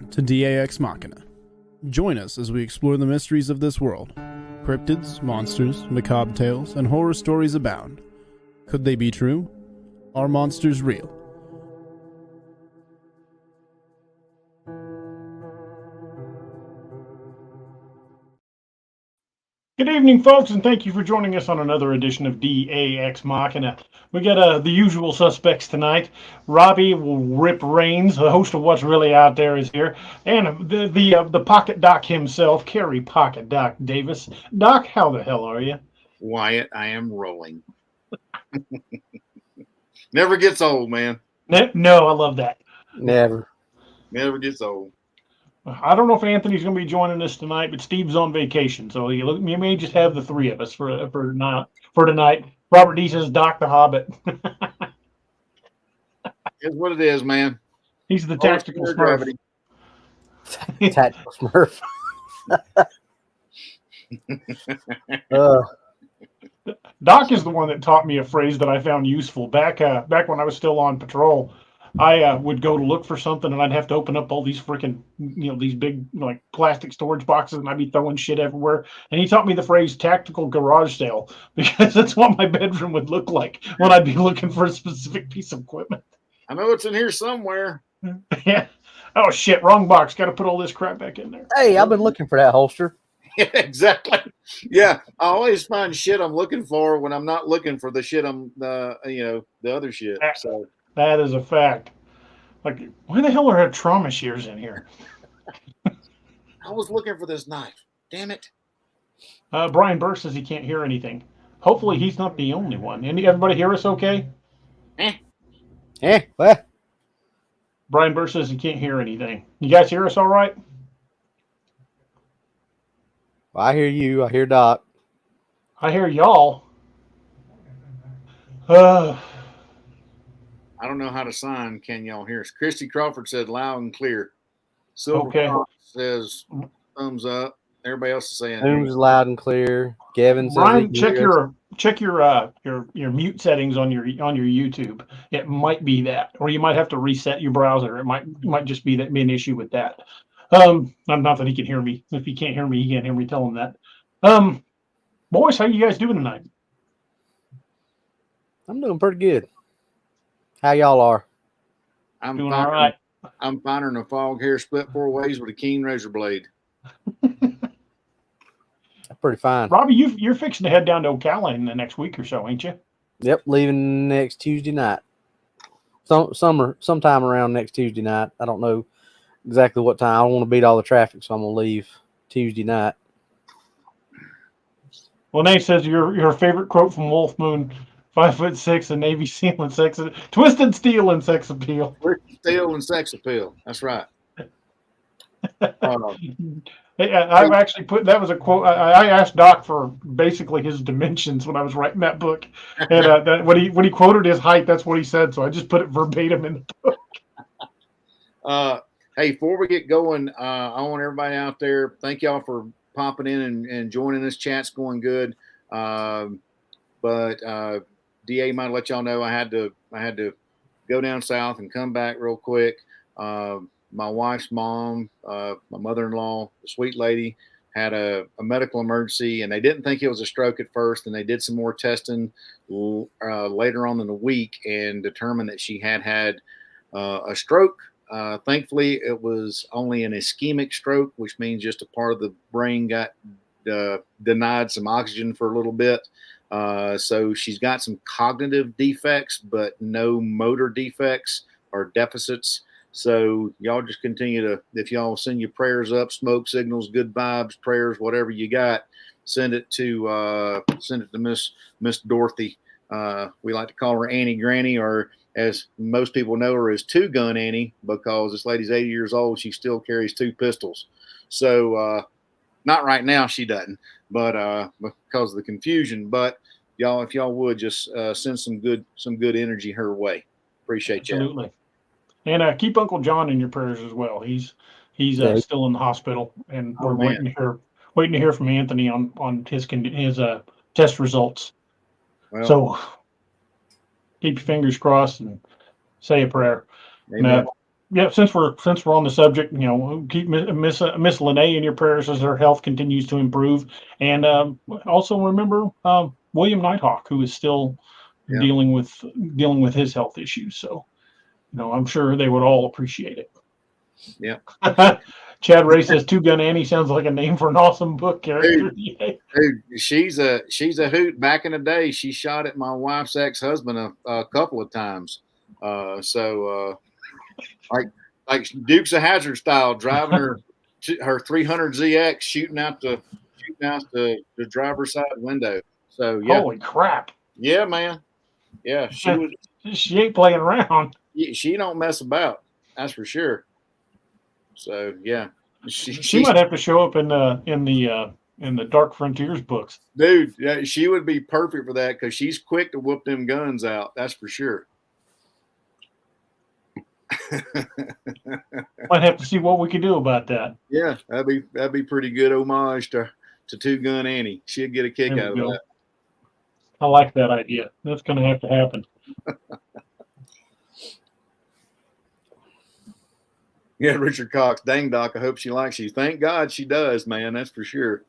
Welcome to Dax Machina. Join us as we explore the mysteries of this world. Cryptids, monsters, macabre tales, and horror stories abound. Could they be true? Are monsters real? Good evening, folks, and thank you for joining us on another edition of Dax Machina. We got the usual suspects tonight. Robbie will rip reins. The host of What's Really Out There is here, and the Pocket Doc himself, Kerry Pocket Doc Davis. Doc, how the hell are you? Wyatt, I am rolling. Never gets old, man. No, I love that. Never Never gets old. I don't know if Anthony's going to be joining us tonight, but Steve's on vacation, so you may just have the three of us for tonight. Robert D says Doc the Hobbit. It's what it is, man. He's the tactical Smurf. Gravity. Tactical Smurf. Doc is the one that taught me a phrase that I found useful back when I was still on patrol. I would go to look for something, and I'd have to open up all these freaking, these big like plastic storage boxes, and I'd be throwing shit everywhere. And he taught me the phrase "tactical garage sale" because that's what my bedroom would look like when I'd be looking for a specific piece of equipment. I know it's in here somewhere. Yeah. Oh shit! Wrong box. Got to put all this crap back in there. Hey, I've been looking for that holster. Yeah, exactly. Yeah, I always find shit I'm looking for when I'm not looking for the shit the other shit. So. That is a fact. Like, why the hell are trauma shears in here? I was looking for this knife. Damn it. Brian Burr says he can't hear anything. Hopefully he's not the only one. Everybody hear us okay? What? Brian Burr says he can't hear anything. You guys hear us all right? Well, I hear you. I hear Doc. I hear y'all. I don't know how to sign. Can y'all hear us? Christy Crawford said loud and clear. Silver Okay. Fox says thumbs up. Everybody else is saying Zoom's loud and clear. Kevin says Brian, check your mute settings on your YouTube. It might be that, or you might have to reset your browser. It might just be an issue with that. Not that he can hear me. If he can't hear me, he can't hear me. Tell him that. Boys, how you guys doing tonight? I'm doing pretty good. How y'all are? I'm Doing finer, all right. I'm finer than a fog hair split 4 ways with a keen razor blade. That's pretty fine. Robbie, you're fixing to head down to Ocala in the next week or so, ain't you? Yep, leaving next Tuesday night. Sometime around next Tuesday night. I don't know exactly what time. I don't want to beat all the traffic, so I'm gonna leave Tuesday night. Well, Nate says your favorite quote from Wolf Moon. 5'6", a Navy SEAL and sex, twisted steel and sex appeal. Steel and sex appeal. That's right. I've actually that was a quote. I asked Doc for basically his dimensions when I was writing that book, and when he quoted his height, that's what he said. So I just put it verbatim in the book. Hey, before we get going, I want everybody out there. Thank y'all for popping in and joining us. Chat's going good, but. DA might let y'all know I had to go down south and come back real quick. My wife's mom, my mother-in-law, the sweet lady, had a medical emergency, and they didn't think it was a stroke at first, and they did some more testing later on in the week and determined that she had a stroke. Thankfully, it was only an ischemic stroke, which means just a part of the brain got denied some oxygen for a little bit. So she's got some cognitive defects, but no motor defects or deficits. So y'all just continue to, if y'all send your prayers up, smoke signals, good vibes, prayers, whatever you got, send it to Miss Dorothy. We like to call her Annie Granny, or as most people know her as Two Gun Annie, because this lady's 80 years old. She still carries 2 pistols. So, not right now, she doesn't, but because of the confusion. But y'all, if y'all would just send some good energy her way. Appreciate you. Absolutely. And keep Uncle John in your prayers as well. He's still in the hospital, and we're waiting to hear from Anthony on his test results. Well, so keep your fingers crossed and say a prayer. Amen. Yeah, since we're on the subject, keep Miss Lene in your prayers as her health continues to improve, and also remember William Nighthawk, who is still Yeah. dealing with his health issues. So, I'm sure they would all appreciate it. Yeah. Chad Ray says Two Gun Annie sounds like a name for an awesome book character. Dude, she's a hoot. Back in the day, she shot at my wife's ex-husband a couple of times. Like Dukes of Hazzard style, driving her 300ZX, shooting out the driver's side window. So yeah. Holy crap! Yeah, man. Yeah, She ain't playing around. She don't mess about. That's for sure. So yeah, she might have to show up in the Dark Frontiers books. Dude, she would be perfect for that because she's quick to whoop them guns out. That's for sure. Might have to see what we can do about that. Yeah, that'd be pretty good homage to Two Gun Annie. She'd get a kick out of that. I like that idea. That's going to have to happen. Yeah, Richard Cox, dang Doc, I hope she likes you. Thank God she does, man. That's for sure.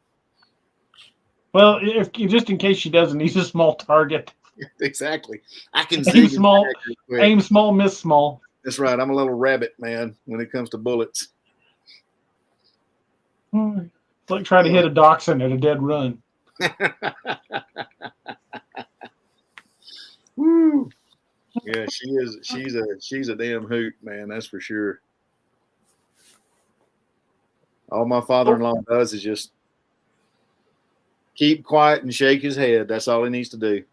Well, if just in case she doesn't, he's a small target. Exactly. I can aim small, miss small. That's right. I'm a little rabbit, man, when it comes to bullets. It's like trying to hit a dachshund at a dead run. Woo. Yeah, she is. She's a damn hoot, man. That's for sure. All my father-in-law does is just keep quiet and shake his head. That's all he needs to do.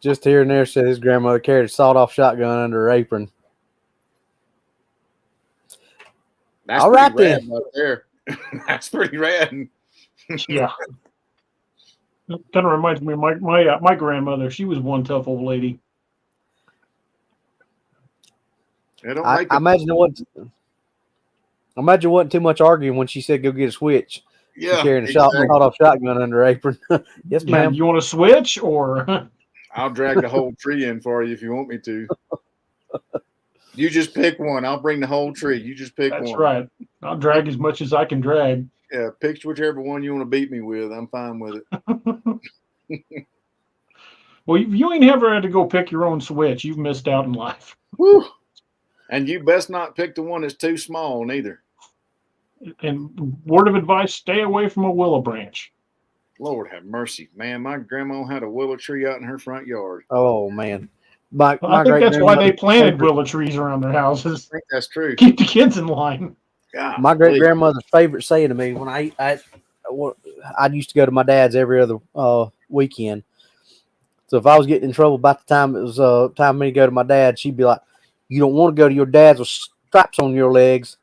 Just here and there said his grandmother carried a sawed-off shotgun under her apron. That's all right then. Right there. That's pretty rad. Yeah. It kind of reminds me of my grandmother. She was one tough old lady. I imagine it wasn't too much arguing when she said go get a switch. Yeah, carrying a sawed-off shotgun under her apron. Yes, ma'am. You want to switch or? I'll drag the whole tree in for you if you want me to. You just pick one. I'll bring the whole tree. You just pick one. That's right. I'll drag as much as I can drag. Yeah, pick whichever one you want to beat me with. I'm fine with it. Well, you ain't ever had to go pick your own switch. You've missed out in life. Woo. And you best not pick the one that's too small, neither. And word of advice, stay away from a willow branch. Lord have mercy. Man, my grandma had a willow tree out in her front yard. Oh, man. I think that's why they planted willow trees around their houses. I think that's true. Keep the kids in line. God, my great-grandmother's favorite saying to me when I used to go to my dad's every other weekend. So if I was getting in trouble about the time it was time for me to go to my dad, she'd be like, "You don't want to go to your dad's with stripes on your legs."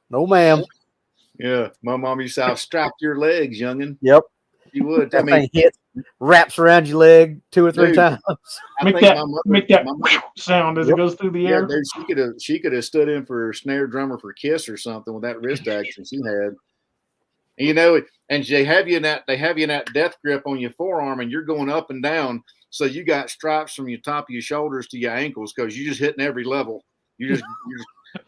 No, ma'am. Yeah, my mom used to strap your legs, youngin. Yep. You would. That thing hits, wraps around your leg 2 or 3 times. Make that sound as it goes through the air. Dude, she could have stood in for snare drummer for Kiss or something with that wrist action she had. And they have you in that death grip on your forearm, and you're going up and down. So you got stripes from your top of your shoulders to your ankles because you're just hitting every level. You're just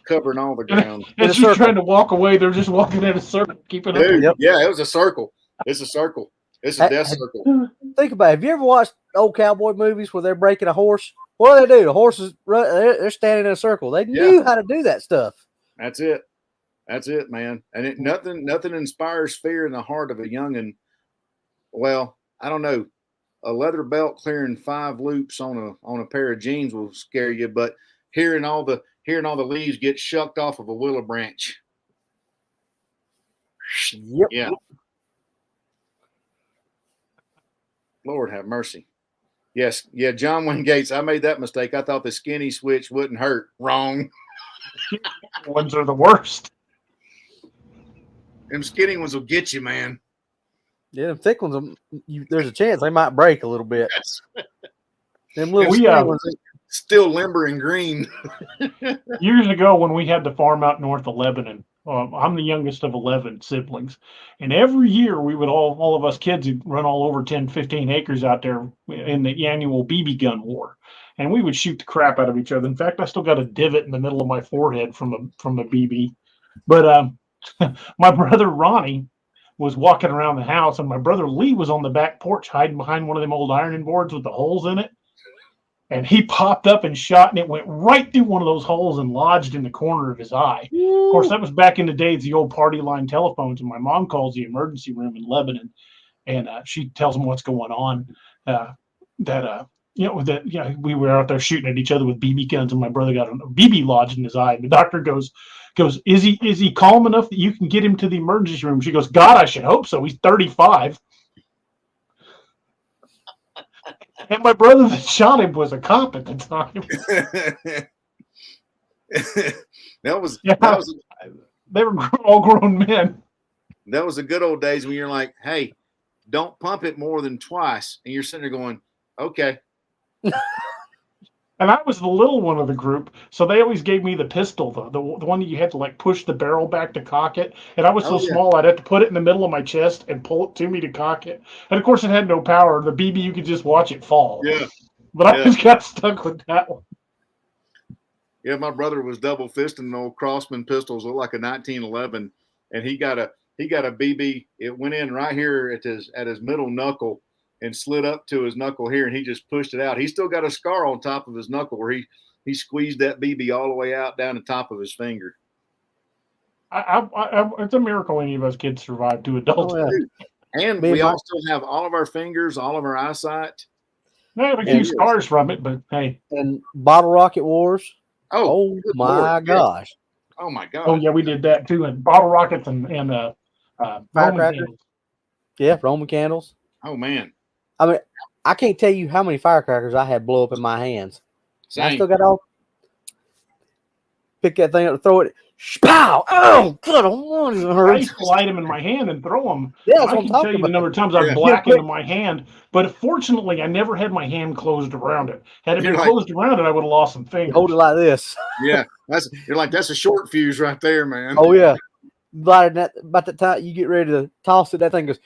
covering all the ground. As you're trying to walk away, they're just walking in a circle, keeping Dude, up. Yeah, it was a circle. It's a circle. It's a death circle. Think about it. Have you ever watched old cowboy movies where they're breaking a horse? What do they do? The horses they're standing in a circle. They knew how to do that stuff. That's it. That's it, man. And nothing inspires fear in the heart of a youngin'. Well, I don't know. A leather belt clearing 5 loops on a pair of jeans will scare you, but hearing all the leaves get shucked off of a willow branch. Yep. Yeah. Lord have mercy. Yes. Yeah. John Wayne Gates. I made that mistake. I thought the skinny switch wouldn't hurt. Wrong. Ones are the worst. Them skinny ones will get you, man. Yeah, them thick ones, there's a chance they might break a little bit. Them little ones still limber and green. Years ago, when we had the farm out north of Lebanon, I'm the youngest of 11 siblings. And every year we would all of us kids would run all over 10, 15 acres out there in the annual BB gun war. and we would shoot the crap out of each other. In fact, I still got a divot in the middle of my forehead from a BB. But my brother Ronnie was walking around the house, and my brother Lee was on the back porch hiding behind one of them old ironing boards with the holes in it. And he popped up and shot, and it went right through one of those holes and lodged in the corner of his eye. Of course, that was back in the days, the old party line telephones, and my mom calls the emergency room in Lebanon, and she tells them what's going on. We were out there shooting at each other with BB guns, and my brother got a BB lodged in his eye. And the doctor goes, is he calm enough that you can get him to the emergency room? She goes, God, I should hope so. He's 35. And my brother that shot him was a cop at the time. They were all grown men. That was the good old days when you're like, hey, don't pump it more than twice. And you're sitting there going, okay. And I was the little one of the group, so they always gave me the pistol, the one that you had to like push the barrel back to cock it. And I was so small, I'd have to put it in the middle of my chest and pull it to me to cock it. And of course, it had no power. The BB, you could just watch it fall. Yeah. But I just got stuck with that one. Yeah, my brother was double fisting old Crossman pistols, looked like a 1911, and he got a BB. It went in right here at his middle knuckle and slid up to his knuckle here, and he just pushed it out. He still got a scar on top of his knuckle where he squeezed that BB all the way out down the top of his finger. It's a miracle any of us kids survived to adulthood. Oh, yeah. And we all still have all of our fingers, all of our eyesight. I have a few scars from it, but hey. And bottle rocket wars. Oh my gosh. Yes. Oh my god. Oh yeah, we did that too. And bottle rockets and firecrackers. Yeah, Roman candles. Oh man. I mean, I can't tell you how many firecrackers I had blow up in my hands. I still got all pick that thing up and throw it. Pow! Oh, God, I used to light them in my hand and throw them. Yeah, I can tell you the number of times I blackened in my hand, but fortunately, I never had my hand closed around it. Had it been closed around it, I would have lost some fingers. Hold it like this. Yeah, that's a short fuse right there, man. Oh yeah, about the time you get ready to toss it, that thing goes.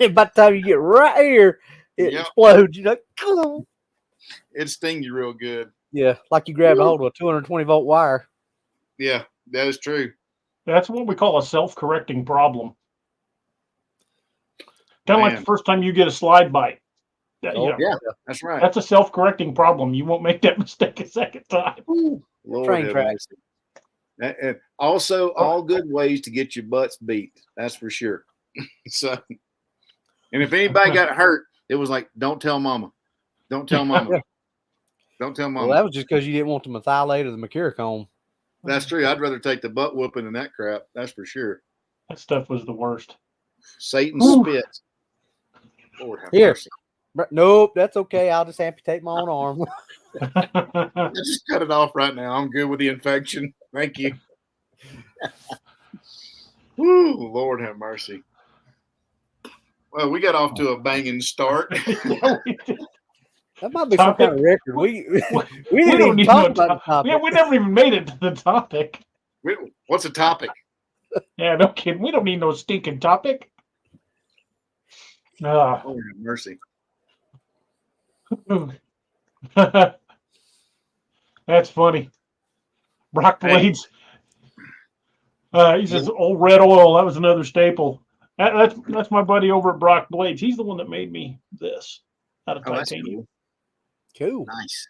About the time you get right here, it explodes. You know, it sting you real good. Yeah, like you grabbed a hold of a 220 volt wire. Yeah, that is true. That's what we call a self-correcting problem. Kind of like the first time you get a slide bite. Yeah, that's right. That's a self-correcting problem. You won't make that mistake a second time. Train tracks. And also, all good ways to get your butts beat. That's for sure. So, and if anybody got hurt, it was like, don't tell mama. Don't tell mama. Don't tell mama. Well, that was just because you didn't want the methylate or the mercurochrome. That's true. I'd rather take the butt whooping than that crap. That's for sure. That stuff was the worst. Satan spit. Lord have mercy. Nope, that's okay. I'll just amputate my own arm. I just cut it off right now. I'm good with the infection. Thank you. Woo, Lord have mercy. Well, we got off to a banging start. That might be some kind of record. We didn't even talk about the topic. Yeah, we never even made it to the topic. What's a topic? Yeah, no kidding. We don't need no stinking topic. Oh, mercy. That's funny. Brock Blades. He says old red oil. That was another staple. That's my buddy over at Brock Blades. He's the one that made me this out of titanium. Cool. Nice.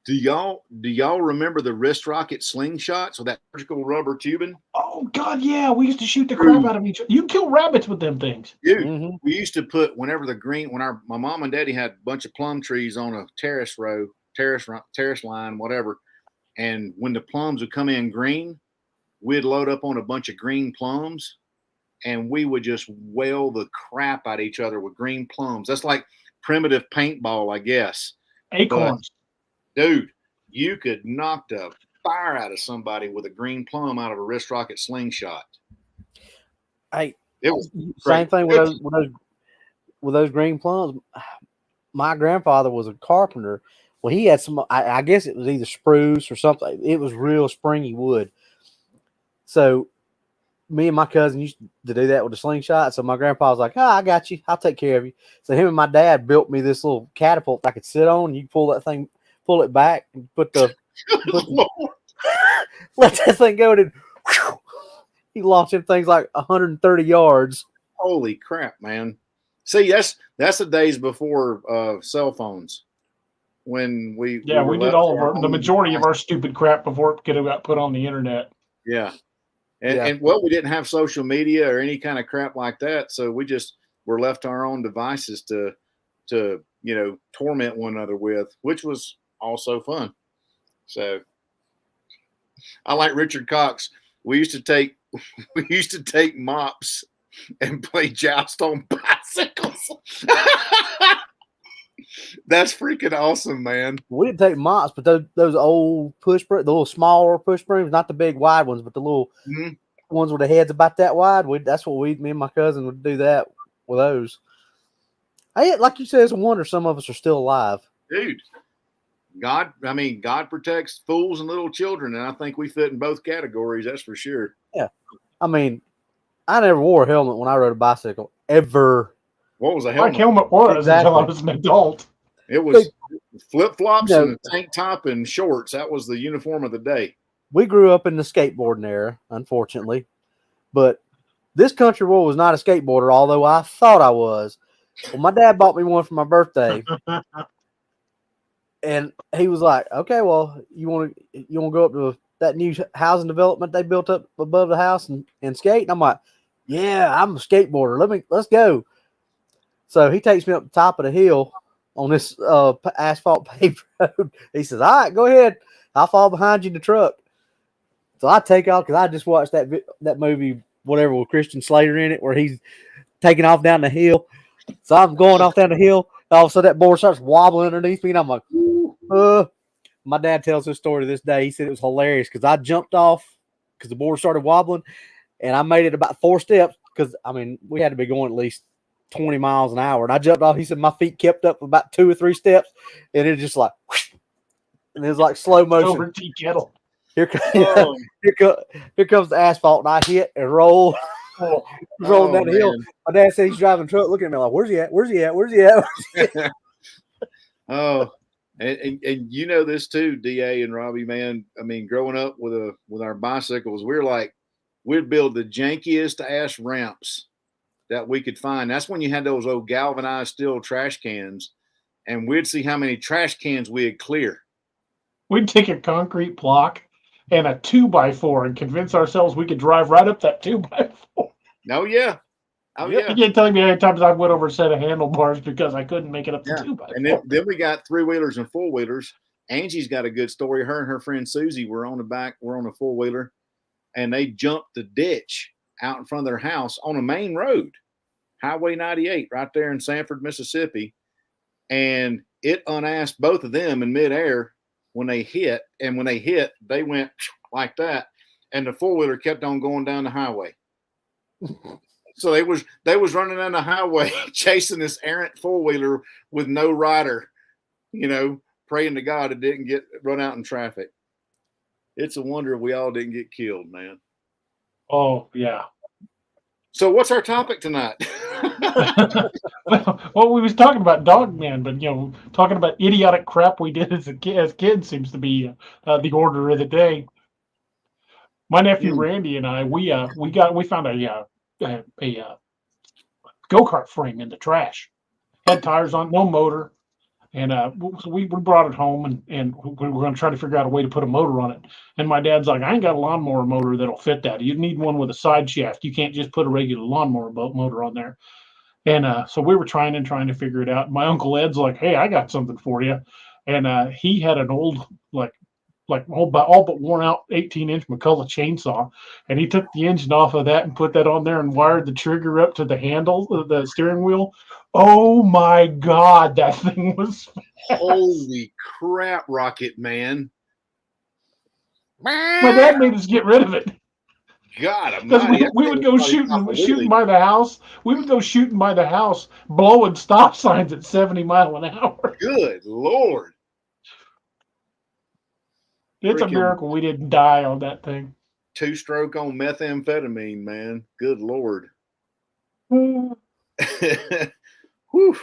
Do y'all remember the wrist rocket slingshots with that surgical rubber tubing? Oh God, yeah. We used to shoot the crap out of each other. You kill rabbits with them things. Dude, we used to put my mom and daddy had a bunch of plum trees on a terrace line, whatever. And when the plums would come in green, we'd load up on a bunch of green plums and we would just wail the crap out of each other with green plums. That's like primitive paintball, I guess. Acorns. But, dude, you could knock the fire out of somebody with a green plum out of a wrist rocket slingshot. Hey, it was same thing with those green plums. My grandfather was a carpenter. Well, he had some, I guess it was either spruce or something. It was real springy wood. So me and my cousin used to do that with a slingshot. So my grandpa was like, "Ah, I got you. I'll take care of you." So him and my dad built me this little catapult I could sit on. And you can pull that thing, pull it back, and let that thing go, and whew, he launched them things like 130 yards. Holy crap, man! See, that's the days before cell phones. When we we did all of the majority of our stupid crap before it could have got put on the internet. Yeah. And well, we didn't have social media or any kind of crap like that, so we just were left to our own devices to torment one another with, which was also fun. So I like Richard Cox. We used to take mops and play joust on bicycles. That's freaking awesome, man. We didn't take mops, but those old the little smaller push brooms, not the big wide ones, but the little ones with the heads about that wide. That's what me and my cousin would do that with those. Like you said, it's a wonder some of us are still alive. Dude, God protects fools and little children, and I think we fit in both categories, that's for sure. Yeah. I mean, I never wore a helmet when I rode a bicycle, ever. What was a helmet? My helmet was until I was an adult. It was flip-flops and a tank top and shorts. That was the uniform of the day. We grew up in the skateboarding era, unfortunately. But this country boy was not a skateboarder, although I thought I was. Well, my dad bought me one for my birthday. And he was like, "Okay, well, you want to go up to that new housing development they built up above the house and skate?" And I'm like, "Yeah, I'm a skateboarder. Let's go." So he takes me up the top of the hill on this asphalt paved road. He says, "All right, go ahead. I'll fall behind you in the truck." So I take off because I just watched that movie, whatever, with Christian Slater in it, where he's taking off down the hill. So I'm going off down the hill. All of a sudden, that board starts wobbling underneath me, and I'm like, My dad tells this story to this day. He said it was hilarious because I jumped off because the board started wobbling, and I made it about 4 steps because, we had to be going at least 20 miles an hour. And I jumped off. He said my feet kept up about 2 or 3 steps, and it just like, whoosh, and it was like slow motion. Over tea kettle. Here comes the asphalt, and I hit and roll. Rolling down the hill. My dad said he's driving a truck, looking at me like, "Where's he at? Where's he at? Where's he at?" Oh, and you know this too, DA and Robbie, man. Growing up with our bicycles, we'd build the jankiest ass ramps that we could find. That's when you had those old galvanized steel trash cans, and we'd see how many trash cans we'd clear. We'd take a concrete block and a 2x4 and convince ourselves we could drive right up that 2x4. Oh yeah. You can't tell me how many times I went over a set of handlebars because I couldn't make it up the 2x4. And then we got 3-wheelers and 4-wheelers. Angie's got a good story. Her and her friend Susie were on a 4-wheeler, and they jumped the ditch out in front of their house on a main road, Highway 98, right there in Sanford, Mississippi. And it unasked both of them in midair when they hit. And when they hit, they went like that. And the 4-wheeler kept on going down the highway. So they was running down the highway chasing this errant 4-wheeler with no rider, praying to God it didn't get run out in traffic. It's a wonder we all didn't get killed, man. Oh, yeah. So what's our topic tonight? Well, we was talking about Dogman, but talking about idiotic crap we did as kids seems to be the order of the day. My nephew Randy and I, we found a go-kart frame in the trash. Had tires on, no motor, and we brought it home and we were going to try to figure out a way to put a motor on it. And my dad's like, "I ain't got a lawnmower motor that'll fit that. You need one with a side shaft. You can't just put a regular lawnmower motor on there." And so we were trying to figure it out. My Uncle Ed's like, "Hey, I got something for you," and he had an old all but worn out 18-inch McCulloch chainsaw, and he took the engine off of that and put that on there and wired the trigger up to the handle of the steering wheel. Oh my God, that thing was fast. Holy crap, Rocket Man. My dad made us get rid of it. God, we would go shooting by the house. We would go shooting by the house, blowing stop signs at 70 miles an hour. Good Lord. It's a miracle we didn't die on that thing. 2-stroke on methamphetamine, man. Good Lord. Mm. Whew.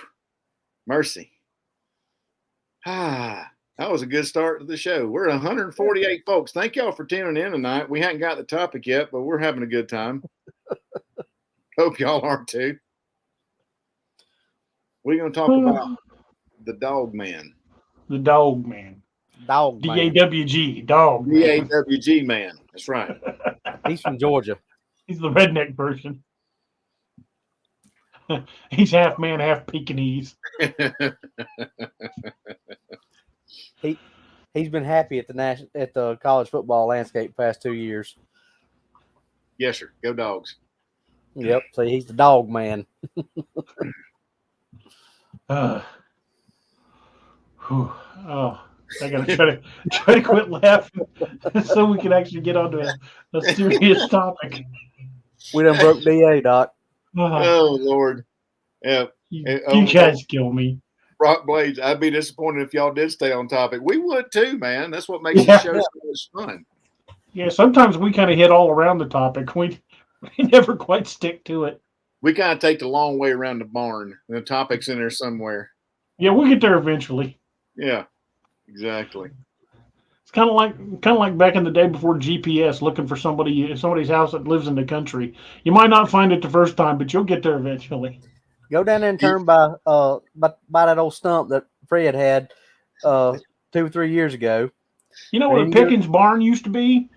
Mercy. That was a good start to the show. We're at 148 folks. Thank y'all for tuning in tonight. We hadn't got the topic yet, but we're having a good time. Hope y'all are too. We're going to talk about the Dogman. The Dogman. Dogman. D-A-W-G. Dog. D-A-W-G man. That's right. He's from Georgia. He's the redneck version. He's half man, half Pekingese. He's been happy at the college football landscape the past 2 years. Yes, sir. Go Dogs. Yep. So he's the dog man. Oh, I gotta try to quit laughing so we can actually get onto a serious topic. We done broke DA, Doc. Oh Lord. Yeah. You guys kill me. Rock Blades, I'd be disappointed if y'all did stay on topic. We would too, man. That's what makes the show so much fun. Yeah, sometimes we kind of hit all around the topic. We never quite stick to it. We kind of take the long way around the barn. The topic's in there somewhere. Yeah, we'll get there eventually. Yeah, exactly. It's kind of like back in the day before GPS, looking for somebody's house that lives in the country. You might not find it the first time, but you'll get there eventually. Go down there and turn by that old stump that Fred had 2 or 3 years ago. You know where Pickens' barn used to be?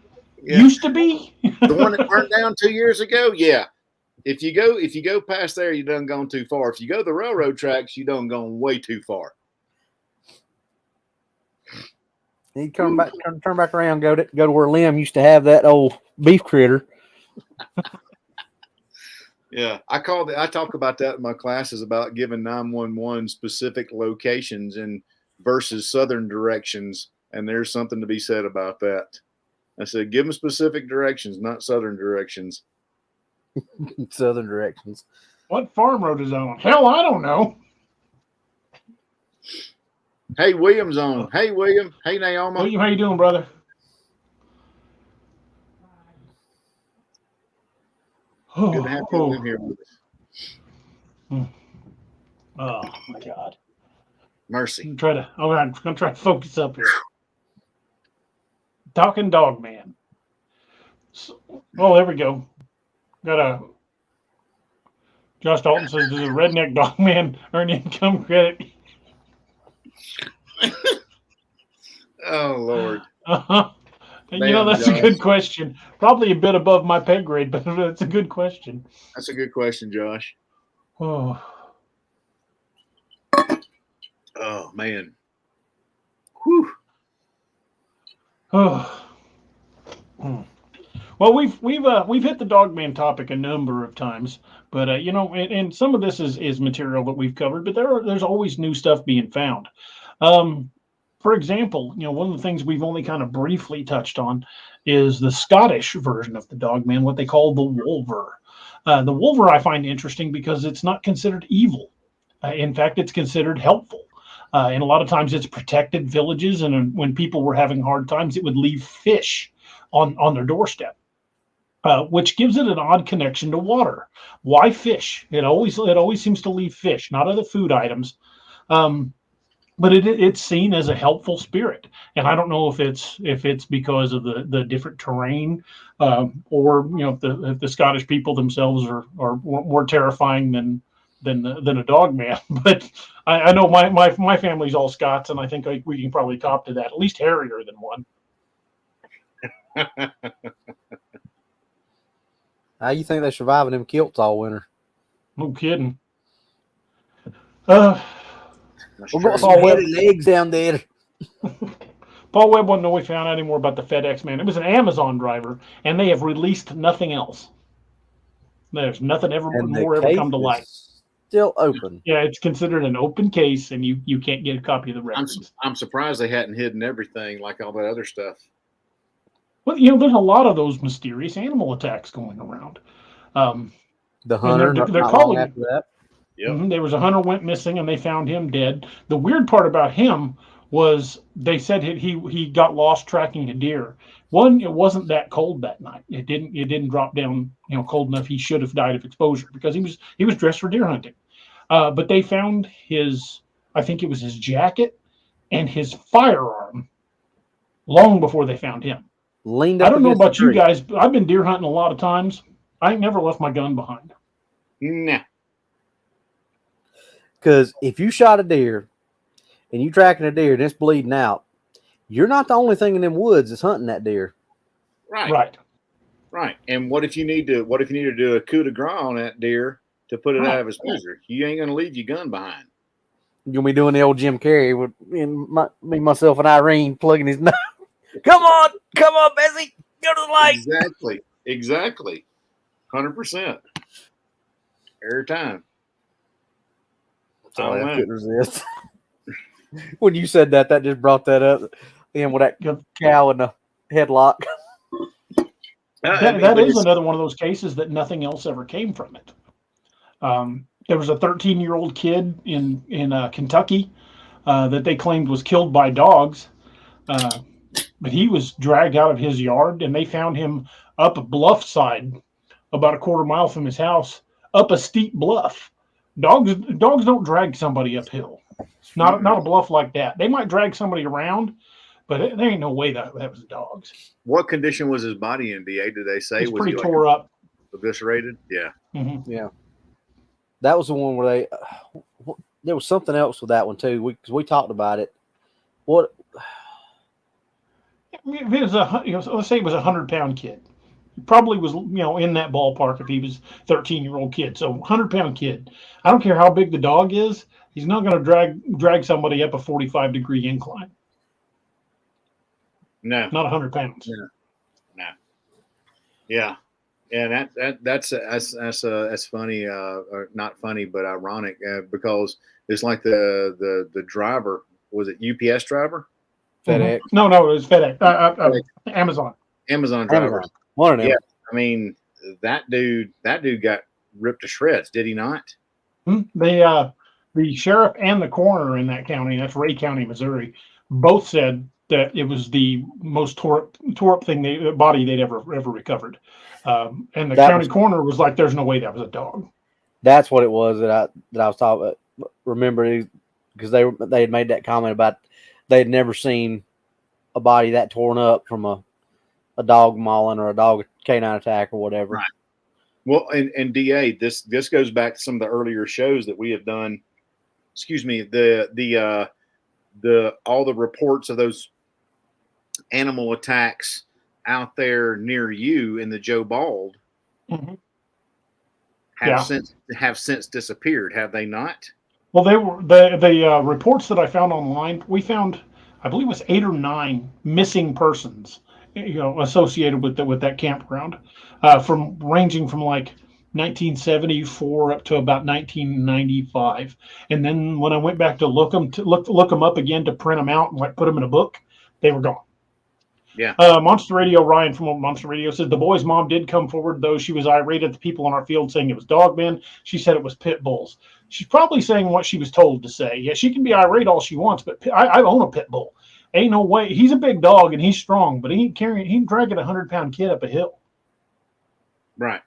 Yeah. Used to be? The one that burned down 2 years ago? Yeah. If you go past there, you done gone too far. If you go the railroad tracks, you done gone way too far. He turn back around, go to where Lim used to have that old beef critter. Yeah, I talk about that in my classes about giving 911 specific locations and versus southern directions, and there's something to be said about that. I said, give them specific directions, not southern directions. Southern directions. What farm road is on? Hell, I don't know. Hey, William's on. Hey, William. Hey, Naomi. William, how you doing, brother? Good to have you in here with us. Oh my God. Mercy. I'm gonna try to focus up here. Talking Dogman. So, there we go. Josh Dalton says, does a redneck Dogman earn income credit? Oh Lord. That's Josh. a good question. Probably a bit above my pay grade, but it's a good question. That's a good question, Josh. Oh man. Whew. Oh. Well, we've hit the Dogman topic a number of times, but and some of this is material that we've covered, but there's always new stuff being found. For example, one of the things we've only kind of briefly touched on is the Scottish version of the Dogman, what they call the Wolver. The Wolver I find interesting because it's not considered evil. In fact, it's considered helpful. And a lot of times it's protected villages, and when people were having hard times, it would leave fish on their doorstep, which gives it an odd connection to water. Why fish? It always seems to leave fish, not other food items. But it's seen as a helpful spirit, and I don't know if it's because of the different terrain, or if the Scottish people themselves are more terrifying than a Dogman. But I know my family's all Scots, and I think we can probably cop to that. At least hairier than one. How you think they survive in them kilts all winter? No kidding. We've got some hairy legs down there. Paul Webb wanted to know we found out any more about the FedEx man. It was an Amazon driver, and they have released nothing else. There's nothing ever come to light. Still open. Yeah, it's considered an open case, and you can't get a copy of the records. I'm surprised they hadn't hidden everything like all that other stuff. Well, there's a lot of those mysterious animal attacks going around. The hunter, they're calling after that. Yep. There was a hunter went missing, and they found him dead. The weird part about him was they said he got lost tracking a deer. One, it wasn't that cold that night. It didn't drop down cold enough. He should have died of exposure because he was dressed for deer hunting. But they found I think it was his jacket and his firearm long before they found him. Leaned I up don't know against the about you tree. guys, but I've been deer hunting a lot of times. I ain't never left my gun behind. Nah. Because if you shot a deer and you tracking a deer and it's bleeding out, you're not the only thing in them woods that's hunting that deer. Right. And what if you need to do a coup de grace on that deer to put it out of his misery? You ain't gonna leave your gun behind. You'll be doing the old Jim Carrey with me, myself, and Irene plugging his nose. Come on, Bessie, go to the light. Exactly. 100%. Every time. Sorry, I couldn't resist. When you said that just brought that up. And with that cow in the headlock. That is another one of those cases that nothing else ever came from it. There was a 13-year-old kid in Kentucky that they claimed was killed by dogs, but he was dragged out of his yard, and they found him up a bluff side, about a quarter mile from his house, up a steep bluff. Dogs don't drag somebody uphill. Not a bluff like that. They might drag somebody around, but there ain't no way that was dogs. What condition was his body in, DA? Did they say? It's Was pretty he tore up. Eviscerated? Yeah. Mm-hmm. Yeah. That was the one where there was something else with that one too. Because we talked about it. What? It was let's say it was a 100-pound kid. Probably was in that ballpark if he was 13-year-old kid. So 100-pound kid. I don't care how big the dog is. He's not going to drag somebody up a 45-degree incline. No. Not 100 pounds. No. Yeah. And that's funny, or not funny, but ironic because it's like the driver, was it UPS driver? FedEx. No, it was FedEx. Amazon. Amazon driver. One of them. Yeah. I mean, that dude got ripped to shreds, did he not? The sheriff and the coroner in that county, that's Ray County, Missouri, both said that it was the most tore up body they'd ever recovered. And the county coroner was like, "There's no way that was a dog." That's what it was that I was talking about. Remember, because they had made that comment about they had never seen a body that torn up from a dog mauling or a dog canine attack or whatever. Right. Well, and DA, this goes back to some of the earlier shows that we have done. Excuse me, the all the reports of those animal attacks out there near you in the Joe Bald have since disappeared, have they not? Well, they were the reports that I found online. We found, I believe, it was 8 or 9 missing persons, associated with that campground, ranging from like 1974 up to about 1995. And then when I went back to look them up again to print them out and put them in a book, they were gone. Yeah. Monster Radio, Ryan from Monster Radio said the boy's mom did come forward, though she was irate at the people in our field saying it was Dogman. She said it was pit bulls. She's probably saying what she was told to say. Yeah, she can be irate all she wants, but I own a pit bull. Ain't no way. He's a big dog and he's strong, but he ain't dragging a 100-pound kid up a hill. Right.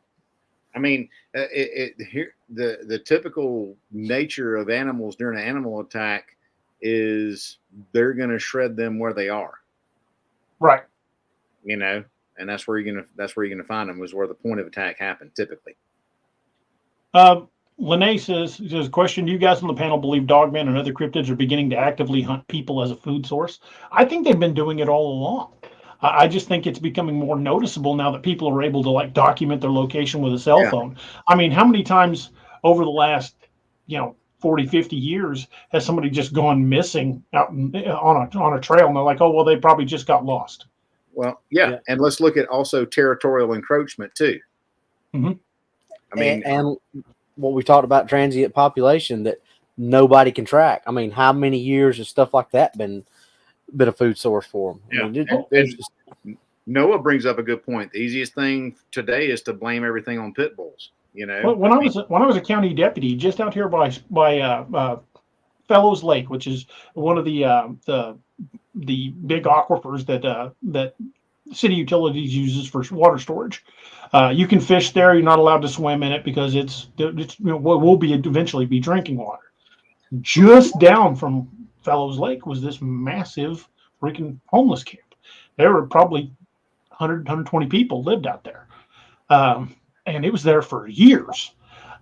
I mean, here the typical nature of animals during an animal attack is they're going to shred them where they are. Right. And that's where you're gonna find them, was where the point of attack happened typically. Lene says, question, do you guys on the panel believe Dogman and other cryptids are beginning to actively hunt people as a food source? I think they've been doing it all along. I just think it's becoming more noticeable now that people are able to document their location with a cell phone. I mean, how many times over the last 40, 50 years has somebody just gone missing out on a trail, and they're like, oh, well, they probably just got lost. Well, yeah. And let's look at also territorial encroachment too. Mm-hmm. I mean, and what we talked about, transient population that nobody can track. I mean, how many years has stuff like that been a food source for them? Yeah. I mean, Noah brings up a good point. The easiest thing today is to blame everything on pit bulls. When I was a county deputy, just out here by Fellows Lake, which is one of the big aquifers that city utilities uses for water storage. You can fish there. You're not allowed to swim in it because it's what will be eventually be drinking water. Just down from Fellows Lake was this massive freaking homeless camp. There were probably 120 people lived out there. And it was there for years.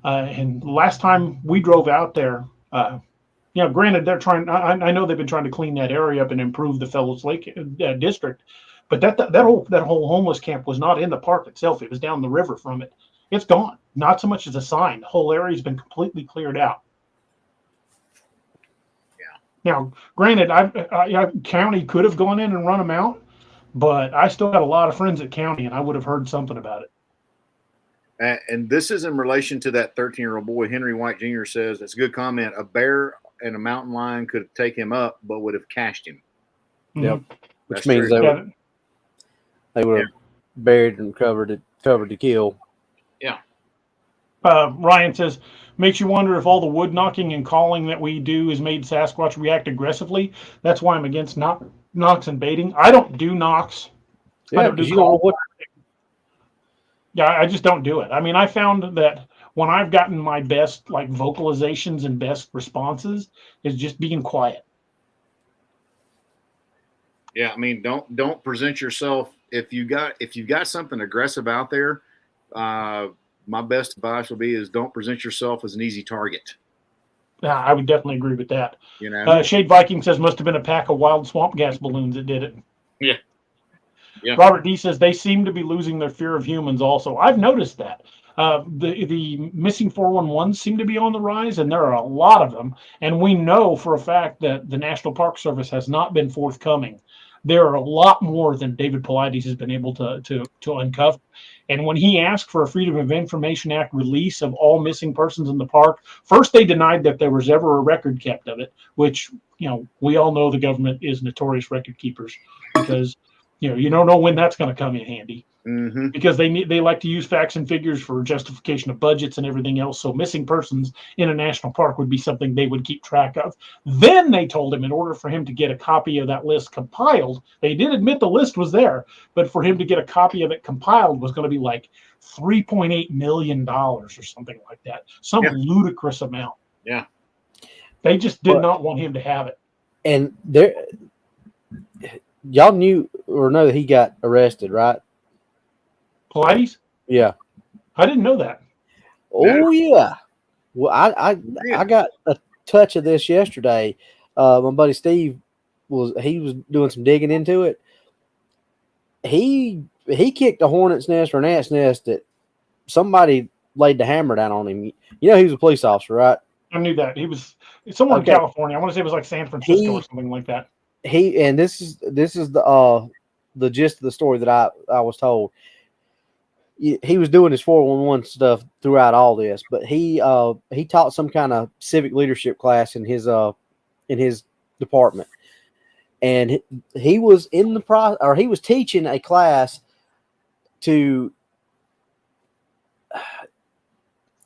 And last time we drove out there, granted, they're trying, I know they've been trying to clean that area up and improve the Fellows Lake district, but that whole homeless camp was not in the park itself. It was down the river from it. It's gone. Not so much as a sign. The whole area's been completely cleared out. Now, granted, county could have gone in and run them out, but I still got a lot of friends at county, and I would have heard something about it. And this is in relation to that 13-year-old boy. Henry White Jr. says, it's a good comment. A bear and a mountain lion could take him up, but would have cached him. Yep. Which That's means true. they would have buried and covered to kill. Yeah. Ryan says, makes you wonder if all the wood knocking and calling that we do has made Sasquatch react aggressively. That's why I'm against knocks and baiting. I don't do knocks. Yeah, I don't do calls. Yeah, I just don't do it. I mean, I found that when I've gotten my best like vocalizations and best responses is just being quiet. Yeah, I mean, don't present yourself if you got something aggressive out there. My best advice will be is don't present yourself as an easy target. Yeah, I would definitely agree with that. You know, Shade Viking says must have been a pack of wild swamp gas balloons that did it. Yeah. Yeah. Robert D says they seem to be losing their fear of humans. Also, I've noticed that the missing 411s seem to be on the rise, and there are a lot of them. And we know for a fact that the National Park Service has not been forthcoming. There are a lot more than David Paulides has been able to uncover. And when he asked for a Freedom of Information Act release of all missing persons in the park, first they denied that there was ever a record kept of it, which, we all know the government is notorious record keepers because, you don't know when that's going to come in handy. Mm-hmm. Because they like to use facts and figures for justification of budgets and everything else. So missing persons in a national park would be something they would keep track of. Then they told him in order for him to get a copy of that list compiled, they did admit the list was there, but for him to get a copy of it compiled was going to be like $3.8 million or something like that. Some ludicrous amount. Yeah. They just did not want him to have it. And y'all knew or know that he got arrested, right? Paulides? Yeah. I didn't know that. Oh yeah. Well, I got a touch of this yesterday. My buddy Steve was doing some digging into it. He kicked a hornet's nest or an ant's nest that somebody laid the hammer down on him. He was a police officer, right? I knew that. He was somewhere in California. I want to say it was like San Francisco or something like that. This is the gist of the story that I was told. He was doing his 411 stuff throughout all this, but he taught some kind of civic leadership class in his department, and he was he was teaching a class to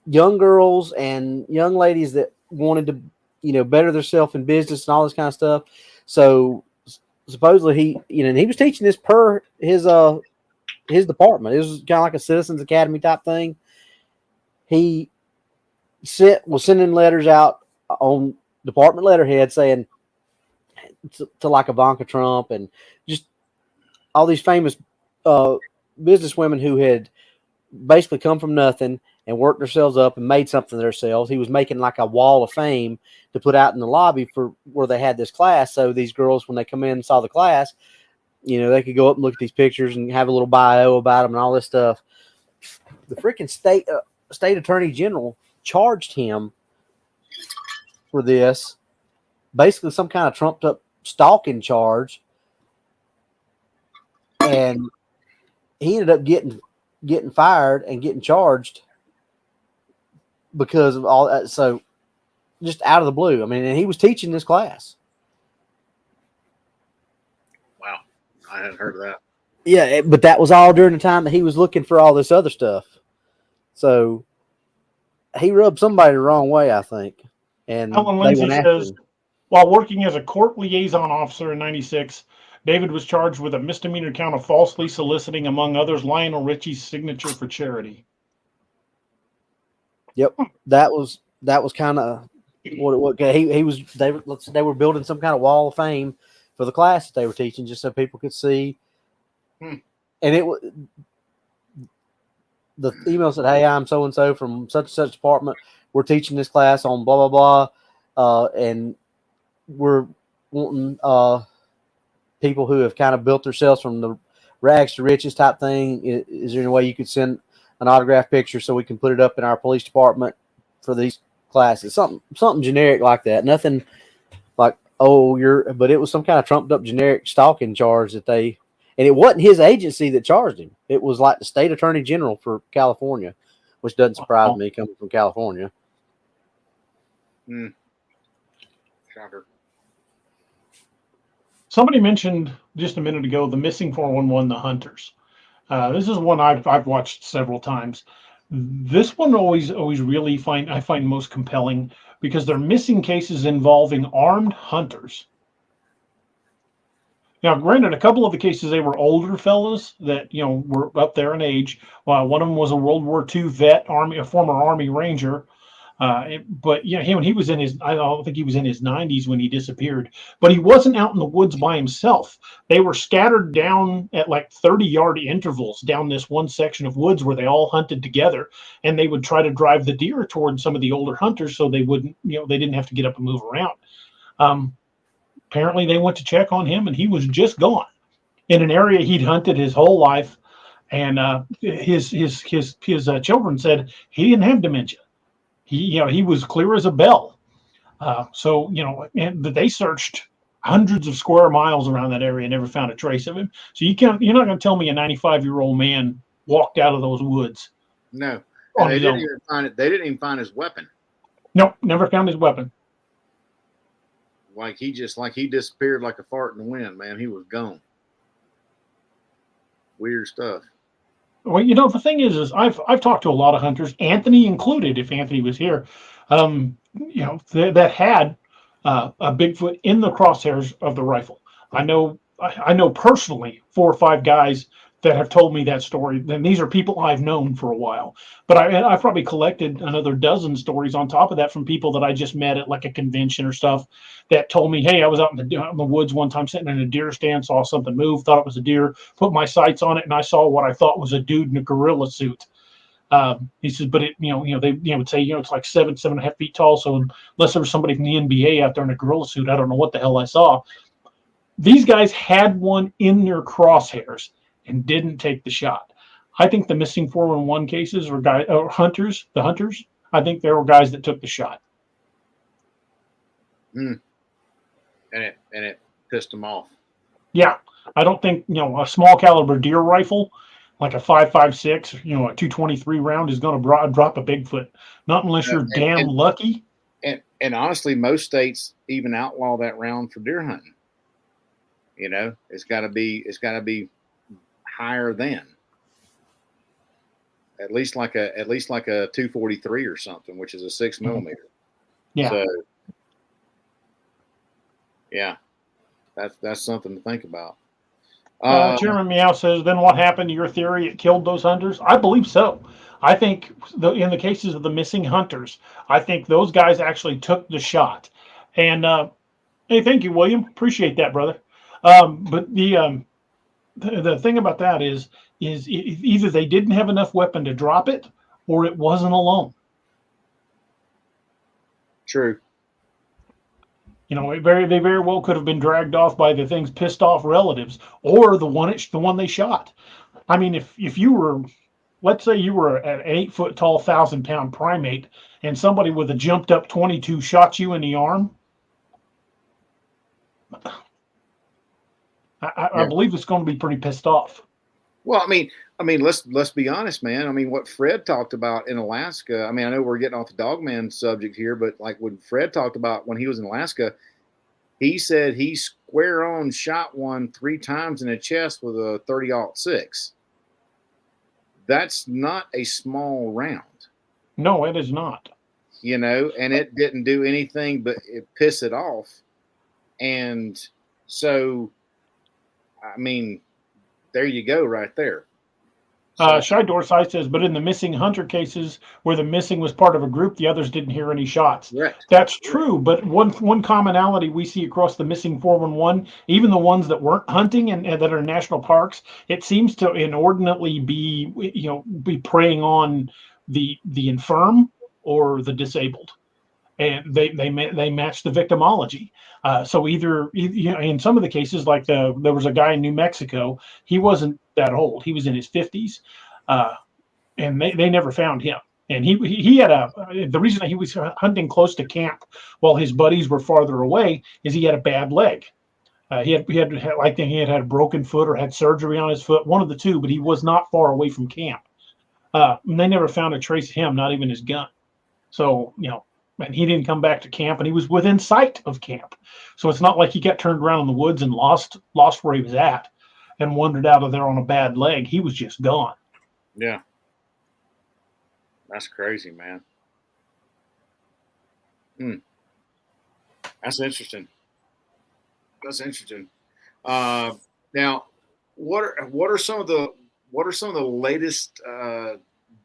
young girls and young ladies that wanted to better themselves in business and all this kind of stuff. So supposedly he was teaching this per his department. It was kind of like a Citizens Academy type thing. He was sending letters out on department letterhead saying to like Ivanka Trump and just all these famous business women who had basically come from nothing and worked themselves up and made something of themselves. He was making like a wall of fame to put out in the lobby for where they had this class. So these girls, when they come in and saw the class, they could go up and look at these pictures and have a little bio about them and all this stuff. The freaking state attorney general charged him for this, basically some kind of trumped up stalking charge, and he ended up getting fired and getting charged because of all that. So just out of the blue. I mean, and he was teaching this class. I hadn't heard of that. Yeah, but that was all during the time that he was looking for all this other stuff. So he rubbed somebody the wrong way, I think. And Ellen Lindsay says While working as a court liaison officer in 96, David was charged with a misdemeanor count of falsely soliciting, among others, Lionel Richie's signature for charity. Yep, that was kind of what he was. They were building some kind of wall of fame for the class that they were teaching, just so people could see. And it was the email said, "Hey, I'm so and so from such and such department. We're teaching this class on blah blah blah, and we're wanting people who have kind of built themselves from the rags to riches type thing. Is there any way you could send an autograph picture so we can put it up in our police department for these classes?" Something generic like that. Nothing like, but it was some kind of trumped up generic stalking charge that and it wasn't his agency that charged him. It was like the state attorney general for California, which doesn't surprise me coming from California. Shocker. Somebody mentioned just a minute ago the missing 411, the hunters. This is one I've watched several times. This one always really I find most compelling because they're missing cases involving armed hunters. Now, granted, a couple of the cases, they were older fellas that, were up there in age. One of them was a World War II vet, a former Army Ranger. But he was I don't think he was in his 90s when he disappeared, but he wasn't out in the woods by himself. They were scattered down at like 30-yard intervals down this one section of woods where they all hunted together, and they would try to drive the deer toward some of the older hunters so they wouldn't, they didn't have to get up and move around. Apparently they went to check on him and he was just gone in an area he'd hunted his whole life. And his children said he didn't have dementia. He was clear as a bell. And they searched hundreds of square miles around that area and never found a trace of him. So you're not going to tell me a 95-year-old man walked out of those woods. No, they didn't even find it. They didn't even find his weapon. Nope, never found his weapon. Like he disappeared like a fart in the wind, man. He was gone. Weird stuff. Well, the thing is I've talked to a lot of hunters, Anthony included, if Anthony was here, that had a Bigfoot in the crosshairs of the rifle. I know personally 4 or 5 guys that have told me that story. And these are people I've known for a while. But I've probably collected another dozen stories on top of that from people that I just met at like a convention or stuff that told me, hey, I was out in the woods one time sitting in a deer stand, saw something move, thought it was a deer, put my sights on it, and I saw what I thought was a dude in a gorilla suit. He says, but they would say, it's like 7.5 feet tall. So unless there was somebody from the NBA out there in a gorilla suit, I don't know what the hell I saw. These guys had one in their crosshairs and didn't take the shot. I think the missing 411 cases were hunters. I think there were guys that took the shot. And it pissed them off. Yeah, I don't think a small caliber deer rifle, like a 5.56, a 223 round, is going to drop a Bigfoot. Not unless you're damn lucky. And honestly, most states even outlaw that round for deer hunting. It's got to be higher than at least like a 243 or something, which is a 6 millimeter. Yeah. So, yeah, that's something to think about. Chairman Meow says, then what happened to your theory? It killed those hunters? I believe so. I think in the cases of the missing hunters, I think those guys actually took the shot. And hey, thank you, William. Appreciate that, brother. But the thing about that is either they didn't have enough weapon to drop it, or it wasn't alone. True. They very well could have been dragged off by the thing's pissed off relatives, or the one they shot. I mean, if you were, let's say you were an 8 foot tall, 1,000-pound primate, and somebody with a jumped up 22 shot you in the arm, I believe it's going to be pretty pissed off. Well, I mean, let's be honest, man. I mean, what Fred talked about in Alaska. I mean, I know we're getting off the Dogman subject here, but like when Fred talked about when he was in Alaska, he said he square on shot one 3 times in the chest with a 30-06. That's not a small round. No, it is not. And it didn't do anything but it piss it off. And so, I mean, there you go, right there. Shy Dorsai says, but in the missing hunter cases where the missing was part of a group, the others didn't hear any shots. Correct. That's true, but one commonality we see across the missing 411, even the ones that weren't hunting and that are national parks, it seems to inordinately be preying on the infirm or the disabled, and they match the victimology. So either in some of the cases, like there was a guy in New Mexico, he wasn't that old, he was in his 50s. And they never found him. And he had the reason that he was hunting close to camp while his buddies were farther away is he had a bad leg. He had a broken foot or had surgery on his foot, one of the two, but he was not far away from camp. And they never found a trace of him, not even his gun. So, and he didn't come back to camp, and he was within sight of camp. So it's not like he got turned around in the woods and lost where he was at and wandered out of there on a bad leg. He was just gone. Yeah. That's crazy, man. That's interesting. Now, what are some of the latest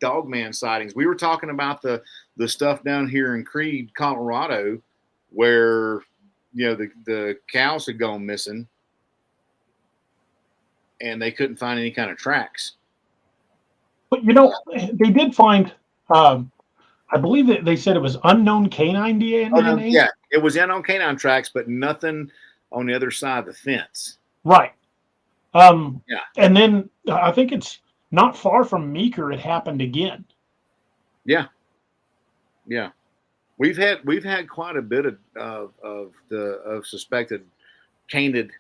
Dogman sightings? We were talking about the stuff down here in Creed, Colorado, where the cows had gone missing and they couldn't find any kind of tracks. But they did find. I believe that they said it was unknown canine DNA. Oh, no, yeah, it was unknown canine tracks, but nothing on the other side of the fence. Right. Yeah. And then I think it's not far from Meeker. It happened again. Yeah. Yeah. We've had quite a bit of suspected canid.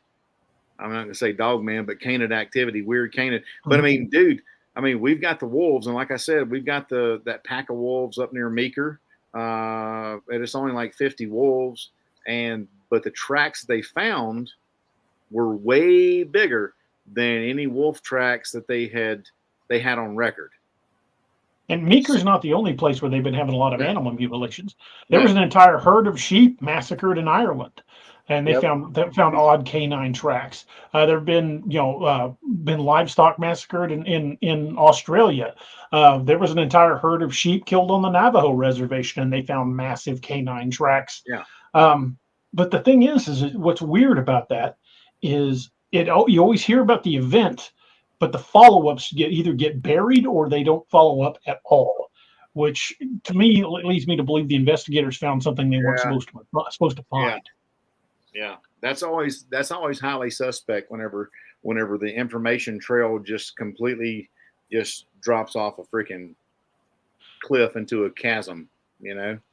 I'm not going to say dogman, but canid activity, weird canid. But I mean, dude. We've got the wolves, and like I said, we've got that pack of wolves up near Meeker. And it's only like 50 wolves, but the tracks they found were way bigger than any wolf tracks that they had on record. And Meeker's not the only place where they've been having a lot of animal mutilations. There was an entire herd of sheep massacred in Ireland, and they found odd canine tracks. There have been livestock massacred in Australia. There was an entire herd of sheep killed on the Navajo reservation, and they found massive canine tracks. Yeah. But the thing is what's weird about that is you always hear about the event, but the follow-ups either get buried or they don't follow up at all, which to me leads me to believe the investigators found something they weren't supposed to find. Yeah, that's always highly suspect whenever the information trail just completely just drops off a freaking cliff into a chasm,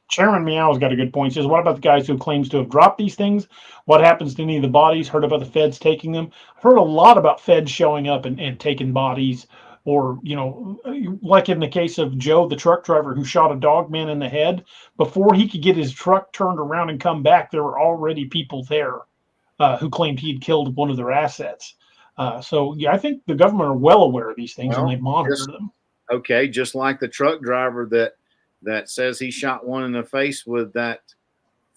Chairman Meow's got a good point. He says, what about the guys who claims to have dropped these things? What happens to any of the bodies? Heard about the feds taking them? I've heard a lot about feds showing up and taking bodies, or, like in the case of Joe, the truck driver who shot a dogman in the head. Before he could get his truck turned around and come back, there were already people there who claimed he had killed one of their assets. So, I think the government are well aware of these things, and they monitor them. Okay, just like the truck driver that says he shot one in the face with that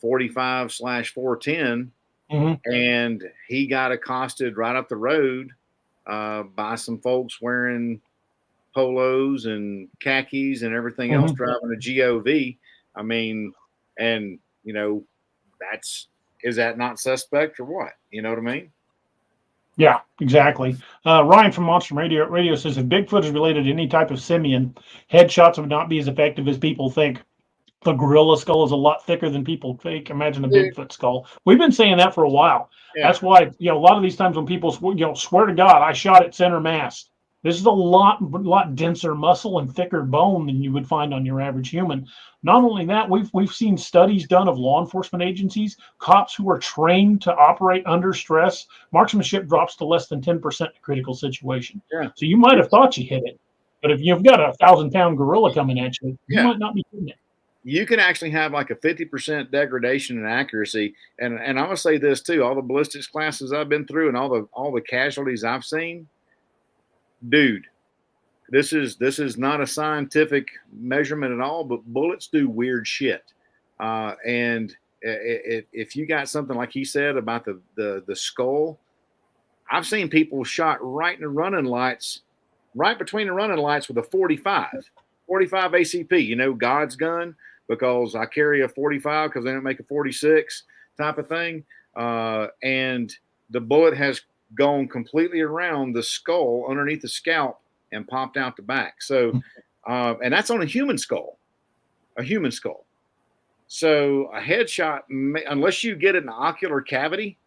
45/410, and he got accosted right up the road by some folks wearing polos and khakis and everything else, driving a GOV. Is that not suspect or what? You know what I mean? Yeah, exactly. Ryan from Monster Radio says, if Bigfoot is related to any type of simian, headshots would not be as effective as people think. The gorilla skull is a lot thicker than people think. Imagine a Bigfoot skull. We've been saying that for a while. Yeah. That's why, a lot of these times when people, swear to God, I shot at center mass. This is a lot denser muscle and thicker bone than you would find on your average human. Not only that, we've seen studies done of law enforcement agencies, cops who are trained to operate under stress. Marksmanship drops to less than 10% in a critical situation. Yeah. So you might have thought you hit it, but if you've got a 1,000-pound gorilla coming at you, you might not be hitting it. You can actually have like a 50% degradation in accuracy. And I'm gonna say this too: all the ballistics classes I've been through and all the casualties I've seen, dude, this is not a scientific measurement at all, but bullets do weird shit. And if you got something like he said about the skull, I've seen people shot right in the running lights, right between the running lights with a 45 ACP, you know, God's gun, because I carry a 45 because they don't make a 46 type of thing. And the bullet has gone completely around the skull underneath the scalp and popped out the back. So, and that's on a human skull. So a headshot, unless you get it in the ocular cavity,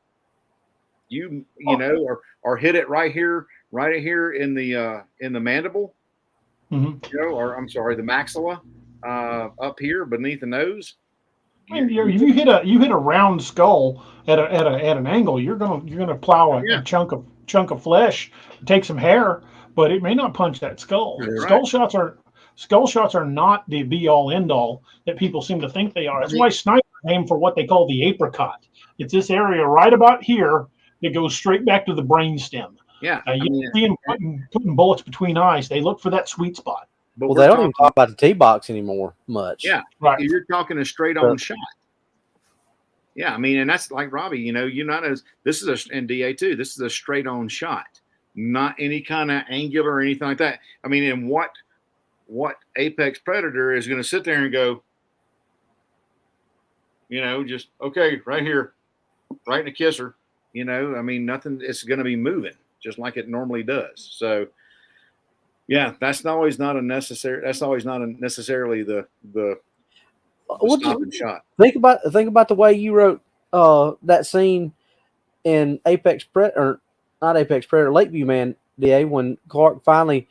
you know, or hit it right here in the mandible, you know, or I'm sorry, the maxilla, up here beneath the nose. I mean, if you hit a round skull at an angle, you're gonna plow a chunk of flesh, take some hair, but it may not punch that skull. That's Skull shots are not the be all end all that people seem to think they are. That's why snipers aim for what they call the apricot. It's this area right about here that goes straight back to the brainstem. Yeah, you see them putting bullets between eyes. They look for that sweet spot. Well, they don't even talk about the T-box anymore much. Yeah, right. You're talking a straight-on shot. Yeah, I mean, and that's like Robbie. You know, you're not as this is and DA too. This is a straight-on shot, not any kind of angular or anything like that. I mean, and what apex predator is going to sit there and go, you know, just okay, right here, right in the kisser. You know, I mean, nothing. It's going to be moving just like it normally does. So. Yeah, that's always not necessarily the stopping shot. Think about the way you wrote that scene in Lakeview Man, DA, when Clark finally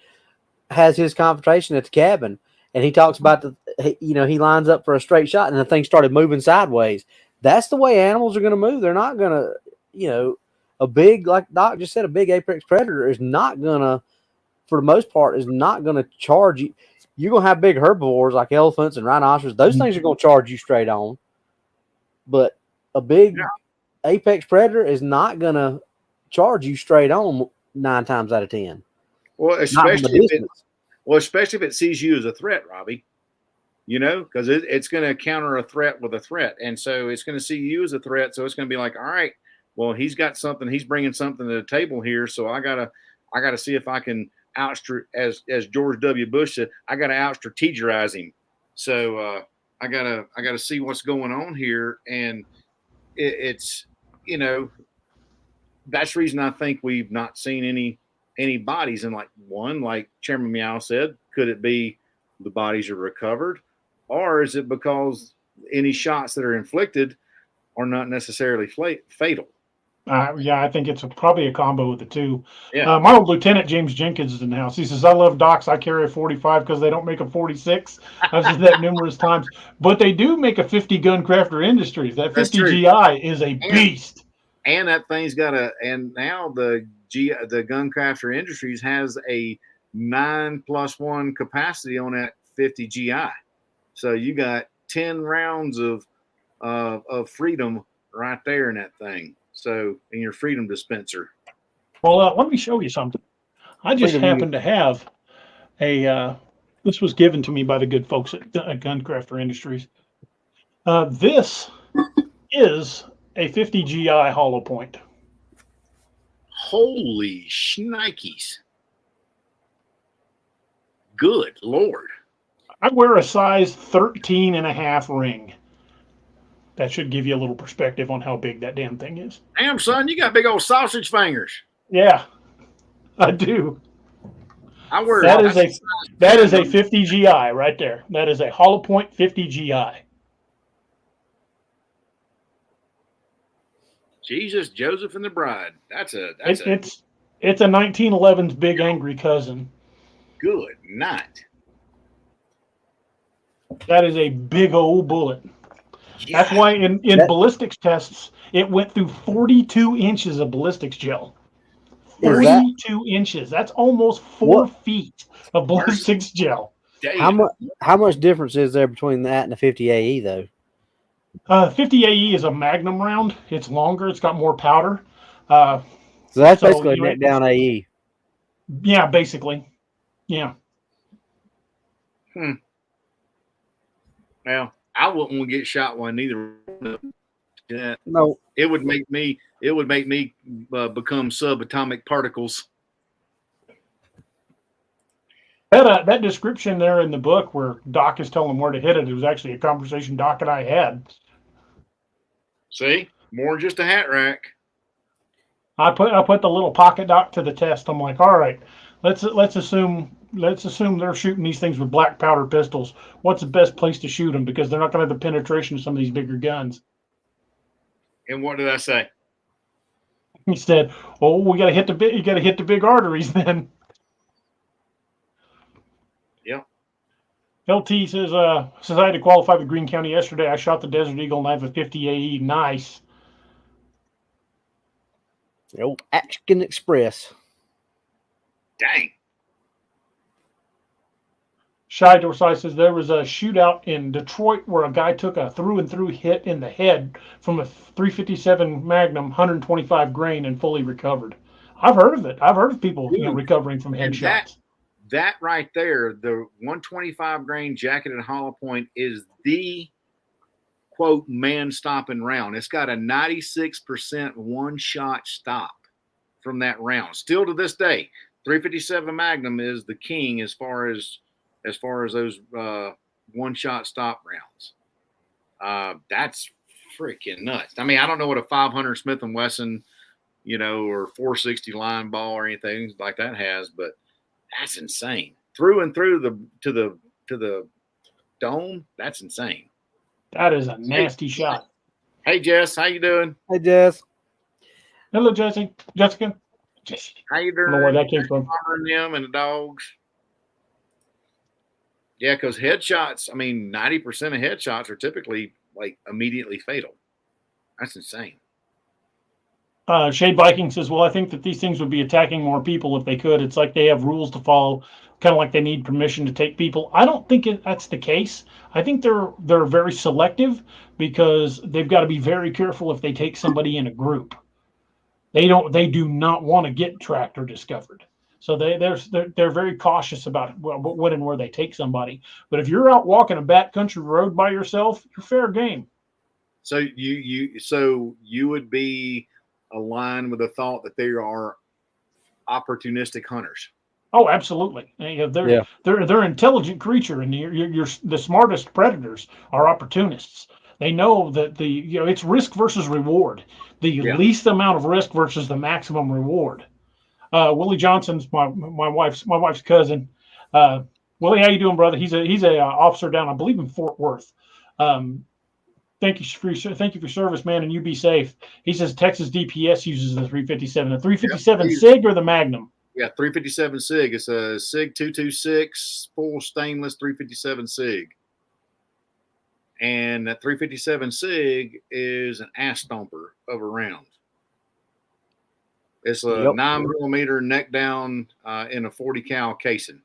has his confrontation at the cabin, and he talks about he lines up for a straight shot, and the thing started moving sideways. That's the way animals are going to move. They're not going to, a big, like Doc just said, a big apex predator is not going to, for the most part, is not going to charge you. You're going to have big herbivores like elephants and rhinoceros. Those things are going to charge you straight on. But a big apex predator is not going to charge you straight on 9 times out of 10. Well, especially if it sees you as a threat, Robbie. You know, because it's going to counter a threat with a threat. And so it's going to see you as a threat. So it's going to be like, all right, well, he's got something. He's bringing something to the table here. So I gotta see if I can as George W. Bush said, I got to out-strategize him. So I gotta see what's going on here, and it's that's the reason I think we've not seen any bodies. And like Chairman Meow said, could it be the bodies are recovered, or is it because any shots that are inflicted are not necessarily fatal? I think it's probably a combo of the two. Yeah. My old Lieutenant James Jenkins is in the house. He says, I love Docs. I carry a 45 because they don't make a 46. I've said that numerous times. But they do make a 50 gun Crafter Industries. That 50 GI is a beast. And that thing's got and now the Gun Crafter Industries has a 9+1 capacity on that 50 GI. So you got 10 rounds of freedom right there in that thing. So, in your freedom dispenser. Well, let me show you something. I just happen to have this was given to me by the good folks at Gun Crafter Industries. This is a 50 GI hollow point. Holy shnikes. Good Lord. I wear a size 13.5 ring. That should give you a little perspective on how big that damn thing is. Damn, son, you got big old sausage fingers. Yeah, I do. I wear that is a 50 GI right there. That is a hollow point 50 GI. Jesus, Joseph, and the Bride. It's a 1911's big angry cousin. Good night. That is a big old bullet. Yeah. That's why in ballistics tests, it went through 42 inches of ballistics gel. 42 inches. That's almost 4 feet of ballistics gel. How much difference is there between that and the 50 AE, though? 50 AE is a magnum round. It's longer. It's got more powder. So that's basically a neck down AE. Yeah, basically. Yeah. Well, I wouldn't want to get shot one either. No, it would make me become subatomic particles. That description there in the book where Doc is telling him where to hit it, it was actually a conversation Doc and I had. See, more than just a hat rack. I put the little pocket Doc to the test. I'm like, all right, let's assume they're shooting these things with black powder pistols. What's the best place to shoot them? Because they're not going to have the penetration of some of these bigger guns. And what did I say? He said, "Oh, you got to hit the big arteries then." Yep. LT says I had to qualify with Greene County yesterday. I shot the Desert Eagle and I have a 50 AE. Nice. the old Action Express. Dang. Shy Dorsai says there was a shootout in Detroit where a guy took a through and through hit in the head from a 357 Magnum, 125 grain, and fully recovered. I've heard of it. I've heard of people recovering from headshots. That right there, the 125 grain jacketed hollow point is the quote man stopping round. It's got a 96% one shot stop from that round. Still to this day, 357 Magnum is the king as far as those one shot stop rounds. That's freaking nuts. I mean, I don't know what a 500 Smith & Wesson, or 460 line ball or anything like that has, but that's insane. Through and through to the dome, that's insane. That is a nasty shot. Hey Jess, how you doing? Hey, Jess. Hello, Jessica. Jesse. How you I doing? don't know where that came from. Them and the dogs. Yeah, because headshots, 90% of headshots are typically like immediately fatal. That's insane. Shade Viking says, well, I think that these things would be attacking more people if they could. It's like they have rules to follow, kind of like they need permission to take people. I don't think that's the case. I think they're very selective because they've got to be very careful if they take somebody in a group. They do not want to get tracked or discovered. So they're very cautious about when and where they take somebody. But if you're out walking a backcountry road by yourself, you're fair game. So you would be aligned with the thought that they are opportunistic hunters. Oh, absolutely. They're intelligent creature, and you're the smartest predators are opportunists. They know that it's risk versus reward. The least amount of risk versus the maximum reward. Willie Johnson's my wife's cousin. Willie, how you doing, brother? He's a officer down, I believe, in Fort Worth. Thank you for your service, man, and you be safe. He says Texas DPS uses the 357. The 357 SIG or the Magnum? Yeah, 357 SIG. It's a SIG 226 full stainless 357 SIG. And that 357 SIG is an ass stomper of a round. It's a 9mm neck down in a 40 cal casing.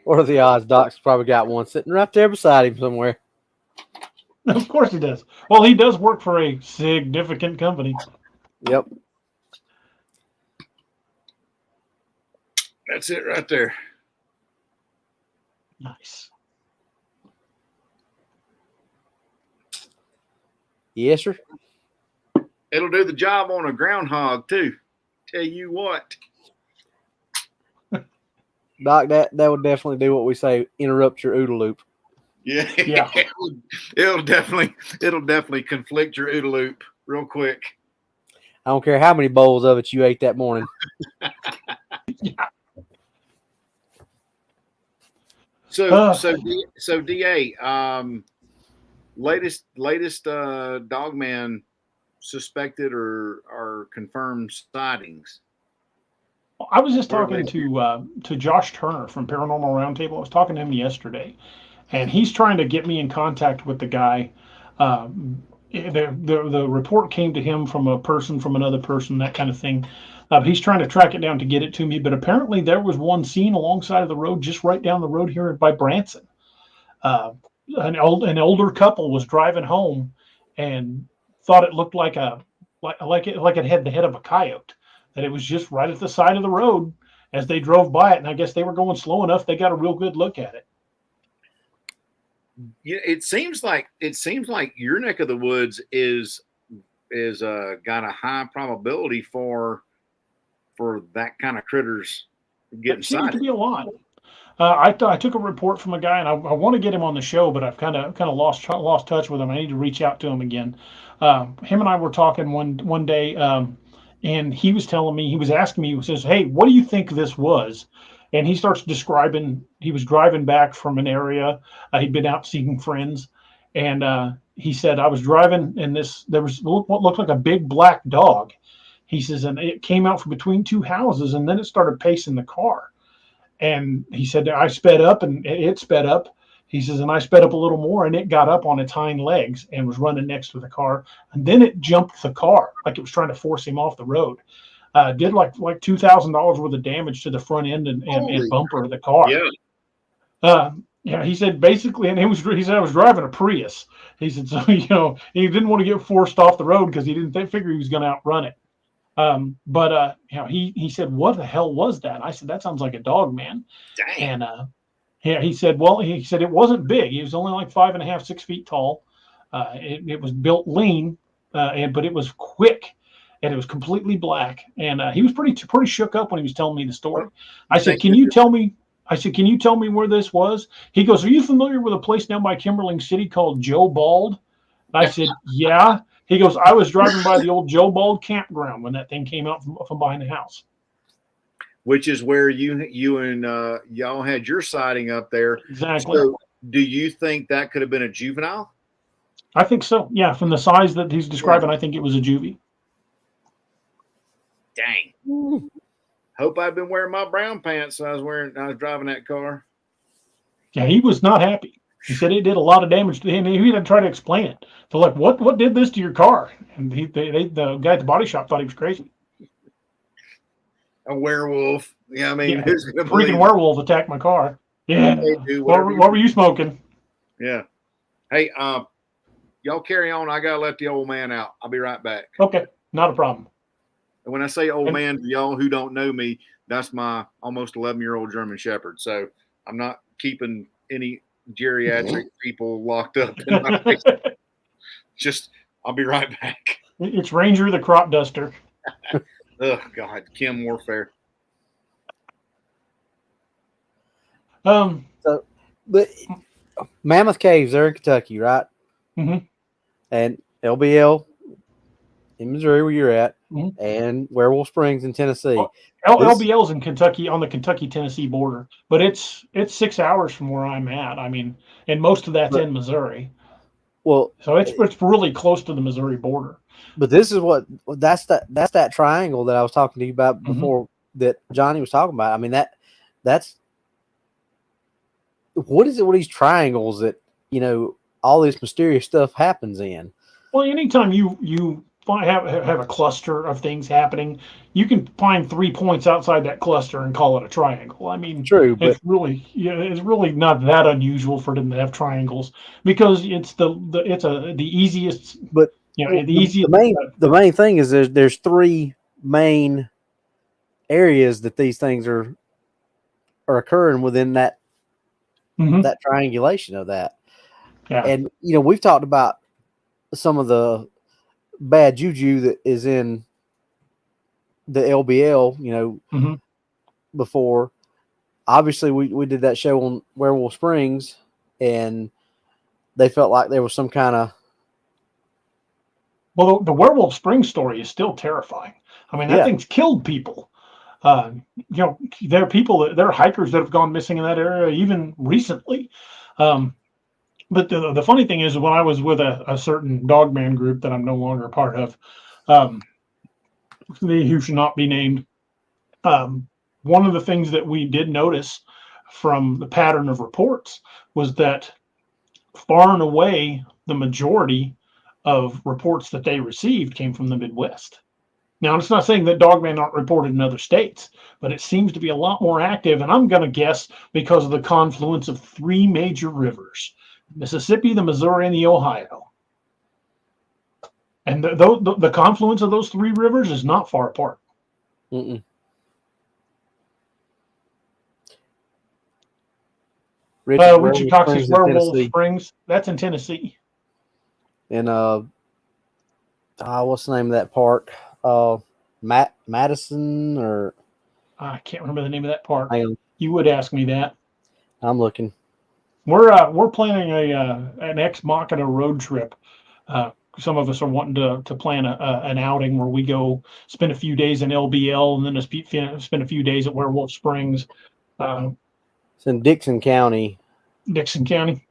What are the odds? Doc's probably got one sitting right there beside him somewhere. Of course he does. Well, he does work for a significant company. Yep. That's it right there. Nice. Yes, sir. It'll do the job on a groundhog too. Tell you what. Doc, that would definitely do what we say, interrupt your OODA loop. Yeah. It'll definitely conflict your OODA loop real quick. I don't care how many bowls of it you ate that morning. So DA, latest Dogman suspected or confirmed sightings. I was just talking to Josh Turner from Paranormal Roundtable. I was talking to him yesterday, and he's trying to get me in contact with the guy. The report came to him from a person, from another person, that kind of thing. He's trying to track it down to get it to me, but apparently there was one seen alongside of the road, just right down the road here by Branson. An older couple was driving home and thought it looked like it had the head of a coyote. That it was just right at the side of the road, as they drove by it. And I guess they were going slow enough. They got a real good look at it. Yeah, it seems like your neck of the woods is got a high probability for that kind of critters getting It seems to sighted. be a lot. I took a report from a guy, and I want to get him on the show, but I've kind of lost touch with him. I need to reach out to him again. Him and I were talking one day, and he was telling me, he was asking me, he says, "Hey, what do you think this was?" And he starts describing. He was driving back from an area. He'd been out seeing friends, and he said, "I was driving, and there was what looked like a big black dog." He says, and it came out from between two houses, and then it started pacing the car. And he said, I sped up and it sped up. He says, and I sped up a little more and it got up on its hind legs and was running next to the car. And then it jumped the car like it was trying to force him off the road. Did like $2,000 worth of damage to the front end and bumper of the car. Yeah. Yeah, he said basically, and he said I was driving a Prius. He said, so, he didn't want to get forced off the road because he didn't figure he was going to outrun it. He said, what the hell was that? I said, that sounds like a dog, man. Dang. And he said, well, he said it wasn't big. He was only like 5.5, 6 feet tall. It was built lean, but it was quick, and it was completely black. And he was pretty shook up when he was telling me the story. I said, can you tell me where this was? He goes, are you familiar with a place down by Kimberling City called Joe Bald? I said, yeah. He goes, I was driving by the old Joe Bald campground when that thing came out from behind the house. Which is where you and y'all had your sighting up there. Exactly. So do you think that could have been a juvenile? I think so. Yeah, from the size that he's describing, I think it was a juvie. Dang. Ooh. Hope I'd been wearing my brown pants when I was driving that car. Yeah, he was not happy. He said it did a lot of damage to him. He didn't try to explain it. So like, what did this to your car? And the guy at the body shop thought he was crazy. A werewolf. Yeah, I mean, who's gonna freaking werewolf attacked my car. Yeah. What were you smoking? Yeah. Hey, y'all carry on. I gotta let the old man out. I'll be right back. Okay, not a problem. And when I say old man, to y'all who don't know me, that's my almost 11-year-old German Shepherd. So I'm not keeping any geriatric people locked up in my face. Just, I'll be right back. It's Ranger the crop duster. Oh God, chem warfare. But Mammoth Caves, they're in Kentucky, right? Mm-hmm. And LBL in Missouri, where you're at, and Werewolf Springs in Tennessee. Well, LBL's in Kentucky on the Kentucky-Tennessee border, but it's 6 hours from where I'm at. I mean, and most of that's in Missouri. Well, so it's really close to the Missouri border. But this is that's that triangle that I was talking to you about before that Johnny was talking about. I mean, that's what is it with these triangles that, all this mysterious stuff happens in? Well, anytime you have a cluster of things happening, you can find 3 points outside that cluster and call it a triangle. I mean, true, but it's really not that unusual for them to have triangles because it's the easiest. But the easiest. The main thing is there's 3 main areas that these things are occurring within that that triangulation of that. Yeah. And we've talked about some of the bad juju that is in the LBL, before. Obviously we did that show on Werewolf Springs and they felt like there was some kind of. Well, the Werewolf Springs story is still terrifying. I mean, that thing's killed people. There are hikers that have gone missing in that area even recently. But the funny thing is, when I was with a certain Dogman group that I'm no longer a part of, who should not be named, one of the things that we did notice from the pattern of reports was that far and away the majority of reports that they received came from the Midwest. Now, it's not saying that Dogman aren't reported in other states, but it seems to be a lot more active, and I'm going to guess because of the confluence of 3 major rivers: Mississippi, the Missouri, and the Ohio. And the confluence of those 3 rivers is not far apart. Mm-mm. Richard Cox's Springs in Werewolf Tennessee. Springs. That's in Tennessee. And what's the name of that park? Madison or I can't remember the name of that park. hang on, You would ask me that. I'm looking. We're planning an Ex Machina road trip. Some of us are wanting to plan an outing where we go spend a few days in LBL and then spend a few days at Werewolf Springs, It's in Dixon County, Dixon County.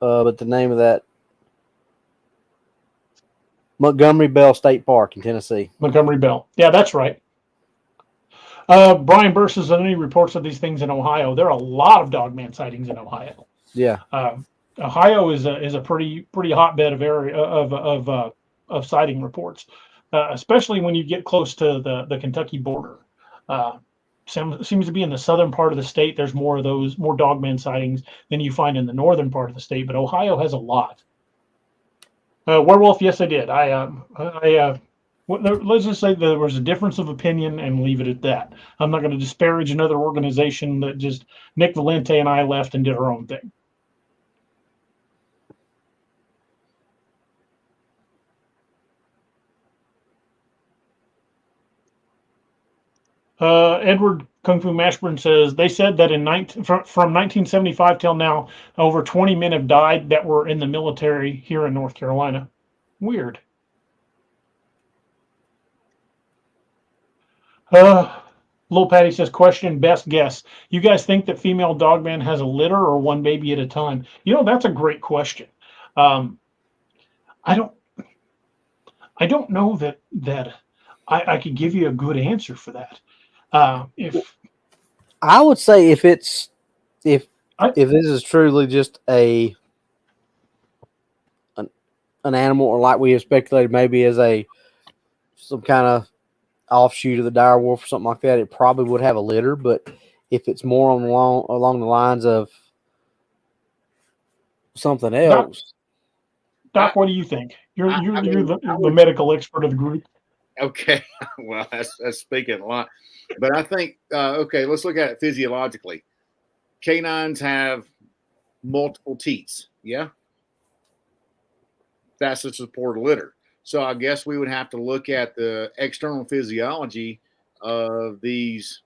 but the name of that Montgomery Bell State Park in Tennessee. Montgomery Bell. Yeah, that's right. Brian Burr says, any reports of these things in Ohio? There are a lot of Dogman sightings in Ohio. Yeah. Ohio is a pretty hotbed of sighting reports, especially when you get close to the Kentucky border. Seems to be in the southern part of the state. There's more Dogman sightings than you find in the northern part of the state, but Ohio has a lot. Werewolf, yes, I did. Let's just say there was a difference of opinion and leave it at that. I'm not going to disparage another organization that just Nick Valente and I left and did our own thing. Edward Kung Fu Mashburn says, they said that from 1975 till now, over 20 men have died that were in the military here in North Carolina. Weird. Lil Patty says, question, best guess. You guys think that female Dogman has a litter or one baby at a time? That's a great question. I don't know that I could give you a good answer for that. If I would say if this is truly just an animal, or like we have speculated, maybe as some kind of offshoot of the dire wolf or something like that, it probably would have a litter. But if it's more along the lines of something else, Doc, what do you think? You're the medical expert of the group. Okay, well, that's speaking a lot, but I think okay, let's look at it physiologically. Canines have multiple teats, yeah. That's to support a litter. So I guess we would have to look at the external physiology of these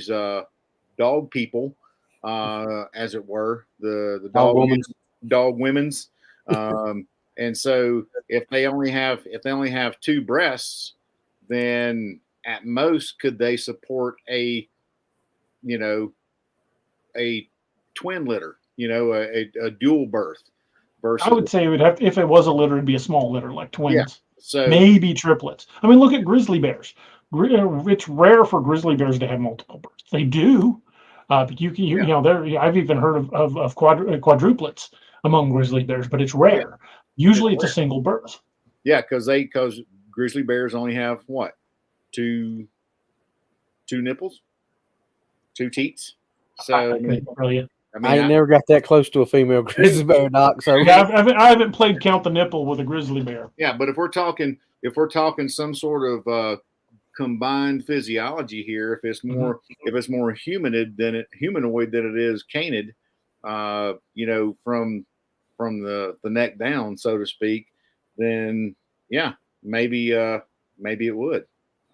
dog people, as it were, the dog women's. And so if they only have two breasts, then at most could they support a twin litter, a dual birth. Versus, I would say it would have, if it was a litter, it'd be a small litter like twins. Yeah, so maybe triplets. I mean, look at grizzly bears. It's rare for grizzly bears to have multiple births. They do, but I've even heard of quadruplets among grizzly bears, but it's rare. Yeah. Usually, it's a single birth. Yeah, because grizzly bears only have what, two nipples, two teats. So I ain't never got that close to a female grizzly bear, Doc. So yeah, I haven't played count the nipple with a grizzly bear. Yeah, but if we're talking some sort of combined physiology here, if it's more humanoid than it is canid, from the neck down, so to speak, then yeah, maybe it would.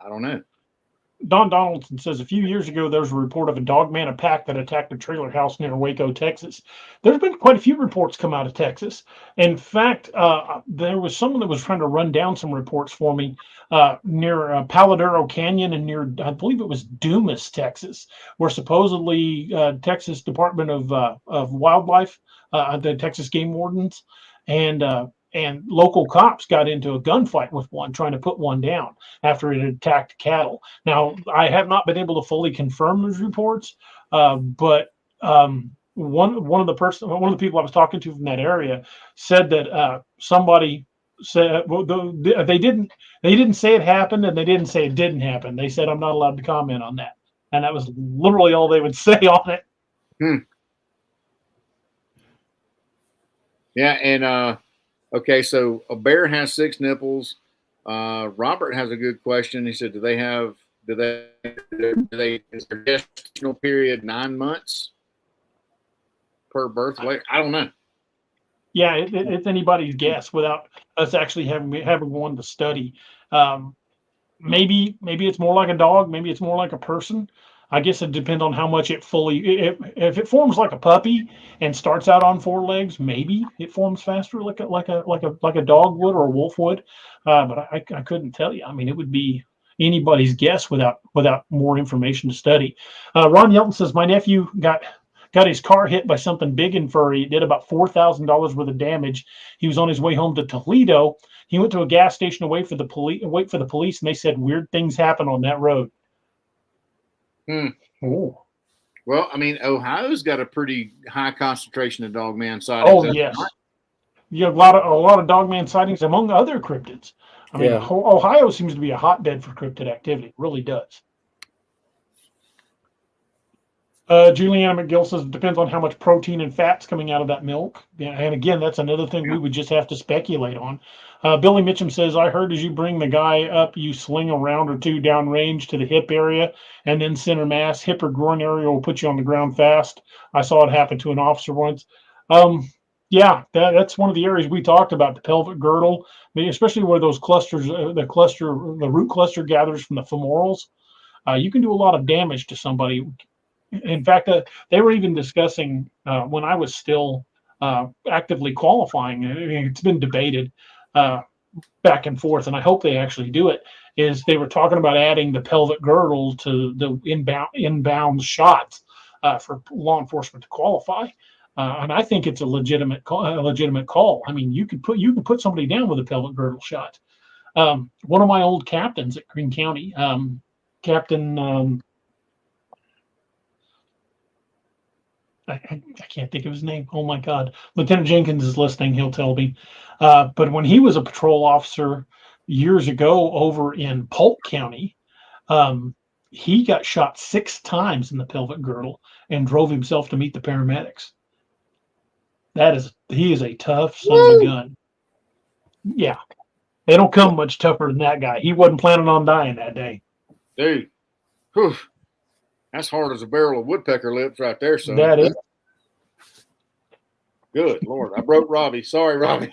I don't know. Don Donaldson says, a few years ago, there was a report of a Dogman pack that attacked a trailer house near Waco, Texas. There's been quite a few reports come out of Texas. In fact, there was someone that was trying to run down some reports for me near Paladero Canyon and near, I believe it was Dumas, Texas, where supposedly Texas Department of Wildlife, the Texas Game Wardens, and local cops got into a gunfight with one, trying to put one down after it had attacked cattle. Now, I have not been able to fully confirm those reports, but one of the people I was talking to from that area said that somebody said, well, they didn't say it happened, and they didn't say it didn't happen. They said, I'm not allowed to comment on that, and that was literally all they would say on it. Yeah, and okay, so a bear has 6 nipples. Robert has a good question. He said, is their gestational period 9 months? per birth weight. I don't know. Yeah, it's anybody's guess without us actually having one to study. Maybe it's more like a dog. Maybe it's more like a person. I guess it depends on how much it fully. If it forms like a puppy and starts out on 4 legs, maybe it forms faster like a dog would or a wolf would. But I couldn't tell you. I mean, it would be anybody's guess without more information to study. Ron Yelton says my nephew got his car hit by something big and furry. It did about $4,000 worth of damage. He was on his way home to Toledo. He went to a gas station to wait for the police, and they said weird things happen on that road. Oh. Well, I mean, Ohio's got a pretty high concentration of Dogman sightings. Oh, yes. You have a lot of Dogman sightings among other cryptids. I mean, Ohio seems to be a hotbed for cryptid activity. It really does. Juliana McGill says it depends on how much protein and fat's coming out of that milk. Yeah, and again, that's another thing we would just have to speculate on. Billy Mitchum says, I heard as you bring the guy up, you sling a round or 2 downrange to the hip area and then center mass. Hip or groin area will put you on the ground fast. I saw it happen to an officer once. Yeah, that's one of the areas we talked about, the pelvic girdle, I mean, especially where those clusters, the root cluster gathers from the femorals. You can do a lot of damage to somebody. In fact, they were even discussing when I was still actively qualifying. It's been debated back and forth, and I hope they actually do it. Is they were talking about adding the pelvic girdle to the inbound shots for law enforcement to qualify, and I think it's a legitimate call. I mean, you can put somebody down with a pelvic girdle shot. One of my old captains at Greene County, Captain. I can't think of his name. Oh my God. Lieutenant Jenkins is listening. He'll tell me. But when he was a patrol officer years ago over in Polk County, he got shot 6 times in the pelvic girdle and drove himself to meet the paramedics. He is a tough son of a gun. Yeah. They don't come much tougher than that guy. He wasn't planning on dying that day. Dude. Whew. That's hard as a barrel of woodpecker lips right there, son. That is. Good Lord. I broke Robbie. Sorry, Robbie.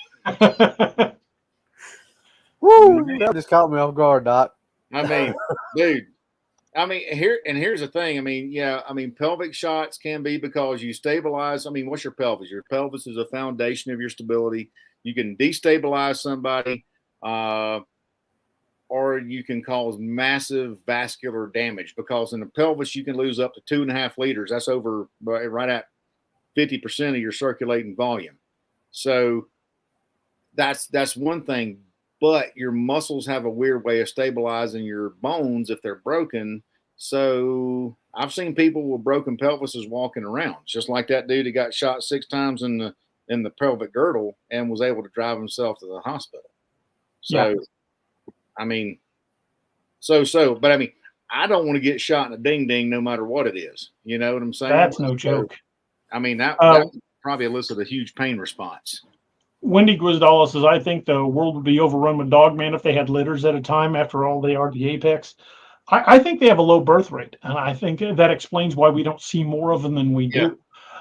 Woo! That just caught me off guard, Doc. I mean, dude. I mean, here's the thing. I mean, yeah, I mean, pelvic shots can be because you stabilize. I mean, what's your pelvis? Your pelvis is a foundation of your stability. You can destabilize somebody, or you can cause massive vascular damage, because in the pelvis you can lose up to 2.5 liters. That's over right at 50% of your circulating volume. So that's one thing. But your muscles have a weird way of stabilizing your bones if they're broken. So I've seen people with broken pelvises walking around, just like that dude who got shot 6 times in the pelvic girdle and was able to drive himself to the hospital. So. Yeah. I mean, but I mean, I don't want to get shot in a ding no matter what it is. You know what I'm saying? That's no joke. I mean, that probably elicit a huge pain response. Wendy Gwizdala says, I think the world would be overrun with Dogman if they had litters at a time. After all, they are the apex. I think they have a low birth rate, and I think that explains why we don't see more of them than we do.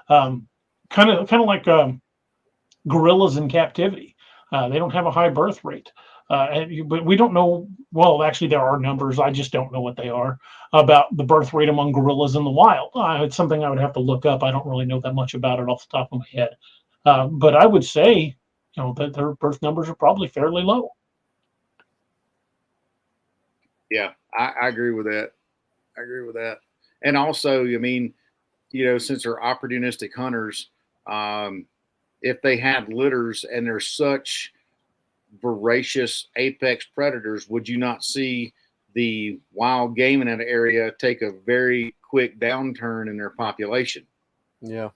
Kind of like gorillas in captivity. They don't have a high birth rate. But we don't know. Well, actually, there are numbers. I just don't know what they are about the birth rate among gorillas in the wild. It's something I would have to look up. I don't really know that much about it off the top of my head. But I would say, that their birth numbers are probably fairly low. Yeah, I agree with that. And also, I mean, since they're opportunistic hunters, if they had litters and they're such voracious apex predators, would you not see the wild game in that area take a very quick downturn in their population? Yeah.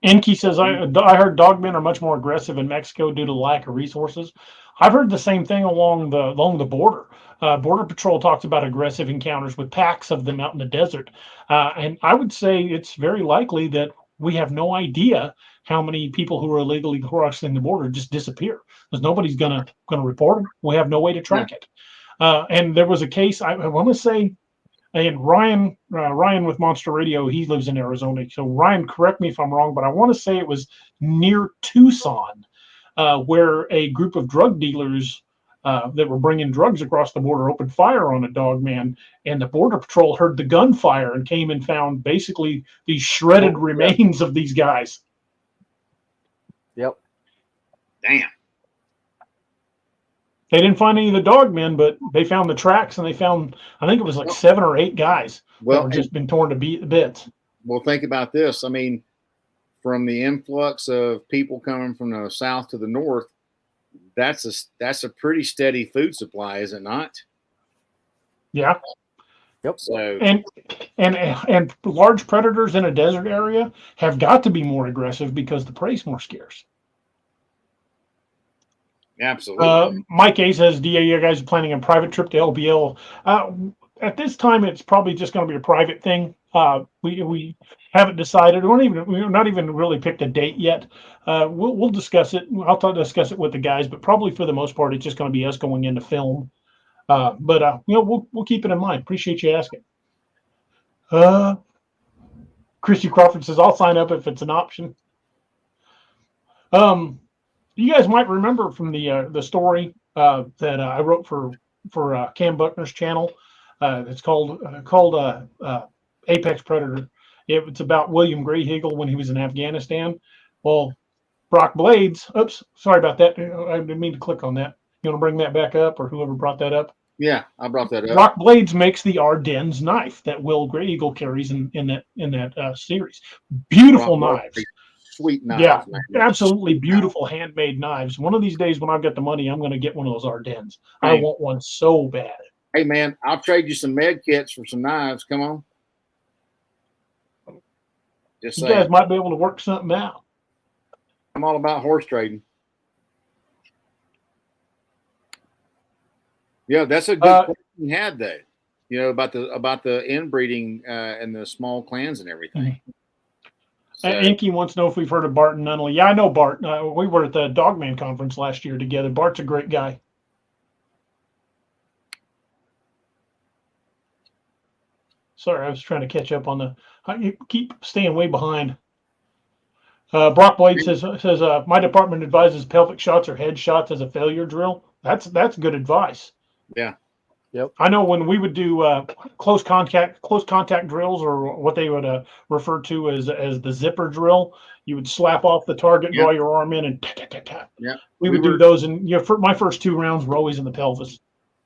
Enki says, I heard dogmen are much more aggressive in Mexico due to lack of resources. I've heard the same thing along the border. Border Patrol talks about aggressive encounters with packs of them out in the desert. And I would say it's very likely that we have no idea how many people who are illegally crossing the border just disappear, because nobody's gonna report them. We have no way to track it. And there was a case, I want to say, And Ryan with Monster Radio, he lives in Arizona. So Ryan, correct me if I'm wrong, but I want to say it was near Tucson, where a group of drug dealers that were bringing drugs across the border opened fire on a Dogman, and the Border Patrol heard the gunfire and came and found basically these shredded remains of these guys. Yep. Damn. They didn't find any of the Dogmen, but they found the tracks, and they found, I think it was like 7 or 8 guys that were just been torn to bits. Well, think about this. I mean, from the influx of people coming from the south to the north, that's a pretty steady food supply, is it not? Yeah. Yep. So and large predators in a desert area have got to be more aggressive because the prey's more scarce. absolutely. Mike A says, "DA, you guys are planning a private trip to LBL." At this time, it's probably just going to be a private thing. We haven't decided. We're not even really picked a date yet. We'll discuss it. I'll discuss it with the guys, but probably for the most part, it's just going to be us going into film. But we'll keep it in mind. Appreciate you asking. Christy Crawford says, "I'll sign up if it's an option." You guys might remember from the story that I wrote for Cam Buckner's channel. It's called Apex Predator. It's about William Greyhagel when he was in Afghanistan. Well, Brock Blades. Oops, sorry about that. I didn't mean to click on that. You want to bring that back up, or whoever brought that up? Yeah, I brought that up. Brock Blades makes the Ardennes knife that Will Greyhagel carries in that series. Beautiful knives. Sweet knives. Yeah, man. absolutely beautiful handmade knives. One of these days when I've got the money, I'm going to get one of those Ardennes. I want one so bad. Hey, man, I'll trade you some med kits for some knives. Come on. Just You saying. guys might be able to work something out. I'm all about horse trading. Yeah, that's a good question you had though. You know, about the inbreeding and the small clans and everything. So, Inky wants to know if we've heard of Bart and Nunnally. Yeah, I know Bart. We were at the Dogman conference last year together. Bart's a great guy. Sorry, I was trying to catch up on the. You keep staying way behind. Brock Blade says my department advises pelvic shots or head shots as a failure drill. That's good advice. Yeah. Yep. I know when we would do close contact drills, or what they would refer to as the zipper drill, you would slap off the target, draw your arm in, and tap, tap, tap, tap. Yeah. We would do those, and my first 2 rounds were always in the pelvis.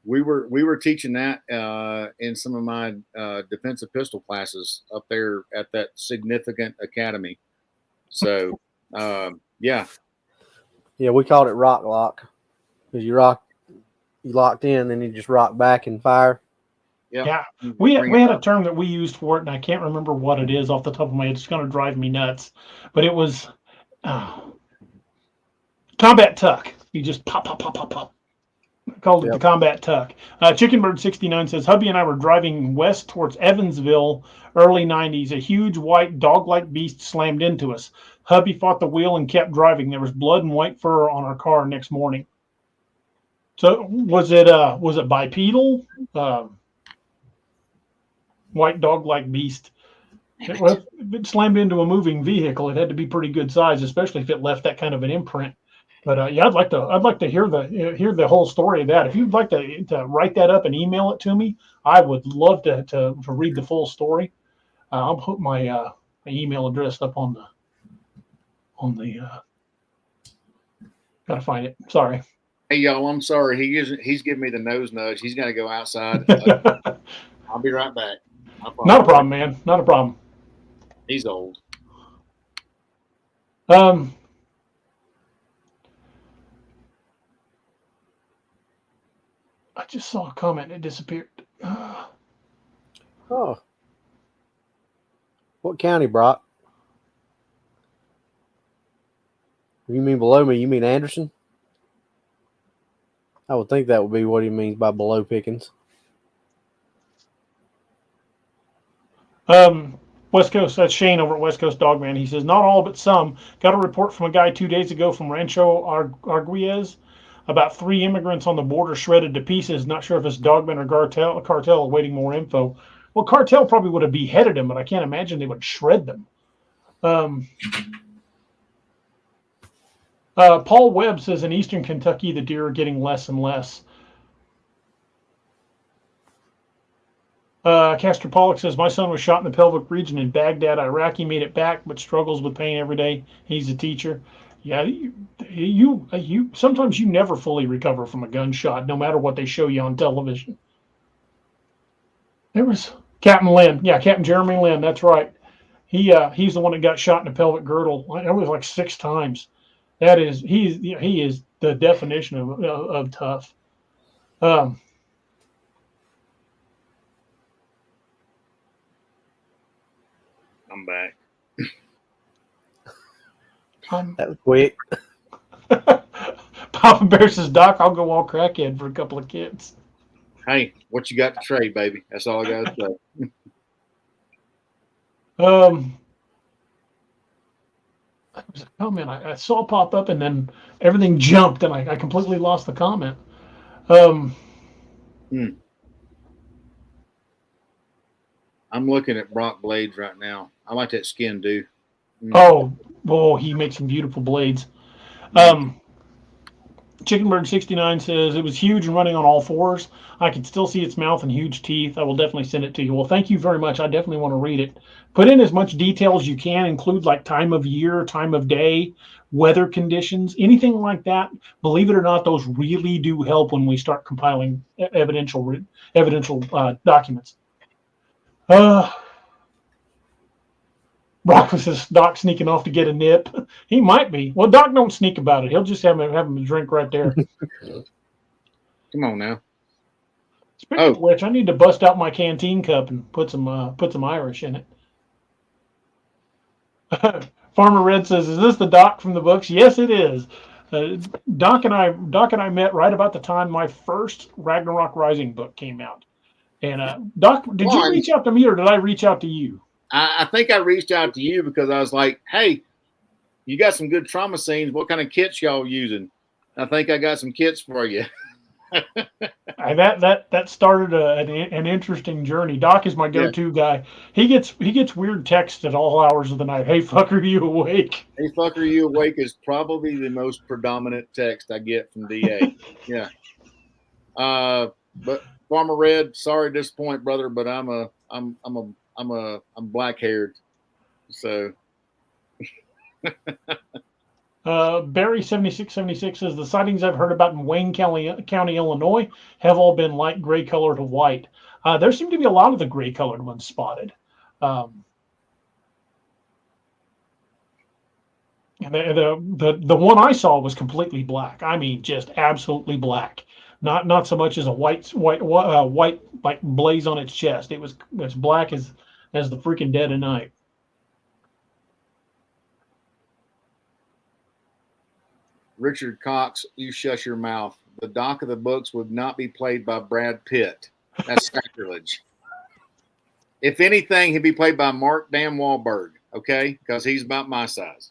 We were teaching that in some of my defensive pistol classes up there at that significant academy. So yeah. Yeah, we called it rock lock because you locked in, then you just rock back and fire. Yeah. We had a term that we used for it, and I can't remember what it is off the top of my head. It's going to drive me nuts, but it was combat tuck. You just pop, pop, pop, pop, pop. Called it the combat tuck. Chickenbird69 says, hubby and I were driving west towards Evansville, early 90s. A huge white dog-like beast slammed into us. Hubby fought the wheel and kept driving. There was blood and white fur on our car next morning. So was it bipedal? White dog-like beast. If it slammed into a moving vehicle, it had to be pretty good size, especially if it left that kind of an imprint. But yeah, I'd like to hear the whole story of that. If you'd like to write that up and email it to me, I would love to read the full story. I'll put my email address up on the. Gotta find it. Sorry. Hey y'all, I'm sorry. He's giving me the nose nudge. He's got to go outside. I'll be right back. Not a problem, man. Not a problem. He's old. I just saw a comment. It disappeared. Oh. What county, Brock? You mean below me? You mean Anderson? I would think that would be what he means by below Pickens. West Coast, that's Shane over at West Coast Dogman. He says, not all, but some. Got a report from a guy 2 days ago from Rancho Arguez about 3 immigrants on the border shredded to pieces. Not sure if it's Dogman or cartel awaiting more info. Well, cartel probably would have beheaded them, but I can't imagine they would shred them. Paul Webb says in eastern Kentucky, the deer are getting less and less. Castor Pollock says, my son was shot in the pelvic region in Baghdad, Iraq. He made it back, but struggles with pain every day. He's a teacher. Yeah, you sometimes you never fully recover from a gunshot, no matter what they show you on television. There was Captain Lynn. Yeah, Captain Jeremy Lynn. That's right. He's the one that got shot in the pelvic girdle. It was like 6 times. That is, he is the definition of tough. I'm back. That was quick. Papa Bear says, Doc, I'll go all crackhead for a couple of kids. Hey, what you got to trade, baby? That's all I got to say. There was a comment I saw pop up, and then everything jumped, and I completely lost the comment. I'm looking at Brock blades right now. I like that skin, dude. Oh, he makes some beautiful blades. Chickenberg69 says it was huge and running on all fours. I can still see its mouth and huge teeth. I will definitely send it to you. Well, thank you very much. I definitely want to read it. Put in as much detail as you can. Include like time of year, time of day, weather conditions, anything like that. Believe it or not, those really do help when we start compiling evidential documents. Brock says, Doc sneaking off to get a nip. He might be. Well, Doc don't sneak about it. He'll just have him a drink right there. Come on now. Speaking of which, I need to bust out my canteen cup and put some Irish in it. Farmer Red says, "Is this the Doc from the books?" Yes, it is. Doc and I met right about the time my first Ragnarok Rising book came out. And Doc, did you reach out to me or did I reach out to you? I think I reached out to you because I was like, hey, you got some good trauma scenes. What kind of kits y'all using? I think I got some kits for you. That started an interesting journey. Doc is my go-to guy. He gets weird texts at all hours of the night. Hey, fuck, are you awake? Hey, fuck, are you awake is probably the most predominant text I get from DA. Yeah. But Farmer Red, sorry to disappoint, brother, but I'm black haired, so. Barry 7676 says the sightings I've heard about in Wayne County, Illinois, have all been light gray color to white. There seem to be a lot of the gray colored ones spotted. And the one I saw was completely black. I mean, just absolutely black. Not so much as a white like blaze on its chest. It was as black as the freaking dead of night. Richard Cox, you shut your mouth. The Doc of the books would not be played by Brad Pitt. That's sacrilege. If anything, he'd be played by Mark Dan Wahlberg, okay? Because he's about my size.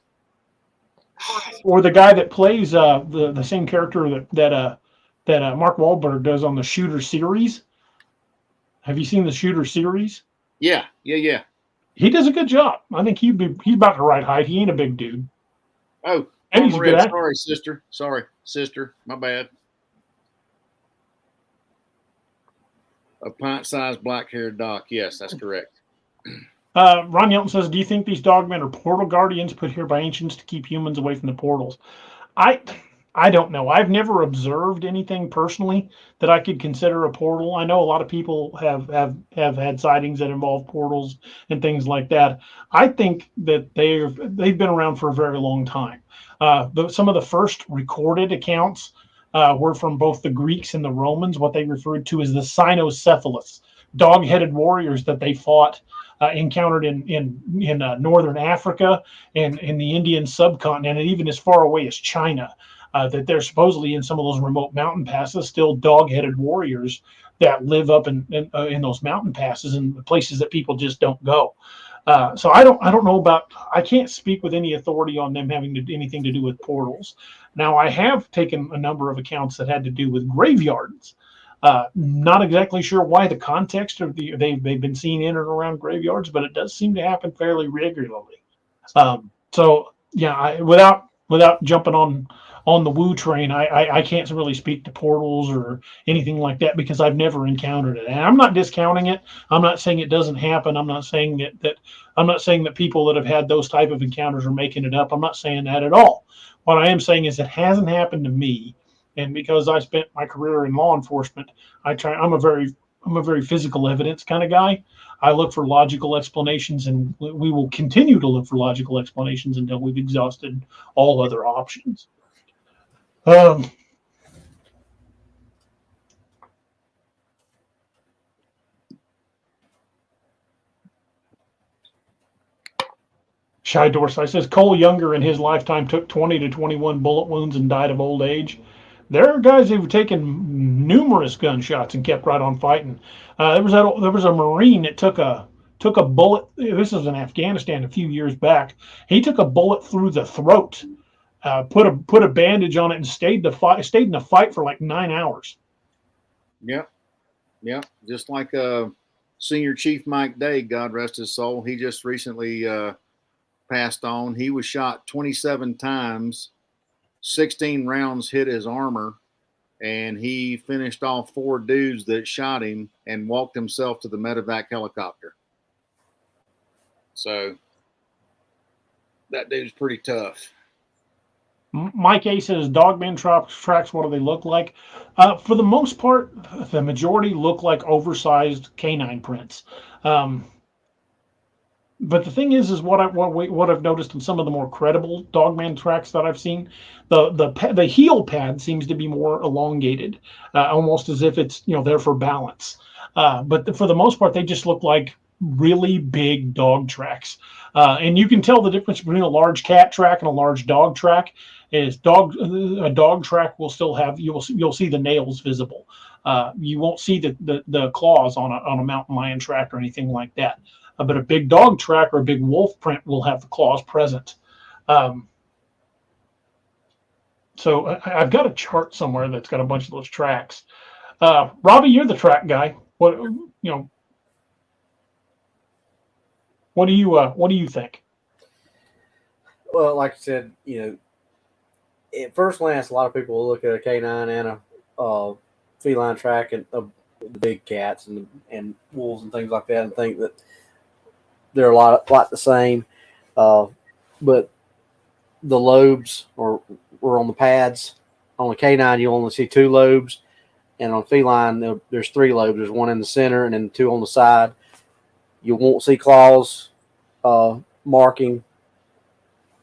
Or the guy that plays the same character that Mark Wahlberg does on the Shooter series. Have you seen the Shooter series? Yeah. He does a good job. I think he's about the right height. He ain't a big dude. Oh, and he's a good actor. Sorry, sister. My bad. A pint-sized black-haired Doc. Yes, that's correct. Ron Yelton says, do you think these dogmen are portal guardians put here by ancients to keep humans away from the portals? I don't know. I've never observed anything personally that I could consider a portal. I know a lot of people have had sightings that involve portals and things like that. I think that they've been around for a very long time. Some of the first recorded accounts were from both the Greeks and the Romans, what they referred to as the cynocephalus, dog-headed warriors that they fought, encountered in northern Africa and in the Indian subcontinent, and even as far away as China. That they're supposedly in some of those remote mountain passes, still dog-headed warriors that live up in those mountain passes and places that people just don't go. So I don't know about. I can't speak with any authority on them having anything to do with portals. Now I have taken a number of accounts that had to do with graveyards, Not exactly sure why the context of they've been seen in and around graveyards, but it does seem to happen fairly regularly. So yeah, without jumping on the woo train, I can't really speak to portals or anything like that because I've never encountered it. And I'm not discounting it. I'm not saying it doesn't happen. I'm not saying that I'm not saying that people that have had those type of encounters are making it up. I'm not saying that at all. What I am saying is it hasn't happened to me. And because I spent my career in law enforcement, I'm a very physical evidence kind of guy. I look for logical explanations, and we will continue to look for logical explanations until we've exhausted all other options. Shy Dorsey says Cole Younger in his lifetime took 20 to 21 bullet wounds and died of old age. There are guys who've taken numerous gunshots and kept right on fighting. There was a Marine that took a bullet. This was in Afghanistan a few years back. He took a bullet through the throat, put a bandage on it, and stayed in the fight for like 9 hours. Yep. Just like Senior Chief Mike Day, God rest his soul. He just recently passed on. He was shot 27 times. 16 rounds hit his armor, and he finished off 4 dudes that shot him and walked himself to the medevac helicopter. So that dude's pretty tough. Mike A says Dogman tracks, what do they look like? For the most part, the majority look like oversized canine prints. But the thing is what I've noticed in some of the more credible Dogman tracks that I've seen, the heel pad seems to be more elongated, almost as if it's there for balance. But for the most part, they just look like really big dog tracks, and you can tell the difference between a large cat track and a large dog track. A dog track will still have you'll see the nails visible. You won't see the claws on a mountain lion track or anything like that. But a big dog track or a big wolf print will have the claws present. So I've got a chart somewhere that's got a bunch of those tracks. Robbie, you're the track guy. What do you think? Well, like I said, at first glance, a lot of people will look at a canine and a feline track and the big cats and wolves and things like that and think that they're a lot the same. But the lobes were on the pads. On a canine, you only see 2 lobes. And on feline, there's 3 lobes. There's 1 in the center and then 2 on the side. You won't see claws marking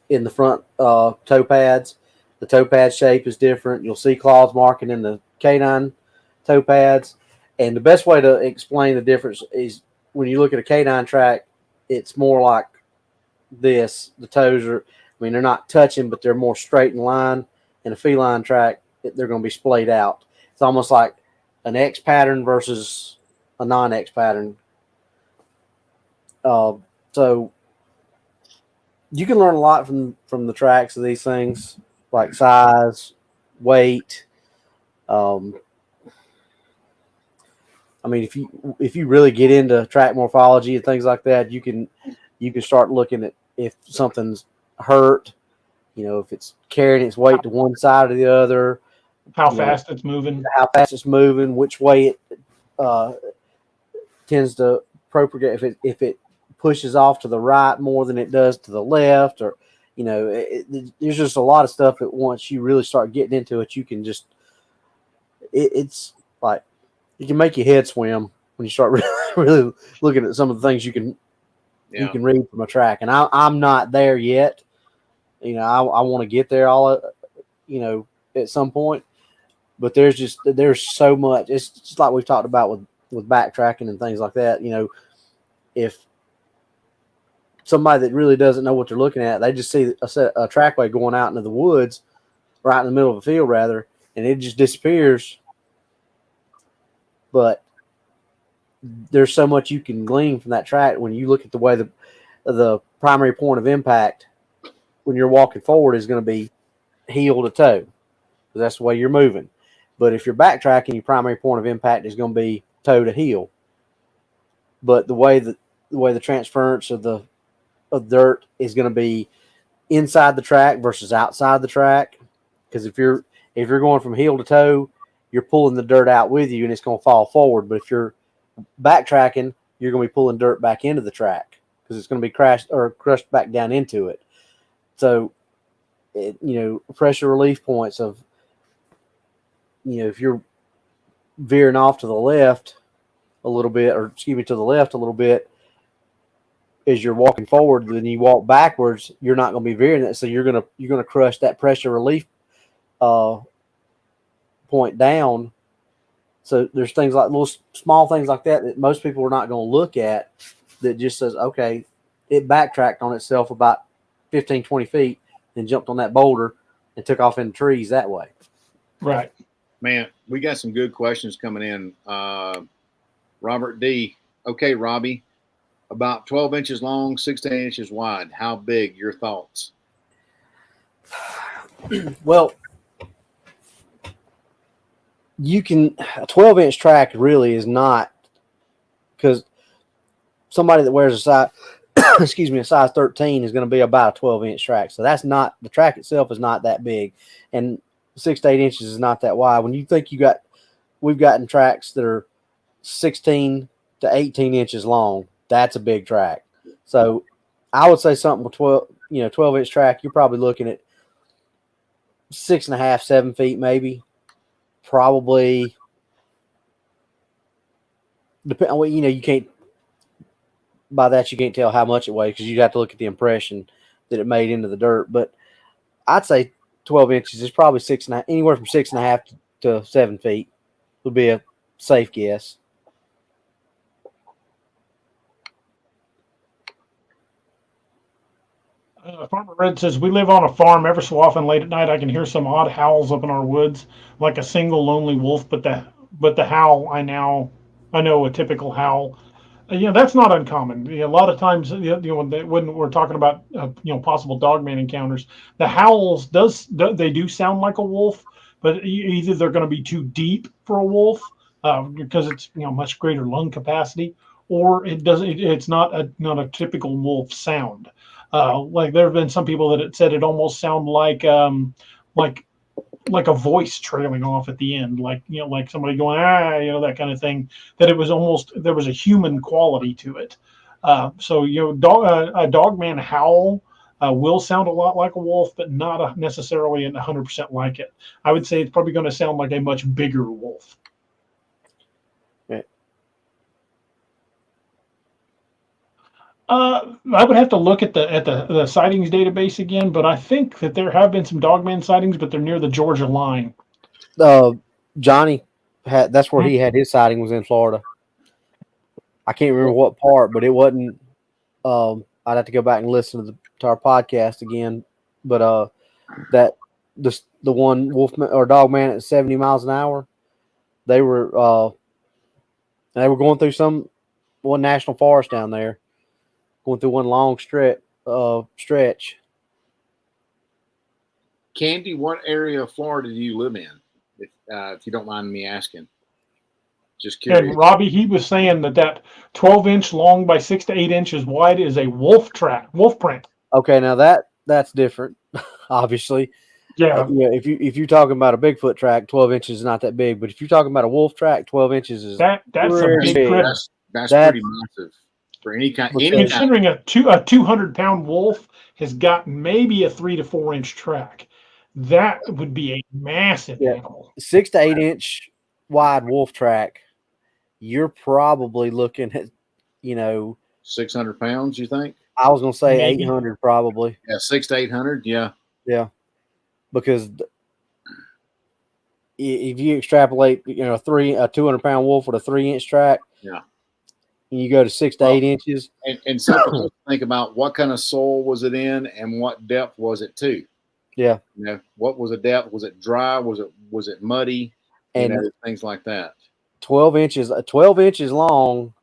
in the front toe pads. The toe pad shape is different. You'll see claws marking in the canine toe pads. And the best way to explain the difference is when you look at a canine track, it's more like this. The toes are, they're not touching, but they're more straight in line. In a feline track, they're going to be splayed out. It's almost like an X pattern versus a non-X pattern. So you can learn a lot from the tracks of these things, like size, weight. If you really get into track morphology and things like that, you can start looking at if something's hurt, if it's carrying its weight to one side or the other, how fast it's moving, which way it tends to propagate, if it pushes off to the right more than it does to the left, or there's just a lot of stuff that once you really start getting into it, you can just it's like it can make your head swim when you start really looking at some of the things you can read from a track. And I'm not there yet. I want to get there at some point, but there's so much. It's just like we've talked about with backtracking and things like that. If somebody that really doesn't know what they're looking at, they just see a trackway going out into the woods, right in the middle of a field rather, and it just disappears. But there's so much you can glean from that track when you look at the way the primary point of impact when you're walking forward is going to be heel to toe. That's the way you're moving. But if you're backtracking, your primary point of impact is going to be toe to heel. But the way the transference of dirt is going to be inside the track versus outside the track, because if you're going from heel to toe, you're pulling the dirt out with you and it's going to fall forward. But if you're backtracking, you're going to be pulling dirt back into the track because it's going to be crushed back down into it. So, pressure relief points of, if you're veering off to the left a little bit, or to the left a little bit, as you're walking forward, then you walk backwards, you're not going to be veering that. So you're going to crush that pressure relief point down. So there's things like little small things like that most people are not going to look at, that just says, okay, it backtracked on itself about 15, 20 feet and jumped on that boulder and took off in the trees that way. Right. Man, we got some good questions coming in. Robert D. Okay, Robbie, about 12 inches long, 16 inches wide. How big? Your thoughts? Well, a 12-inch track really is not, because somebody that wears a size, a size 13 is going to be about a 12-inch track. So that's not, the track itself is not that big, and 6 to 8 inches is not that wide. When you think we've gotten tracks that are 16 to 18 inches long, that's a big track. So I would say something with 12-inch track, you're probably looking at 6.5, 7 feet maybe. Probably depend on what you can't, by that you can't tell how much it weighs, because you'd have to look at the impression that it made into the dirt. But I'd say 12 inches is probably 6.5, anywhere from 6.5 to 7 feet would be a safe guess. Farmer Red says, we live on a farm. Every so often late at night I can hear some odd howls up in our woods, like a single lonely wolf, but the howl I know a typical howl. That's not uncommon. A lot of times, when we're talking about possible Dogman encounters, the howls they do sound like a wolf, but either they're going to be too deep for a wolf because it's much greater lung capacity, or it's not a typical wolf sound. Like there have been some people that had said it almost sounded like a voice trailing off at the end, like somebody going that kind of thing. That it was almost, there was a human quality to it. So a Dogman howl will sound a lot like a wolf, but not necessarily 100% like it. I would say it's probably going to sound like a much bigger wolf. I would have to look at the sightings database again, but I think that there have been some Dogman sightings, but they're near the Georgia line. Johnny that's where he had his sighting, was in Florida. I can't remember what part, but it wasn't. I'd have to go back and listen to our podcast again. But the one Wolfman or Dogman at 70 miles an hour, they were going through one national forest down there. Going through one long stretch. Candy, what area of Florida do you live in? If you don't mind me asking. Just curious. And Robbie, he was saying that 12-inch long by 6 to 8 inches wide is a wolf print. Okay, now that's different, obviously. Yeah. If you're talking about a Bigfoot track, 12 inches is not that big. But if you're talking about a wolf track, 12 inches is that's a big critter. That's pretty massive. For any kind, considering a 200-pound wolf has got maybe a 3 to 4 inch track, that would be a massive animal. 6 to 8 inch wide wolf track, you're probably looking at 600 pounds. You think? I was gonna say Maybe. 800 probably. Yeah, 600 to 800. Yeah. Because if you extrapolate, a 200-pound wolf with a 3-inch track, and you go to 6 to 8 inches. And so think about what kind of soil was it in and what depth was it to? Yeah. What was the depth? Was it dry? Was it muddy? And things like that. 12 inches long